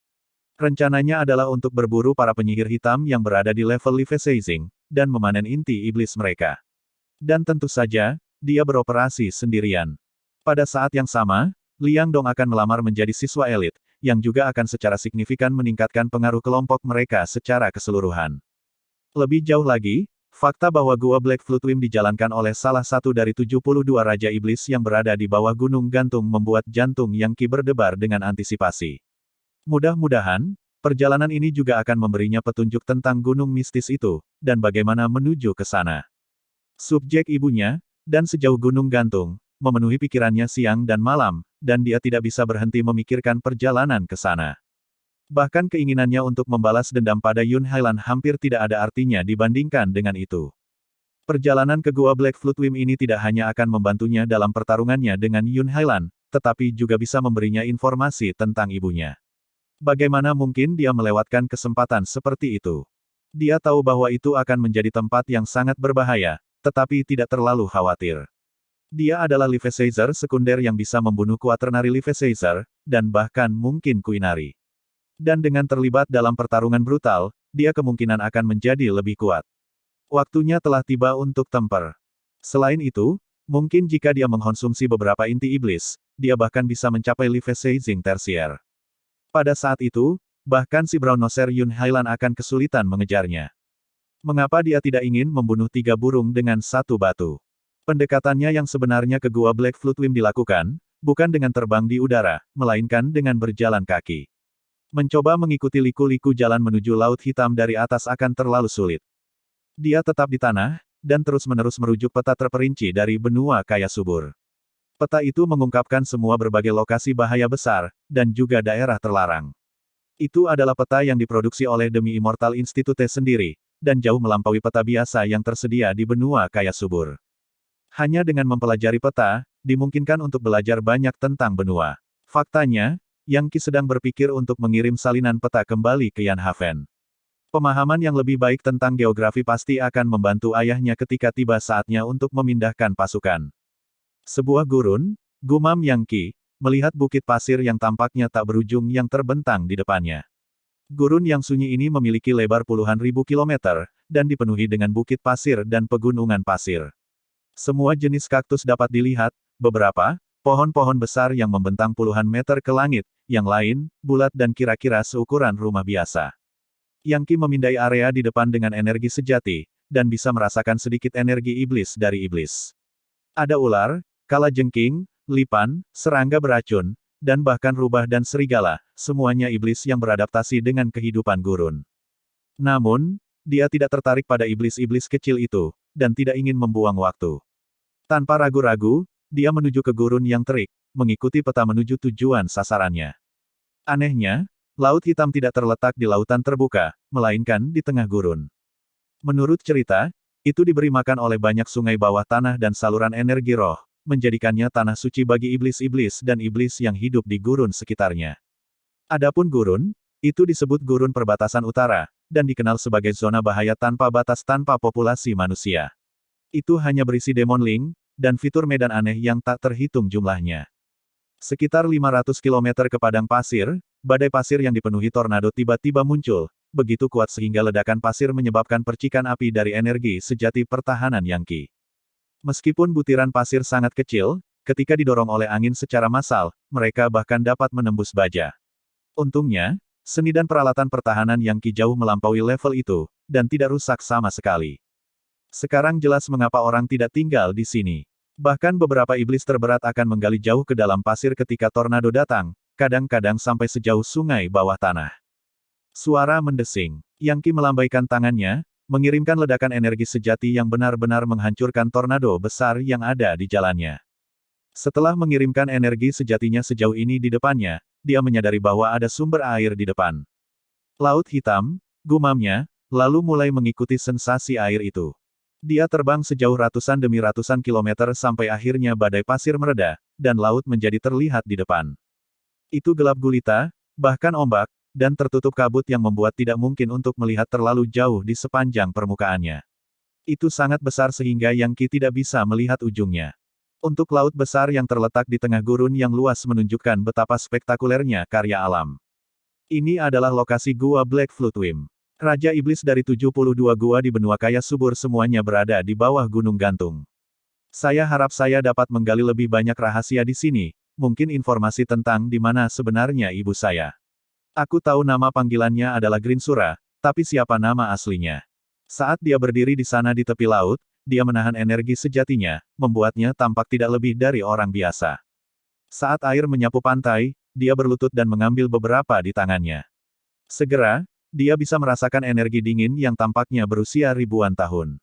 Rencananya adalah untuk berburu para penyihir hitam yang berada di level Leviathan, dan memanen inti iblis mereka. Dan tentu saja, dia beroperasi sendirian. Pada saat yang sama, Liang Dong akan melamar menjadi siswa elit, yang juga akan secara signifikan meningkatkan pengaruh kelompok mereka secara keseluruhan. Lebih jauh lagi, fakta bahwa Gua Black Flutwim dijalankan oleh salah satu dari 72 Raja Iblis yang berada di bawah Gunung Gantung membuat jantung Yang Qi berdebar dengan antisipasi. Mudah-mudahan, perjalanan ini juga akan memberinya petunjuk tentang gunung mistis itu, dan bagaimana menuju ke sana. Subjek ibunya, dan sejauh Gunung Gantung, memenuhi pikirannya siang dan malam, dan dia tidak bisa berhenti memikirkan perjalanan ke sana. Bahkan keinginannya untuk membalas dendam pada Yun Hailan hampir tidak ada artinya dibandingkan dengan itu. Perjalanan ke Gua Black Flutwim ini tidak hanya akan membantunya dalam pertarungannya dengan Yun Hailan, tetapi juga bisa memberinya informasi tentang ibunya. Bagaimana mungkin dia melewatkan kesempatan seperti itu? Dia tahu bahwa itu akan menjadi tempat yang sangat berbahaya, tetapi tidak terlalu khawatir. Dia adalah Leviathan sekunder yang bisa membunuh Quaternary Leviathan, dan bahkan mungkin Quinary. Dan dengan terlibat dalam pertarungan brutal, dia kemungkinan akan menjadi lebih kuat. Waktunya telah tiba untuk temper. Selain itu, mungkin jika dia mengkonsumsi beberapa inti iblis, dia bahkan bisa mencapai Leviathan tersier. Pada saat itu, bahkan si Brown Noser Yun Hailan akan kesulitan mengejarnya. Mengapa dia tidak ingin membunuh 3 burung dengan satu batu? Pendekatannya yang sebenarnya ke Gua Black Flutewim dilakukan, bukan dengan terbang di udara, melainkan dengan berjalan kaki. Mencoba mengikuti liku-liku jalan menuju Laut Hitam dari atas akan terlalu sulit. Dia tetap di tanah, dan terus-menerus merujuk peta terperinci dari benua kaya subur. Peta itu mengungkapkan semua berbagai lokasi bahaya besar, dan juga daerah terlarang. Itu adalah peta yang diproduksi oleh Demi Immortal Institute sendiri, dan jauh melampaui peta biasa yang tersedia di benua kaya subur. Hanya dengan mempelajari peta, dimungkinkan untuk belajar banyak tentang benua. Faktanya, Yang Qi sedang berpikir untuk mengirim salinan peta kembali ke Yanhaven. Pemahaman yang lebih baik tentang geografi pasti akan membantu ayahnya ketika tiba saatnya untuk memindahkan pasukan. Sebuah gurun, gumam Yang Qi, melihat bukit pasir yang tampaknya tak berujung yang terbentang di depannya. Gurun yang sunyi ini memiliki lebar puluhan ribu kilometer, dan dipenuhi dengan bukit pasir dan pegunungan pasir. Semua jenis kaktus dapat dilihat, beberapa, pohon-pohon besar yang membentang puluhan meter ke langit, yang lain, bulat dan kira-kira seukuran rumah biasa. Yang Qi memindai area di depan dengan energi sejati, dan bisa merasakan sedikit energi iblis dari iblis. Ada ular, kalajengking, lipan, serangga beracun, dan bahkan rubah dan serigala, semuanya iblis yang beradaptasi dengan kehidupan gurun. Namun, dia tidak tertarik pada iblis-iblis kecil itu, dan tidak ingin membuang waktu. Tanpa ragu-ragu, dia menuju ke gurun yang terik, mengikuti peta menuju tujuan sasarannya. Anehnya, Laut Hitam tidak terletak di lautan terbuka, melainkan di tengah gurun. Menurut cerita, itu diberi makan oleh banyak sungai bawah tanah dan saluran energi roh, menjadikannya tanah suci bagi iblis-iblis dan iblis yang hidup di gurun sekitarnya. Adapun gurun, itu disebut gurun perbatasan utara, dan dikenal sebagai zona bahaya tanpa batas tanpa populasi manusia. Itu hanya berisi demonling, dan fitur medan aneh yang tak terhitung jumlahnya. Sekitar 500 km ke padang pasir, badai pasir yang dipenuhi tornado tiba-tiba muncul, begitu kuat sehingga ledakan pasir menyebabkan percikan api dari energi sejati pertahanan Yang Qi. Meskipun butiran pasir sangat kecil, ketika didorong oleh angin secara massal, mereka bahkan dapat menembus baja. Untungnya, seni dan peralatan pertahanan Yang Qi jauh melampaui level itu, dan tidak rusak sama sekali. Sekarang jelas mengapa orang tidak tinggal di sini. Bahkan beberapa iblis terberat akan menggali jauh ke dalam pasir ketika tornado datang, kadang-kadang sampai sejauh sungai bawah tanah. Suara mendesing. Yang Qi melambaikan tangannya, mengirimkan ledakan energi sejati yang benar-benar menghancurkan tornado besar yang ada di jalannya. Setelah mengirimkan energi sejatinya sejauh ini di depannya, dia menyadari bahwa ada sumber air di depan. Laut Hitam, gumamnya, lalu mulai mengikuti sensasi air itu. Dia terbang sejauh ratusan demi ratusan kilometer sampai akhirnya badai pasir mereda, dan laut menjadi terlihat di depan. Itu gelap gulita, bahkan ombak, dan tertutup kabut yang membuat tidak mungkin untuk melihat terlalu jauh di sepanjang permukaannya. Itu sangat besar sehingga Yang Qi tidak bisa melihat ujungnya. Untuk laut besar yang terletak di tengah gurun yang luas menunjukkan betapa spektakulernya karya alam. Ini adalah lokasi Gua Black Flutewim. Raja Iblis dari 72 gua di benua kaya subur semuanya berada di bawah gunung gantung. Saya harap saya dapat menggali lebih banyak rahasia di sini, mungkin informasi tentang di mana sebenarnya ibu saya. Aku tahu nama panggilannya adalah Grinsura, tapi siapa nama aslinya? Saat dia berdiri di sana di tepi laut, dia menahan energi sejatinya, membuatnya tampak tidak lebih dari orang biasa. Saat air menyapu pantai, dia berlutut dan mengambil beberapa di tangannya. Segera, dia bisa merasakan energi dingin yang tampaknya berusia ribuan tahun.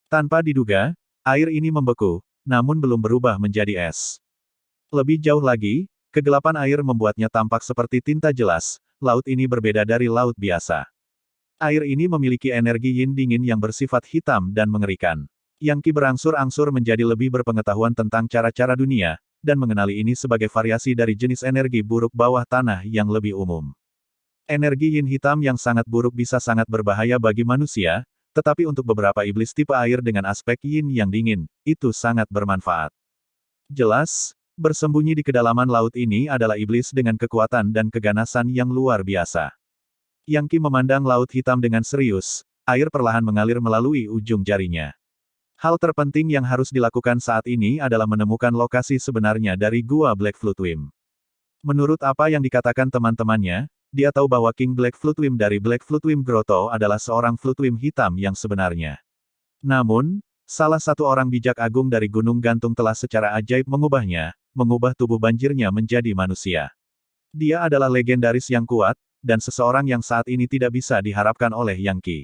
Tanpa diduga, air ini membeku, namun belum berubah menjadi es. Lebih jauh lagi, kegelapan air membuatnya tampak seperti tinta jelas, laut ini berbeda dari laut biasa. Air ini memiliki energi yin dingin yang bersifat hitam dan mengerikan. Yang Qi berangsur-angsur menjadi lebih berpengetahuan tentang cara-cara dunia, dan mengenali ini sebagai variasi dari jenis energi buruk bawah tanah yang lebih umum. Energi yin hitam yang sangat buruk bisa sangat berbahaya bagi manusia, tetapi untuk beberapa iblis tipe air dengan aspek yin yang dingin, itu sangat bermanfaat. Jelas, bersembunyi di kedalaman laut ini adalah iblis dengan kekuatan dan keganasan yang luar biasa. Yang Qi memandang laut hitam dengan serius, air perlahan mengalir melalui ujung jarinya. Hal terpenting yang harus dilakukan saat ini adalah menemukan lokasi sebenarnya dari Gua Black Flutewim. Menurut apa yang dikatakan teman-temannya, dia tahu bahwa King Black Floodwim dari Black Floodwim Grotto adalah seorang Floodwim hitam yang sebenarnya. Namun, salah satu orang bijak agung dari Gunung Gantung telah secara ajaib mengubah tubuh banjirnya menjadi manusia. Dia adalah legendaris yang kuat, dan seseorang yang saat ini tidak bisa diharapkan oleh Yang Qi.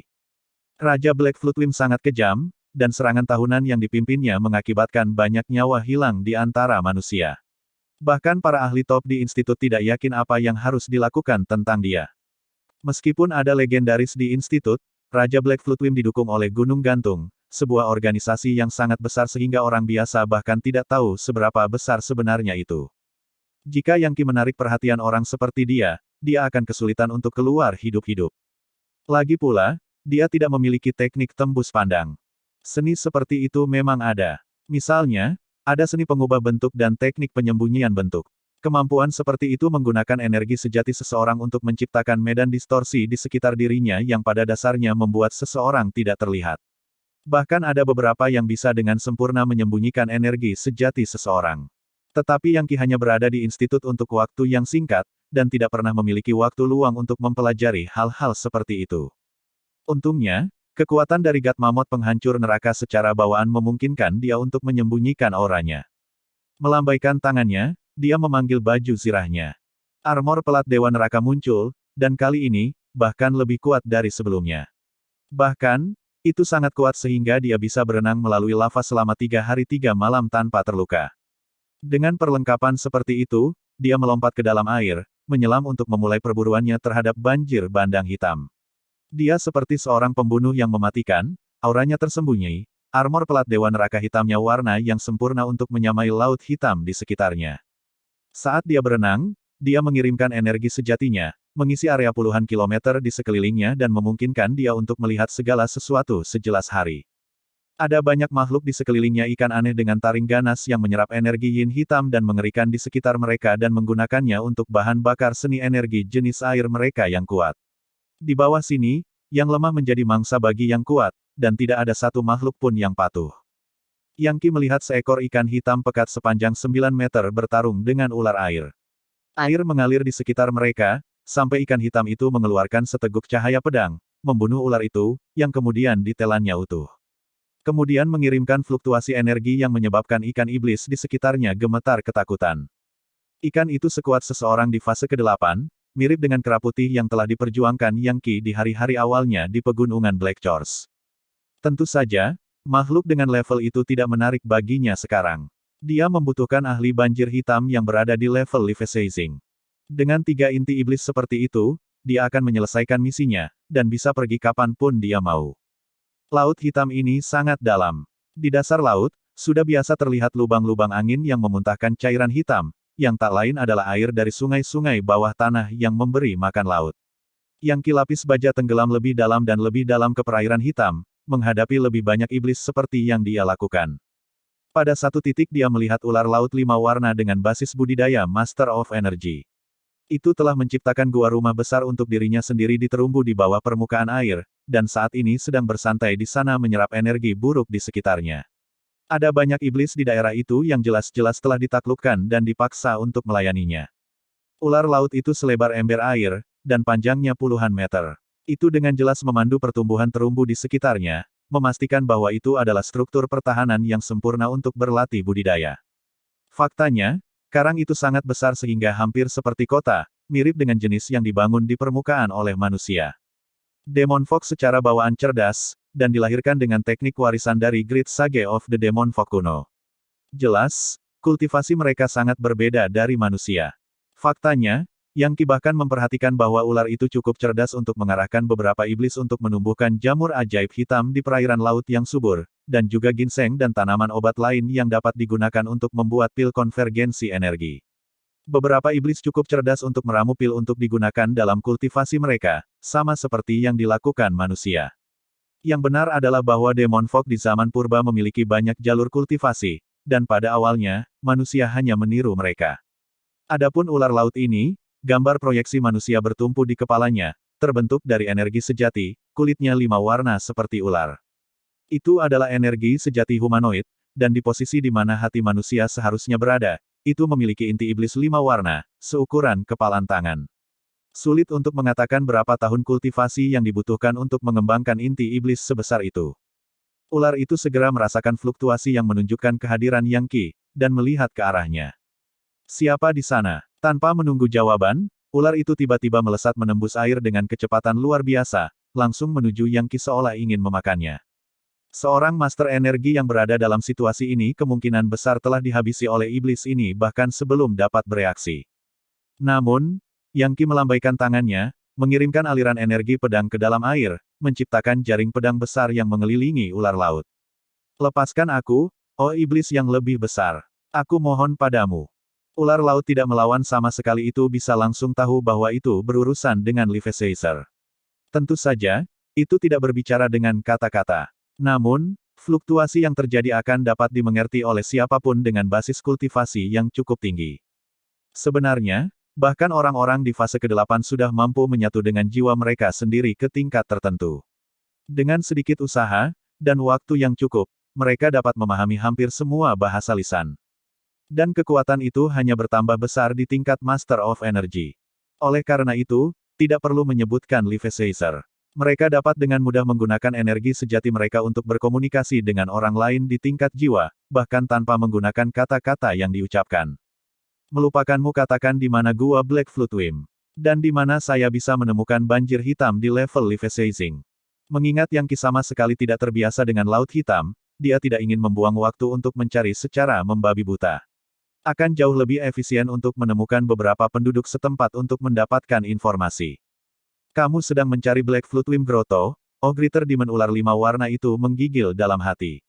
Raja Black Floodwim sangat kejam, dan serangan tahunan yang dipimpinnya mengakibatkan banyak nyawa hilang di antara manusia. Bahkan para ahli top di institut tidak yakin apa yang harus dilakukan tentang dia. Meskipun ada legendaris di institut, Raja Black Floodwim didukung oleh Gunung Gantung, sebuah organisasi yang sangat besar sehingga orang biasa bahkan tidak tahu seberapa besar sebenarnya itu. Jika Yang Qi menarik perhatian orang seperti dia akan kesulitan untuk keluar hidup-hidup. Lagi pula, dia tidak memiliki teknik tembus pandang. Seni seperti itu memang ada. Misalnya, ada seni pengubah bentuk dan teknik penyembunyian bentuk. Kemampuan seperti itu menggunakan energi sejati seseorang untuk menciptakan medan distorsi di sekitar dirinya yang pada dasarnya membuat seseorang tidak terlihat. Bahkan ada beberapa yang bisa dengan sempurna menyembunyikan energi sejati seseorang. Tetapi Yang Qi hanya berada di institut untuk waktu yang singkat, dan tidak pernah memiliki waktu luang untuk mempelajari hal-hal seperti itu. Untungnya, kekuatan dari God Mammoth penghancur neraka secara bawaan memungkinkan dia untuk menyembunyikan auranya. Melambaikan tangannya, dia memanggil baju zirahnya. Armor pelat Dewa Neraka muncul, dan kali ini, bahkan lebih kuat dari sebelumnya. Bahkan, itu sangat kuat sehingga dia bisa berenang melalui lava selama 3 hari 3 malam tanpa terluka. Dengan perlengkapan seperti itu, dia melompat ke dalam air, menyelam untuk memulai perburuannya terhadap banjir bandang hitam. Dia seperti seorang pembunuh yang mematikan, auranya tersembunyi, armor pelat Dewa Neraka hitamnya warna yang sempurna untuk menyamai laut hitam di sekitarnya. Saat dia berenang, dia mengirimkan energi sejatinya, mengisi area puluhan kilometer di sekelilingnya dan memungkinkan dia untuk melihat segala sesuatu sejelas hari. Ada banyak makhluk di sekelilingnya ikan aneh dengan taring ganas yang menyerap energi yin hitam dan mengerikan di sekitar mereka dan menggunakannya untuk bahan bakar seni energi jenis air mereka yang kuat. Di bawah sini, yang lemah menjadi mangsa bagi yang kuat, dan tidak ada satu makhluk pun yang patuh. Yang Qi melihat seekor ikan hitam pekat sepanjang 9 meter bertarung dengan ular air. Air mengalir di sekitar mereka, sampai ikan hitam itu mengeluarkan seteguk cahaya pedang, membunuh ular itu, yang kemudian ditelannya utuh. Kemudian mengirimkan fluktuasi energi yang menyebabkan ikan iblis di sekitarnya gemetar ketakutan. Ikan itu sekuat seseorang di fase ke-8, mirip dengan kera putih yang telah diperjuangkan Yang Qi di hari-hari awalnya di pegunungan Black Chorus. Tentu saja, makhluk dengan level itu tidak menarik baginya sekarang. Dia membutuhkan ahli banjir hitam yang berada di level Leviathan. Dengan 3 inti iblis seperti itu, dia akan menyelesaikan misinya, dan bisa pergi kapanpun dia mau. Laut hitam ini sangat dalam. Di dasar laut, sudah biasa terlihat lubang-lubang angin yang memuntahkan cairan hitam, yang tak lain adalah air dari sungai-sungai bawah tanah yang memberi makan laut. Yang Qi lapis baja tenggelam lebih dalam ke perairan hitam, menghadapi lebih banyak iblis seperti yang dia lakukan. Pada satu titik dia melihat ular laut 5 warna dengan basis budidaya Master of Energy. Itu telah menciptakan gua rumah besar untuk dirinya sendiri di terumbu di bawah permukaan air, dan saat ini sedang bersantai di sana menyerap energi buruk di sekitarnya. Ada banyak iblis di daerah itu yang jelas-jelas telah ditaklukkan dan dipaksa untuk melayaninya. Ular laut itu selebar ember air, dan panjangnya puluhan meter. Itu dengan jelas memandu pertumbuhan terumbu di sekitarnya, memastikan bahwa itu adalah struktur pertahanan yang sempurna untuk berlatih budidaya. Faktanya, karang itu sangat besar sehingga hampir seperti kota, mirip dengan jenis yang dibangun di permukaan oleh manusia. Demon Fox secara bawaan cerdas, dan dilahirkan dengan teknik warisan dari Great Sage of the Demon Fox kuno. Jelas, kultivasi mereka sangat berbeda dari manusia. Faktanya, Yang Qi bahkan memperhatikan bahwa ular itu cukup cerdas untuk mengarahkan beberapa iblis untuk menumbuhkan jamur ajaib hitam di perairan laut yang subur, dan juga ginseng dan tanaman obat lain yang dapat digunakan untuk membuat pil konvergensi energi. Beberapa iblis cukup cerdas untuk meramu pil untuk digunakan dalam kultivasi mereka, sama seperti yang dilakukan manusia. Yang benar adalah bahwa Demon Fox di zaman purba memiliki banyak jalur kultivasi, dan pada awalnya, manusia hanya meniru mereka. Adapun ular laut ini, gambar proyeksi manusia bertumpu di kepalanya, terbentuk dari energi sejati, kulitnya 5 warna seperti ular. Itu adalah energi sejati humanoid, dan di posisi di mana hati manusia seharusnya berada, itu memiliki inti iblis 5 warna, seukuran kepalan tangan. Sulit untuk mengatakan berapa tahun kultivasi yang dibutuhkan untuk mengembangkan inti iblis sebesar itu. Ular itu segera merasakan fluktuasi yang menunjukkan kehadiran Yang Qi, dan melihat ke arahnya. Siapa di sana? Tanpa menunggu jawaban, ular itu tiba-tiba melesat menembus air dengan kecepatan luar biasa, langsung menuju Yang Qi seolah ingin memakannya. Seorang master energi yang berada dalam situasi ini kemungkinan besar telah dihabisi oleh iblis ini bahkan sebelum dapat bereaksi. Namun, Yang Qi melambaikan tangannya, mengirimkan aliran energi pedang ke dalam air, menciptakan jaring pedang besar yang mengelilingi ular laut. Lepaskan aku, oh iblis yang lebih besar. Aku mohon padamu. Ular laut tidak melawan sama sekali itu bisa langsung tahu bahwa itu berurusan dengan Leviathan. Tentu saja, itu tidak berbicara dengan kata-kata. Namun, fluktuasi yang terjadi akan dapat dimengerti oleh siapapun dengan basis kultivasi yang cukup tinggi. Sebenarnya, bahkan orang-orang di fase ke-8 sudah mampu menyatu dengan jiwa mereka sendiri ke tingkat tertentu. Dengan sedikit usaha, dan waktu yang cukup, mereka dapat memahami hampir semua bahasa lisan. Dan kekuatan itu hanya bertambah besar di tingkat Master of Energy. Oleh karena itu, tidak perlu menyebutkan Leviathan. Mereka dapat dengan mudah menggunakan energi sejati mereka untuk berkomunikasi dengan orang lain di tingkat jiwa, bahkan tanpa menggunakan kata-kata yang diucapkan. Melupakanmu katakan di mana gua Black Flutewim. Dan di mana saya bisa menemukan banjir hitam di level Leviathan. Mengingat Yang Qi sama sekali tidak terbiasa dengan laut hitam, dia tidak ingin membuang waktu untuk mencari secara membabi buta. Akan jauh lebih efisien untuk menemukan beberapa penduduk setempat untuk mendapatkan informasi. Kamu sedang mencari Black Flutewim Grotto, oh Greater Demon ular 5 warna itu menggigil dalam hati.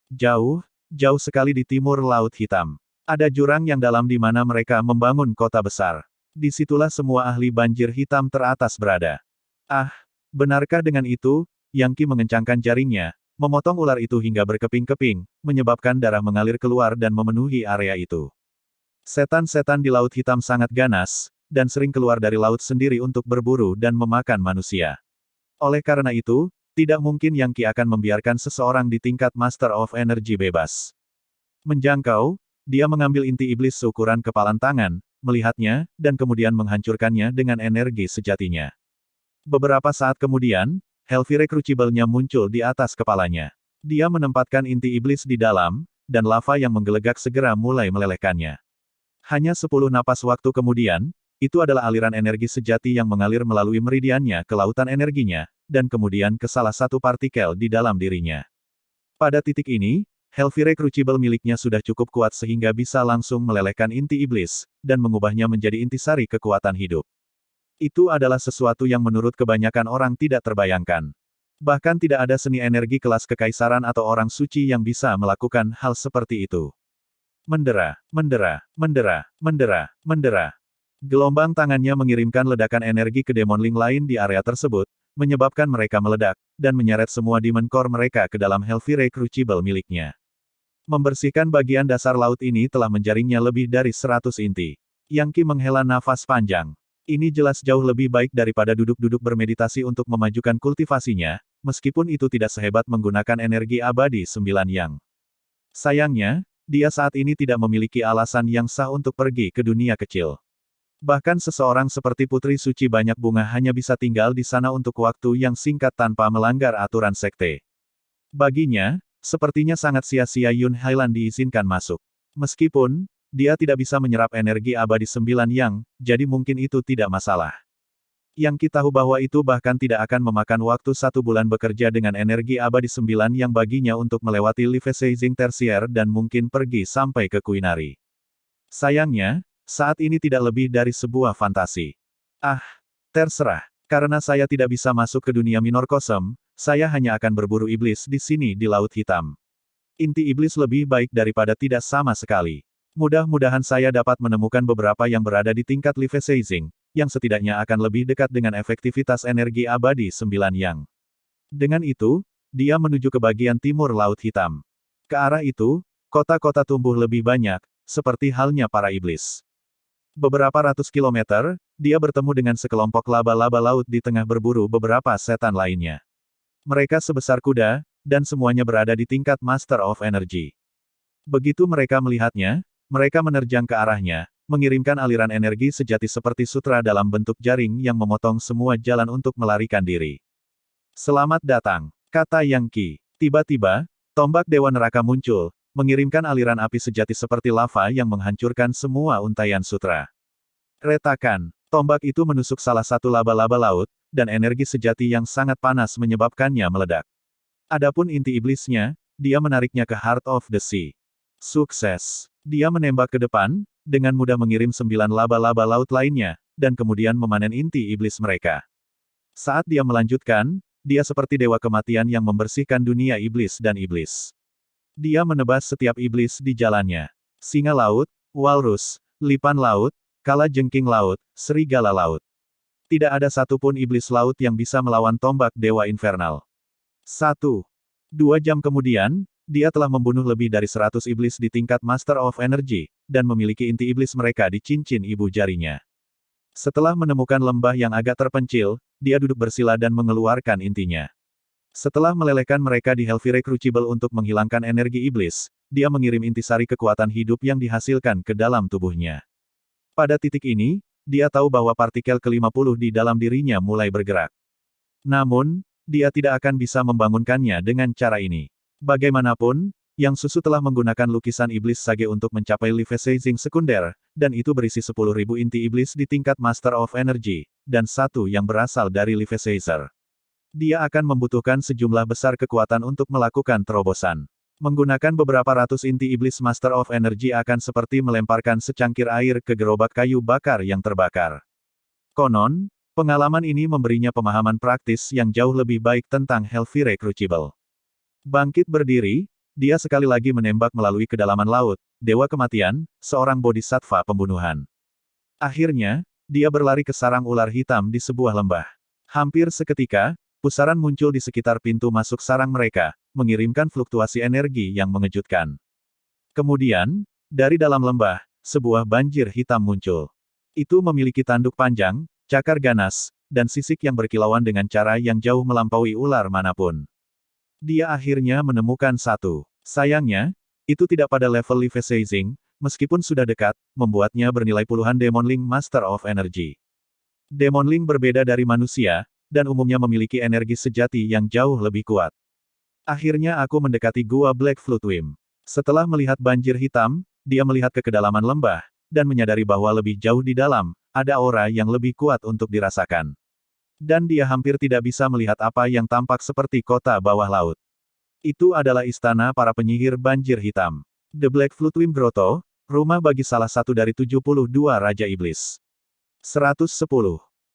Jauh, jauh sekali di timur Laut Hitam. Ada jurang yang dalam di mana mereka membangun kota besar. Disitulah semua ahli banjir hitam teratas berada. Ah, benarkah dengan itu? Yang Qi mengencangkan jaringnya, memotong ular itu hingga berkeping-keping, menyebabkan darah mengalir keluar dan memenuhi area itu. Setan-setan di Laut Hitam sangat ganas, dan sering keluar dari laut sendiri untuk berburu dan memakan manusia. Oleh karena itu, tidak mungkin Yang Qi akan membiarkan seseorang di tingkat Master of Energy bebas. Menjangkau, dia mengambil inti iblis seukuran kepalan tangan, melihatnya, dan kemudian menghancurkannya dengan energi sejatinya. Beberapa saat kemudian, Hellfire Crucible-nya muncul di atas kepalanya. Dia menempatkan inti iblis di dalam, dan lava yang menggelegak segera mulai melelehkannya. Hanya 10 napas waktu kemudian, itu adalah aliran energi sejati yang mengalir melalui meridiannya ke lautan energinya, dan kemudian ke salah satu partikel di dalam dirinya. Pada titik ini, Hellfire Crucible miliknya sudah cukup kuat sehingga bisa langsung melelehkan inti iblis, dan mengubahnya menjadi intisari kekuatan hidup. Itu adalah sesuatu yang menurut kebanyakan orang tidak terbayangkan. Bahkan tidak ada seni energi kelas kekaisaran atau orang suci yang bisa melakukan hal seperti itu. Mendera, mendera, mendera, mendera, mendera. Gelombang tangannya mengirimkan ledakan energi ke demonling lain di area tersebut, menyebabkan mereka meledak, dan menyeret semua demon core mereka ke dalam Hellfire Crucible miliknya. Membersihkan bagian dasar laut ini telah menjaringnya lebih dari 100 inti. Yang Qi menghela nafas panjang. Ini jelas jauh lebih baik daripada duduk-duduk bermeditasi untuk memajukan kultivasinya, meskipun itu tidak sehebat menggunakan energi abadi 9 yang. Sayangnya, dia saat ini tidak memiliki alasan yang sah untuk pergi ke dunia kecil. Bahkan seseorang seperti Putri Suci Banyak Bunga hanya bisa tinggal di sana untuk waktu yang singkat tanpa melanggar aturan sekte. Baginya, sepertinya sangat sia-sia Yun Hailan diizinkan masuk. Meskipun, dia tidak bisa menyerap energi abadi 9 yang, jadi mungkin itu tidak masalah. Yang Qi tahu bahwa itu bahkan tidak akan memakan waktu 1 bulan bekerja dengan energi abadi 9 yang baginya untuk melewati Leviathan Tersier dan mungkin pergi sampai ke Kuinari. Sayangnya, saat ini tidak lebih dari sebuah fantasi. Ah, terserah. Karena saya tidak bisa masuk ke dunia minor kosm, saya hanya akan berburu iblis di sini di Laut Hitam. Inti iblis lebih baik daripada tidak sama sekali. Mudah-mudahan saya dapat menemukan beberapa yang berada di tingkat Leviathan, yang setidaknya akan lebih dekat dengan efektivitas energi abadi 9 yang. Dengan itu, dia menuju ke bagian timur Laut Hitam. Ke arah itu, kota-kota tumbuh lebih banyak, seperti halnya para iblis. Beberapa ratus kilometer, dia bertemu dengan sekelompok laba-laba laut di tengah berburu beberapa setan lainnya. Mereka sebesar kuda, dan semuanya berada di tingkat Master of Energy. Begitu mereka melihatnya, mereka menerjang ke arahnya, mengirimkan aliran energi sejati seperti sutra dalam bentuk jaring yang memotong semua jalan untuk melarikan diri. Selamat datang, kata Yang Qi. Tiba-tiba, tombak Dewa Neraka muncul, mengirimkan aliran api sejati seperti lava yang menghancurkan semua untaian sutra. Retakan, tombak itu menusuk salah satu laba-laba laut, dan energi sejati yang sangat panas menyebabkannya meledak. Adapun inti iblisnya, dia menariknya ke Heart of the Sea. Sukses. Dia menembak ke depan, dengan mudah mengirim 9 laba-laba laut lainnya, dan kemudian memanen inti iblis mereka. Saat dia melanjutkan, dia seperti dewa kematian yang membersihkan dunia iblis dan iblis. Dia menebas setiap iblis di jalannya. Singa laut, walrus, lipan laut, kalajengking laut, serigala laut. Tidak ada satupun iblis laut yang bisa melawan tombak dewa infernal. 1. 2 jam kemudian, dia telah membunuh lebih dari 100 iblis di tingkat Master of Energy, dan memiliki inti iblis mereka di cincin ibu jarinya. Setelah menemukan lembah yang agak terpencil, dia duduk bersila dan mengeluarkan intinya. Setelah melelehkan mereka di Hellfire Crucible untuk menghilangkan energi iblis, dia mengirim intisari kekuatan hidup yang dihasilkan ke dalam tubuhnya. Pada titik ini, dia tahu bahwa partikel ke-50 di dalam dirinya mulai bergerak. Namun, dia tidak akan bisa membangunkannya dengan cara ini. Bagaimanapun, Yang Susu telah menggunakan lukisan iblis Sage untuk mencapai Leviathan sekunder, dan itu berisi 10.000 inti iblis di tingkat Master of Energy, dan 1 yang berasal dari Leviathan. Dia akan membutuhkan sejumlah besar kekuatan untuk melakukan terobosan. Menggunakan beberapa ratus inti iblis Master of Energy akan seperti melemparkan secangkir air ke gerobak kayu bakar yang terbakar. Konon, pengalaman ini memberinya pemahaman praktis yang jauh lebih baik tentang Hellfire Crucible. Bangkit berdiri, dia sekali lagi menembak melalui kedalaman laut, Dewa Kematian, seorang bodhisattva pembunuhan. Akhirnya, dia berlari ke sarang ular hitam di sebuah lembah. Hampir seketika, pusaran muncul di sekitar pintu masuk sarang mereka, mengirimkan fluktuasi energi yang mengejutkan. Kemudian, dari dalam lembah, sebuah banjir hitam muncul. Itu memiliki tanduk panjang, cakar ganas, dan sisik yang berkilauan dengan cara yang jauh melampaui ular manapun. Dia akhirnya menemukan satu. Sayangnya, itu tidak pada level Leviathan, meskipun sudah dekat, membuatnya bernilai puluhan Demonling Master of Energy. Demonling berbeda dari manusia, dan umumnya memiliki energi sejati yang jauh lebih kuat. Akhirnya aku mendekati gua Black Floodwim. Setelah melihat banjir hitam, dia melihat ke kedalaman lembah, dan menyadari bahwa lebih jauh di dalam, ada aura yang lebih kuat untuk dirasakan. Dan dia hampir tidak bisa melihat apa yang tampak seperti kota bawah laut. Itu adalah istana para penyihir banjir hitam. The Black Floodwim Grotto, rumah bagi salah satu dari 72 Raja Iblis. 110.